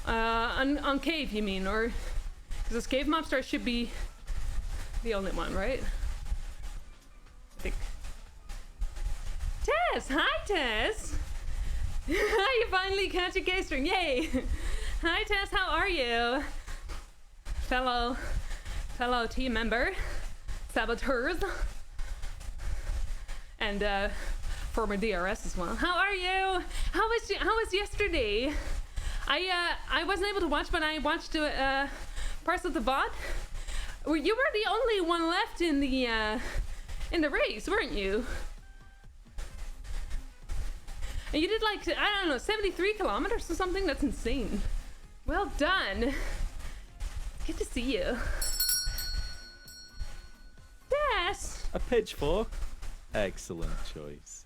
On Cave, you mean, or because this Cave Mobster should be the only one, right? I think. Tess, hi Tess. You finally catch a K-string, yay! Hi Tess, how are you? Fellow team member, saboteurs, and former DRS as well. How are you? How was yesterday? I wasn't able to watch, but I watched parts of the VOD. Well, you were the only one left in the race, weren't you? And you did like, I don't know, 73 kilometers or something? That's insane. Well done. Good to see you. Yes. A pitchfork? Excellent choice.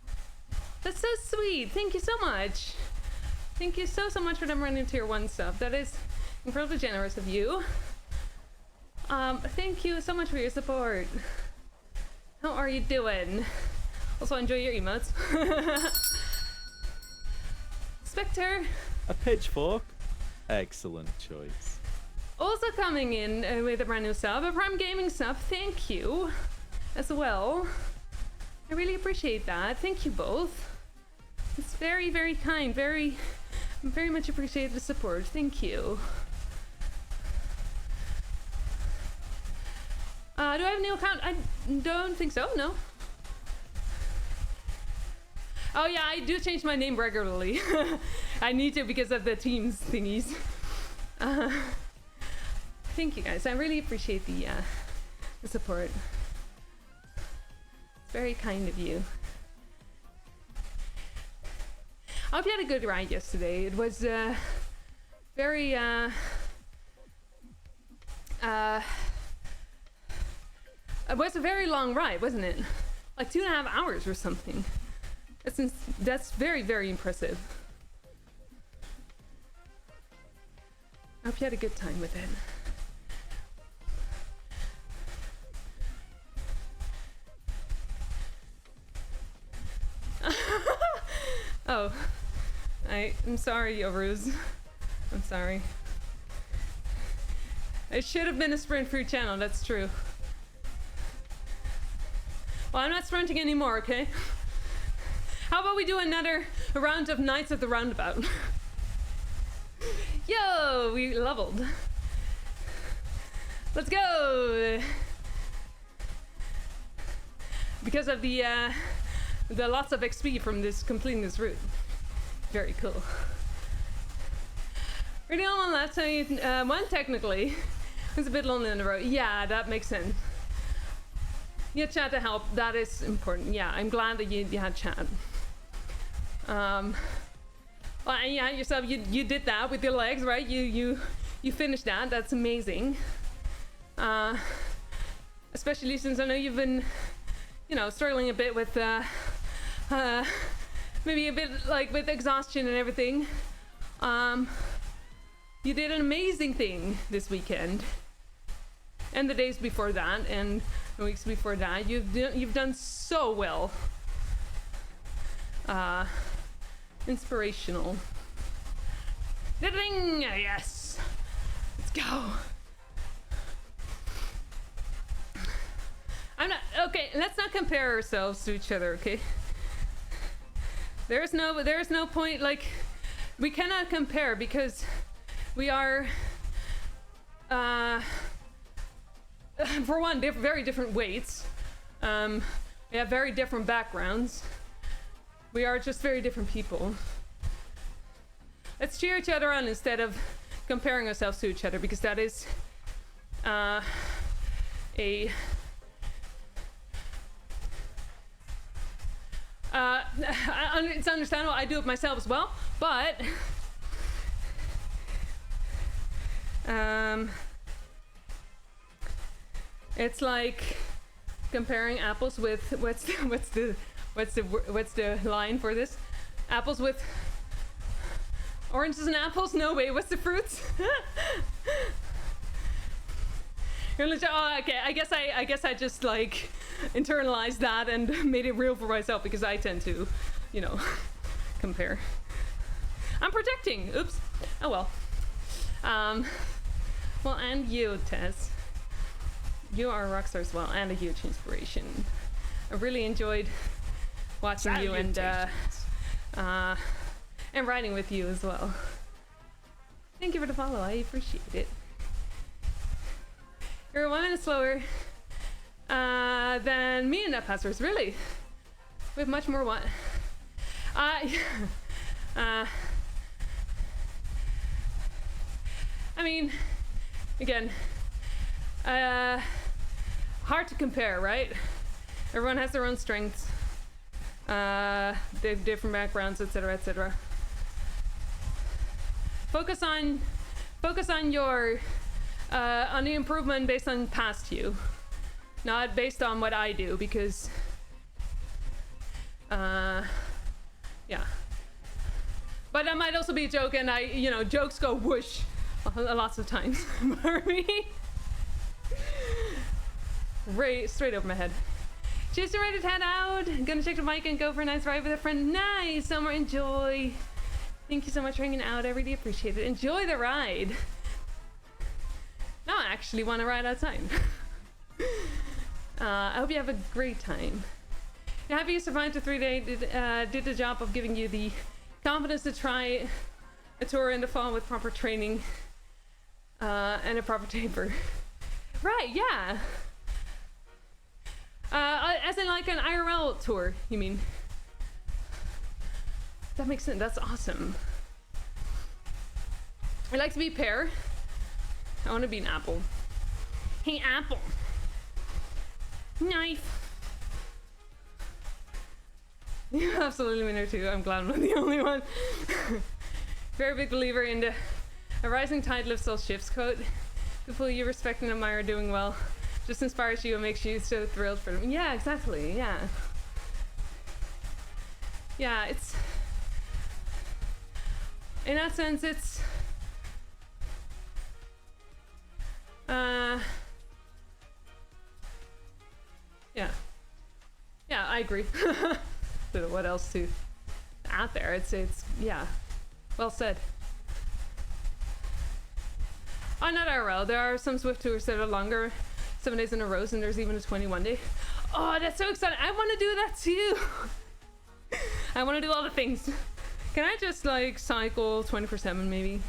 That's so sweet. Thank you so much. Thank you so much for them running tier 1 stuff. That is incredibly generous of you. Thank you so much for your support. How are you doing? Also enjoy your emotes. Spectre. A pitchfork? Excellent choice. Also coming in with a brand new sub, a Prime Gaming sub. Thank you as well. I really appreciate that. Thank you both. It's very, very kind. Very much appreciate the support. Thank you. Do I have a new account? I don't think so, no. Oh yeah, I do change my name regularly. I need to because of the Teams thingies. Thank you guys. I really appreciate the support. Very kind of you. I hope you had a good ride yesterday. It was very it was a very long ride, wasn't it? Like 2.5 hours or something. That's very, very impressive. I hope you had a good time with it. Oh, I'm sorry, Yovruz. I'm sorry. It should have been a sprint fruit channel, that's true. Well, I'm not sprinting anymore, okay? How about we do another round of Knights at the Roundabout? Yo, we leveled. Let's go! Because of the lots of XP from completing this route. Very cool. We're the only one left, so one technically. It's a bit lonely on the road. Yeah, that makes sense. You had chat to help. That is important. Yeah, I'm glad that you had chat. Well, yeah, yourself. You did that with your legs, right? You finished that. That's amazing. Especially since I know you've been, struggling a bit with maybe a bit like with exhaustion and everything. You did an amazing thing this weekend, and the days before that, and the weeks before that. You've done so well. Inspirational. Ding! Yes. Let's go. I'm not okay. Let's not compare ourselves to each other, okay? There's no point. Like, we cannot compare because we are, for one, very different weights. We have very different backgrounds. We are just very different people. Let's cheer each other on instead of comparing ourselves to each other, because that is it's understandable. I do it myself as well, but it's like comparing apples with what's the line for this? Apples with oranges and apples? No, wait, what's the fruits? You're legit, oh, okay, I guess I just like internalized that and made it real for myself because I tend to, you know, compare. I'm projecting. Oops. Oh well. Well, and you, Tess. You are a rock star as well, and a huge inspiration. I really enjoyed watching you and riding with you as well. Thank you for the follow. I appreciate it. You're 1 minute slower than me in that passwords, really. With much more what? I mean, again, hard to compare, right? Everyone has their own strengths. They have different backgrounds, etc., etc. Focus on your on the improvement based on past you, not based on what I do, because yeah. But that might also be a joke, and jokes go whoosh lots of times for me. Right, straight over my head. Just ready to head out. Gonna check the mic and go for a nice ride with a friend. Nice, Summer, enjoy. Thank you so much for hanging out. I really appreciate it. Enjoy the ride. Now I actually want to ride outside. I hope you have a great time. Happy you survived the 3-day. Did the job of giving you the confidence to try a tour in the fall with proper training and a proper taper. Right, yeah. As in like an IRL tour, you mean? That makes sense. That's awesome. I like to be pear. I want to be an apple. Hey, apple. Knife. You absolutely winner too. I'm glad I'm not the only one. Very big believer in the a rising tide lifts all ships quote. People you respect and admire are doing well just inspires you and makes you so thrilled for them. Yeah, exactly. Yeah. Yeah, it's in that sense it's yeah, I agree. So what else to add there? It's yeah, well said. Oh, not IRL. There are some Zwift tours that are longer, 7 days in a row, and there's even a 21 day. Oh, that's so exciting! I want to do that too. I want to do all the things. Can I just like cycle 24/7 maybe?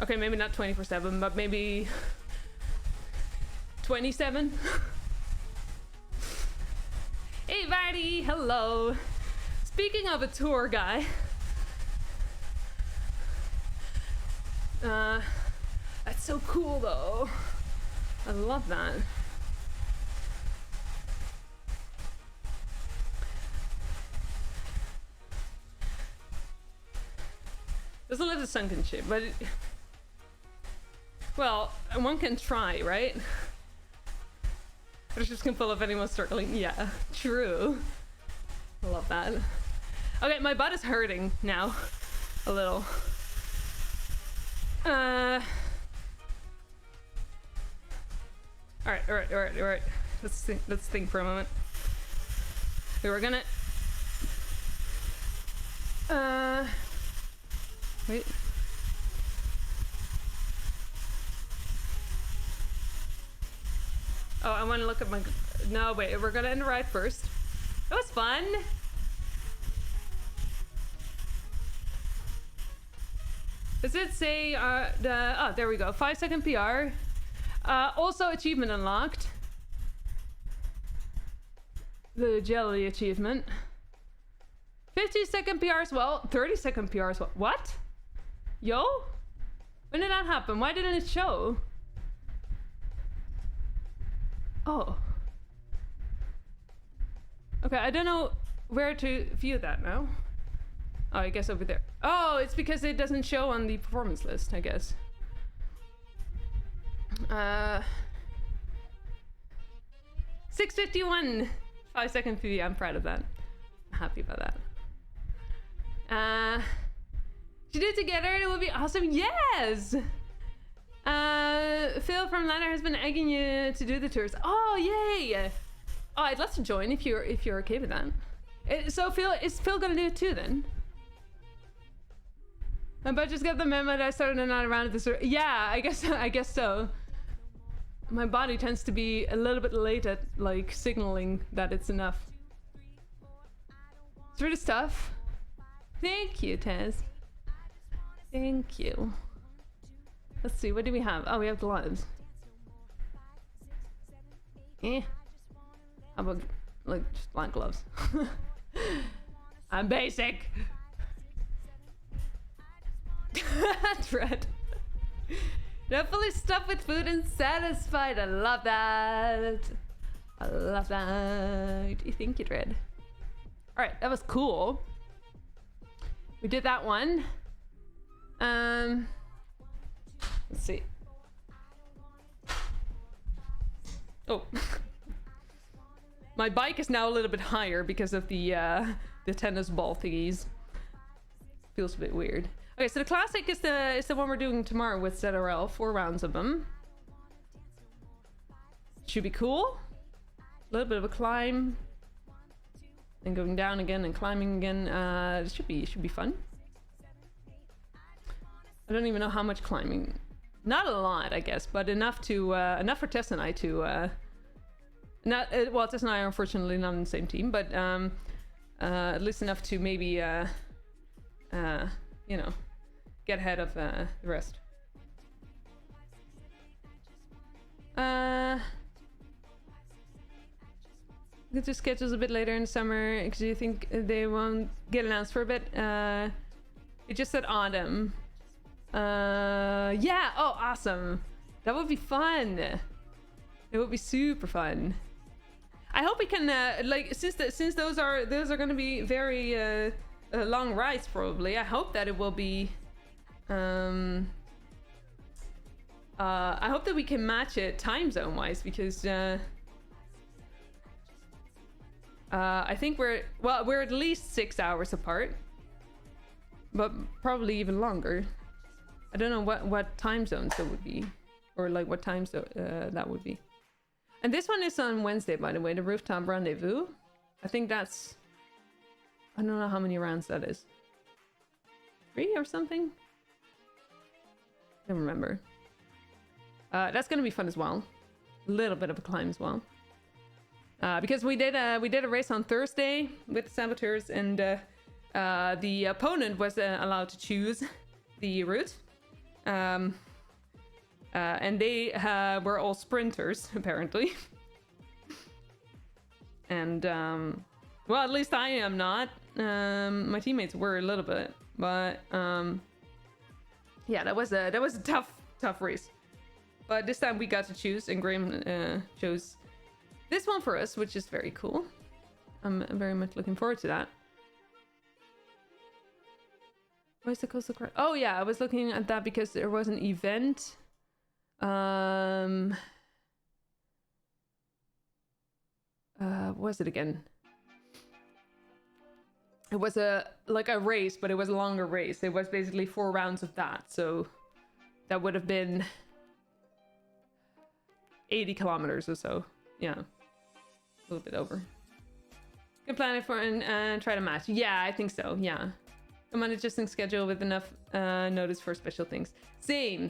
Okay, maybe not 24/7, but maybe 27. Hey, Vardy, hello. Speaking of a tour guy, that's so cool though. I love that. Doesn't live the sunken ship, but well, one can try, right? But it's just gonna pull up anyone struggling. Yeah, true. I love that. Okay, my butt is hurting now. A little. Alright. Let's think for a moment. Okay, we're gonna wait. Oh, I want to look at my... No, wait, we're gonna end the ride first. That was fun! Does it say, oh, there we go, 5-second PR. Also achievement unlocked. The jelly achievement. 50-second PR as well, 30-second PR as well. What? Yo? When did that happen? Why didn't it show? Oh. Okay, I don't know where to view that now. Oh, I guess over there. Oh, it's because it doesn't show on the performance list, I guess. 6:51. 5-second PB. I'm proud of that. I'm happy about that. To do it together, it would be awesome. Yes. Phil from Ladder has been egging you to do the tours. Oh yay! Oh, I'd love to join if you're okay with that. So Phil, is Phil gonna do it too then? But just get the memo that I started a night around at the store. Yeah, I guess so. My body tends to be a little bit late at like signaling that it's enough. It's really tough. Thank you, Tez. Thank you. Let's see, what do we have? Oh, we have gloves. How about like just black gloves? I'm basic. Dread. Now fully stuffed with food and satisfied. I love that. I love that. Thank you, Dread. All right, that was cool. We did that one. Let's see. Oh. My bike is now a little bit higher because of the tennis ball thingies. Feels a bit weird. Okay, so the classic is the one we're doing tomorrow with ZRL. 4 rounds of them. Should be cool. A little bit of a climb. And going down again and climbing again. It should be fun. I don't even know how much climbing. Not a lot, I guess, but enough for Tess and I to well, Tess and I are unfortunately not on the same team, but at least enough to maybe you know, get ahead of the rest. Get your schedules a bit later in the summer because you think they won't get announced for a bit. It just said autumn. Yeah. Oh, awesome. That would be fun. It would be super fun. I hope we can like since those are going to be very long rides probably. I hope that it will be. I hope that we can match it time zone wise because I think we're at least 6 hours apart, but probably even longer. I don't know what time zones that would be, or like what times that would be. And this one is on Wednesday, by the way, the Rooftop Rendezvous. I think that's... I don't know how many rounds that is. 3 or something? I don't remember. That's gonna be fun as well. A little bit of a climb as well. Because we did a race on Thursday with the saboteurs, and the opponent was allowed to choose the route. And they were all sprinters, apparently. And, well, at least I am not. My teammates were a little bit, but, yeah, that was a tough race. But this time we got to choose, and Graham chose this one for us, which is very cool. I'm very much looking forward to that. Where's the coastal crowd? Oh yeah, I was looking at that because there was an event. What was it again? It was like a race, but it was a longer race. It was basically 4 rounds of that, so that would have been 80 kilometers or so. Yeah, a little bit over. Can plan it for and try to match. Yeah, I think so. Yeah. I'm on an adjusting schedule with enough notice for special things. Same.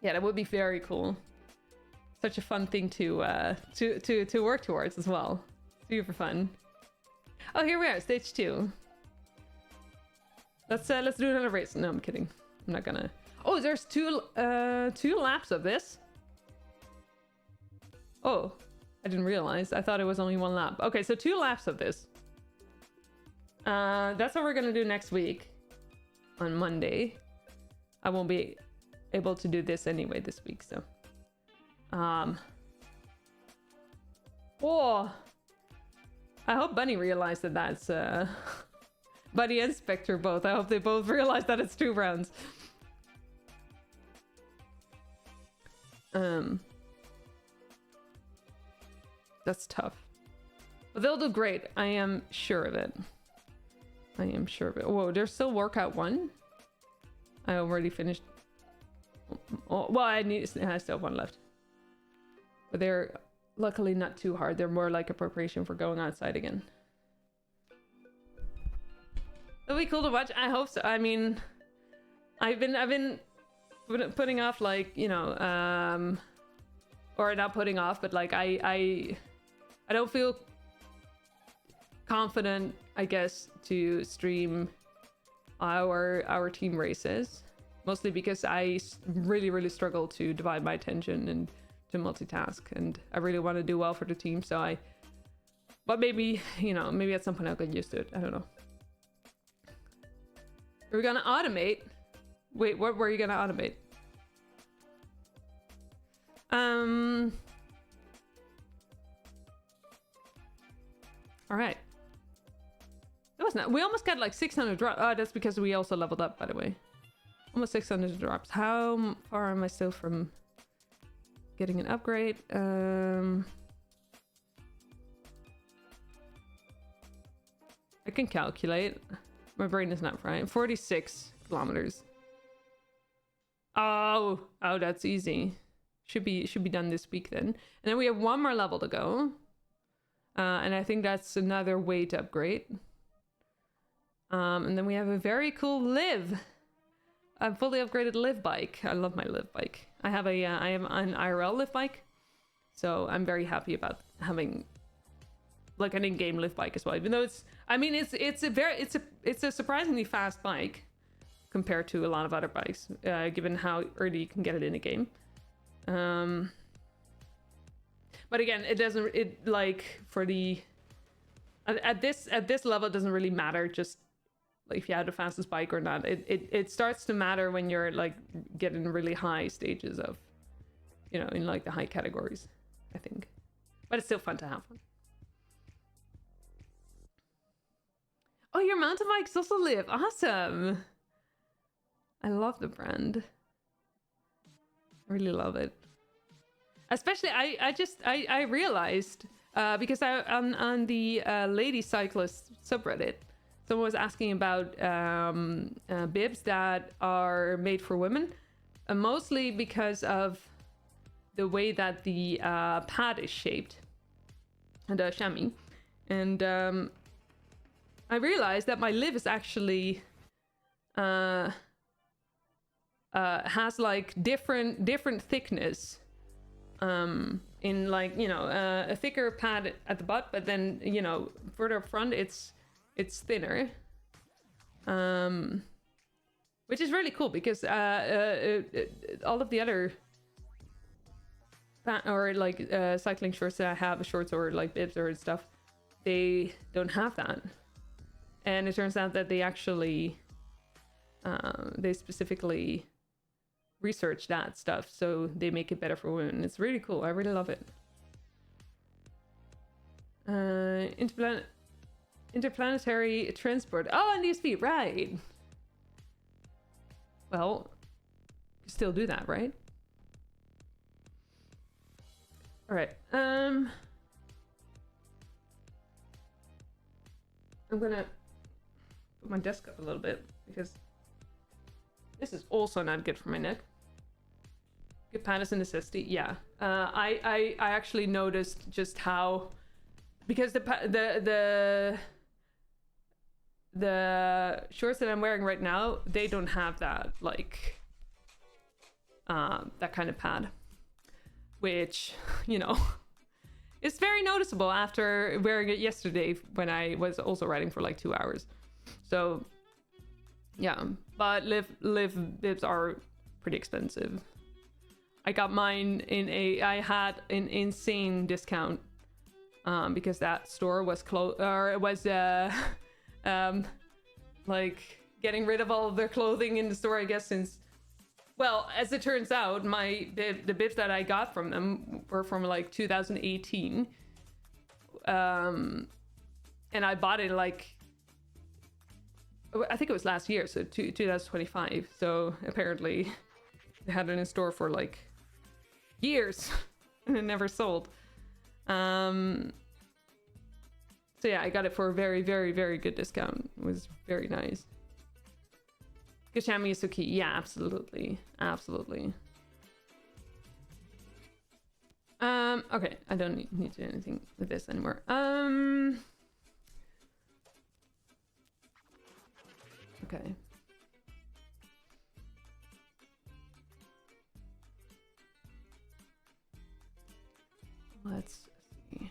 Yeah, that would be very cool. Such a fun thing to work towards as well. Super fun. Oh, here we are, stage 2. Let's do another race. No, I'm kidding. I'm not gonna. Oh, there's two laps of this. Oh, I didn't realize. I thought it was only 1 lap. Okay, so 2 laps of this. That's what we're gonna do next week on Monday. I won't be able to do this anyway this week, so oh, I hope Bunny realized that that's Bunny and Spectre both. I hope they both realize that it's 2 rounds. That's tough. But they'll do great. I am sure of it. I am sure of it. Whoa, there's still workout 1. I already finished. Oh, well, I still have 1 left. But they're luckily not too hard. They're more like a preparation for going outside again. It'll be cool to watch. I hope so. I mean, I've been putting off, like, you know, or not putting off, but like I don't feel confident, I guess, to stream our team races, mostly because I really struggle to divide my attention and to multitask, and I really want to do well for the team. So but maybe, you know, maybe at some point I'll get used to it. I don't know. Are we gonna automate? Wait, what were you gonna automate? All right. That was not. We almost got like 600 drops. Oh, that's because we also leveled up, by the way. Almost 600 drops. How far am I still from getting an upgrade? I can calculate. My brain is not frying. 46 kilometers. Oh, that's easy. Should be done this week then. And then we have 1 more level to go. And I think that's another way to upgrade. And then we have a very cool live. A fully upgraded live bike. I love my live bike. I have an IRL live bike. So I'm very happy about having like an in-game live bike as well. Even though it's a surprisingly fast bike compared to a lot of other bikes, given how early you can get it in a game. But again, at this level, it doesn't really matter just like if you have the fastest bike or not. It starts to matter when you're like getting really high stages of, you know, in like the high categories, I think. But it's still fun to have one. Oh, your mountain bikes also live. Awesome. I love the brand. I really love it. Especially, I realized, because on the lady cyclist subreddit, someone was asking about bibs that are made for women, mostly because of the way that the pad is shaped, and the chamois. And I realized that my live is actually has like different thickness. In like, you know, a thicker pad at the butt, but then, you know, further up front it's thinner, which is really cool because all of the other cycling shorts that I have, shorts or like bibs or stuff, they don't have that. And it turns out that they actually they specifically research that stuff, so they make it better for women. It's really cool. I really love it. Interplanetary transport. Oh, and DSP, right. Well, you still do that, right? All right. I'm gonna put my desk up a little bit because this is also not good for my neck. Good pad is a necessity. Yeah. I actually noticed just how, because the shorts that I'm wearing right now, they don't have that like that kind of pad, which, you know, it's very noticeable after wearing it yesterday when I was also riding for like 2 hours. So yeah, but live bibs are pretty expensive. I got mine I had an insane discount because that store was closed, or it was like getting rid of all of their clothing in the store, I guess, since, well, as it turns out, the bibs that I got from them were from like 2018, and I bought it like, I think it was last year, so 2025. So apparently they had it in store for like years and it never sold. So yeah, I got it for a very, very, very good discount. It was very nice. Gashami is so key. Yeah, absolutely. Absolutely. Okay, I don't need to do anything with this anymore. Okay. Let's see.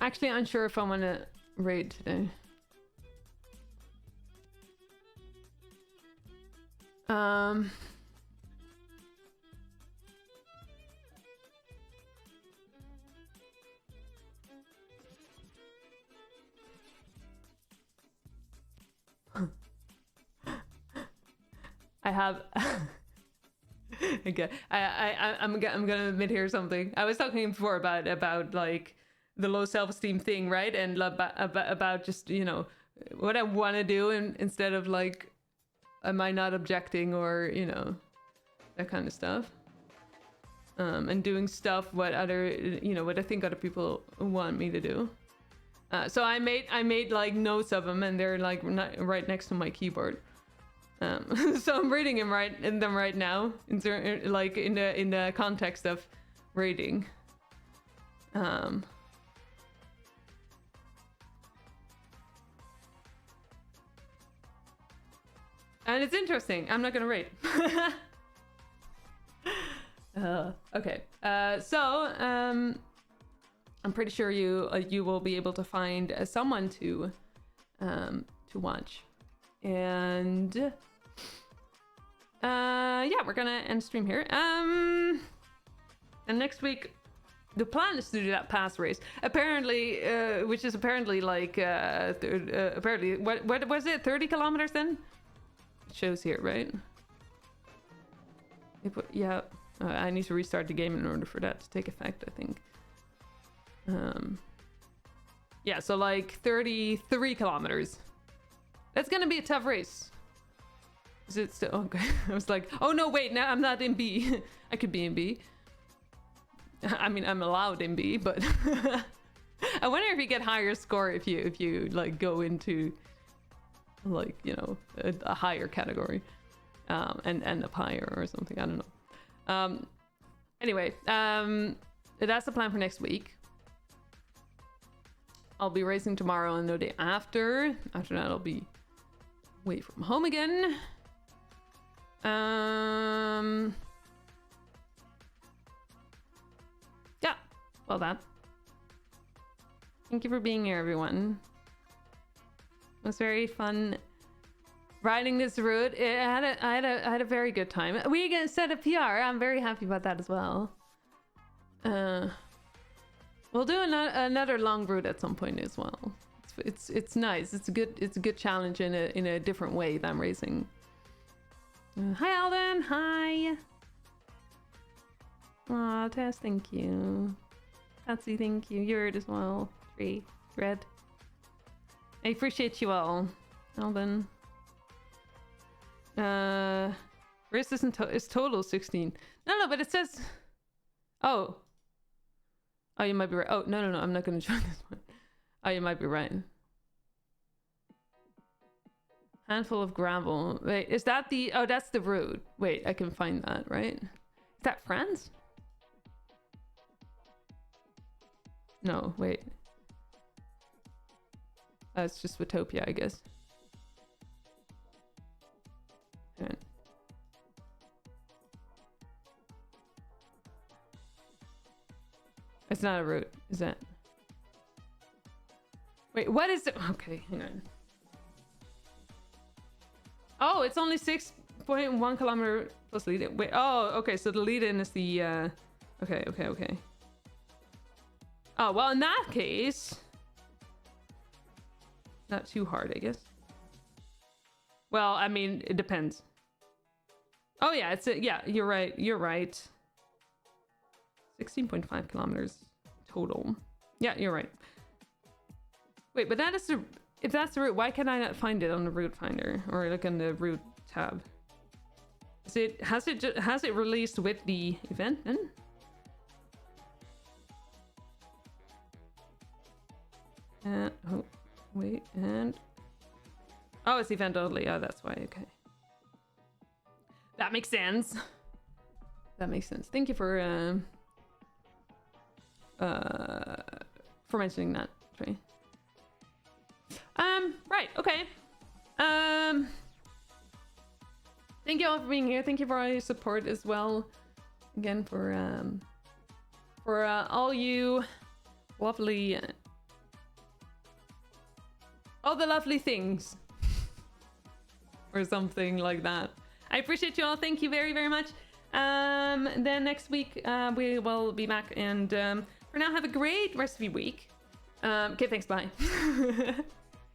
Actually, I'm unsure if I want to raid today. I have. Okay, I'm gonna admit here something. I was talking before about like the low self-esteem thing, right? And about just, you know, what I want to do, and instead of like, am I not objecting, or, you know, that kind of stuff. And doing stuff what other, you know, what I think other people want me to do. So I made like notes of them, and they're like right next to my keyboard. So I'm reading them right now, in the context of rating. And it's interesting. I'm not gonna rate. Okay. So I'm pretty sure you will be able to find someone to watch, and yeah, we're gonna end stream here. And next week, the plan is to do that pass race. Apparently, which is apparently like apparently what was it? 30 kilometers then? It shows here, right? Yeah. I need to restart the game in order for that to take effect, I think. Yeah, so like 33 kilometers. That's gonna be a tough race. Is it still okay? I was like, oh no, wait, now I'm not in B. I could be in B. I mean, I'm allowed in B, but I wonder if you get higher score if you like go into like, you know, a higher category, and end up higher or something. I don't know. Anyway, that's the plan for next week. I'll be racing tomorrow and the day after. After that, I'll be away from home again. Yeah, well that. Thank you for being here, everyone. It was very fun riding this route. I had a very good time. We again set a PR. I'm very happy about that as well. We'll do another long route at some point as well. It's nice. It's a good challenge in a different way than racing. Hi Alden. Hi. Aw, Tess, thank you. Patsy, thank you. Yurt as well. Tree, Red. I appreciate you all. Alden. Race isn't it's total 16. No, but it says. Oh, you might be right. Oh, no, I'm not gonna join this one. Oh, you might be right. Handful of gravel. Wait, is that the... Oh, that's the road. Wait, I can find that, right? Is that France? No, wait. It's just Watopia, I guess. Right. It's not a route, is it? Wait, what is it? Okay, hang on. Oh, it's only 6.1 kilometer plus lead in. Wait, oh, okay, so the lead in is the, okay. Oh, well, in that case, not too hard, I guess. Well, I mean, it depends. Oh yeah, yeah, you're right. You're right. 16.5 kilometers total. Yeah, you're right. Wait, but that is the, if that's the route, why can I not find it on the route finder or like on the route tab? Is it has it released with the event then? Oh, wait, and oh, it's event only. Oh, that's why. Okay, that makes sense. That makes sense. Thank you for mentioning that, Trey. Right, okay. Thank you all for being here. Thank you for all your support as well. Again, for all you lovely, all the lovely things, or something like that. I appreciate you all. Thank you very, very much. Then next week we will be back, and for now, have a great rest of your week. Okay, thanks, bye.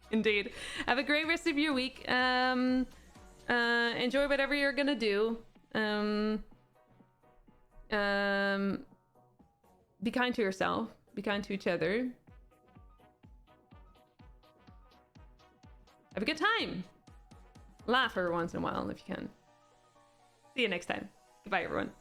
Indeed. Have a great rest of your week. Enjoy whatever you're gonna do. Be kind to yourself. Be kind to each other. Have a good time. Laugh every once in a while if you can. See you next time. Goodbye, everyone.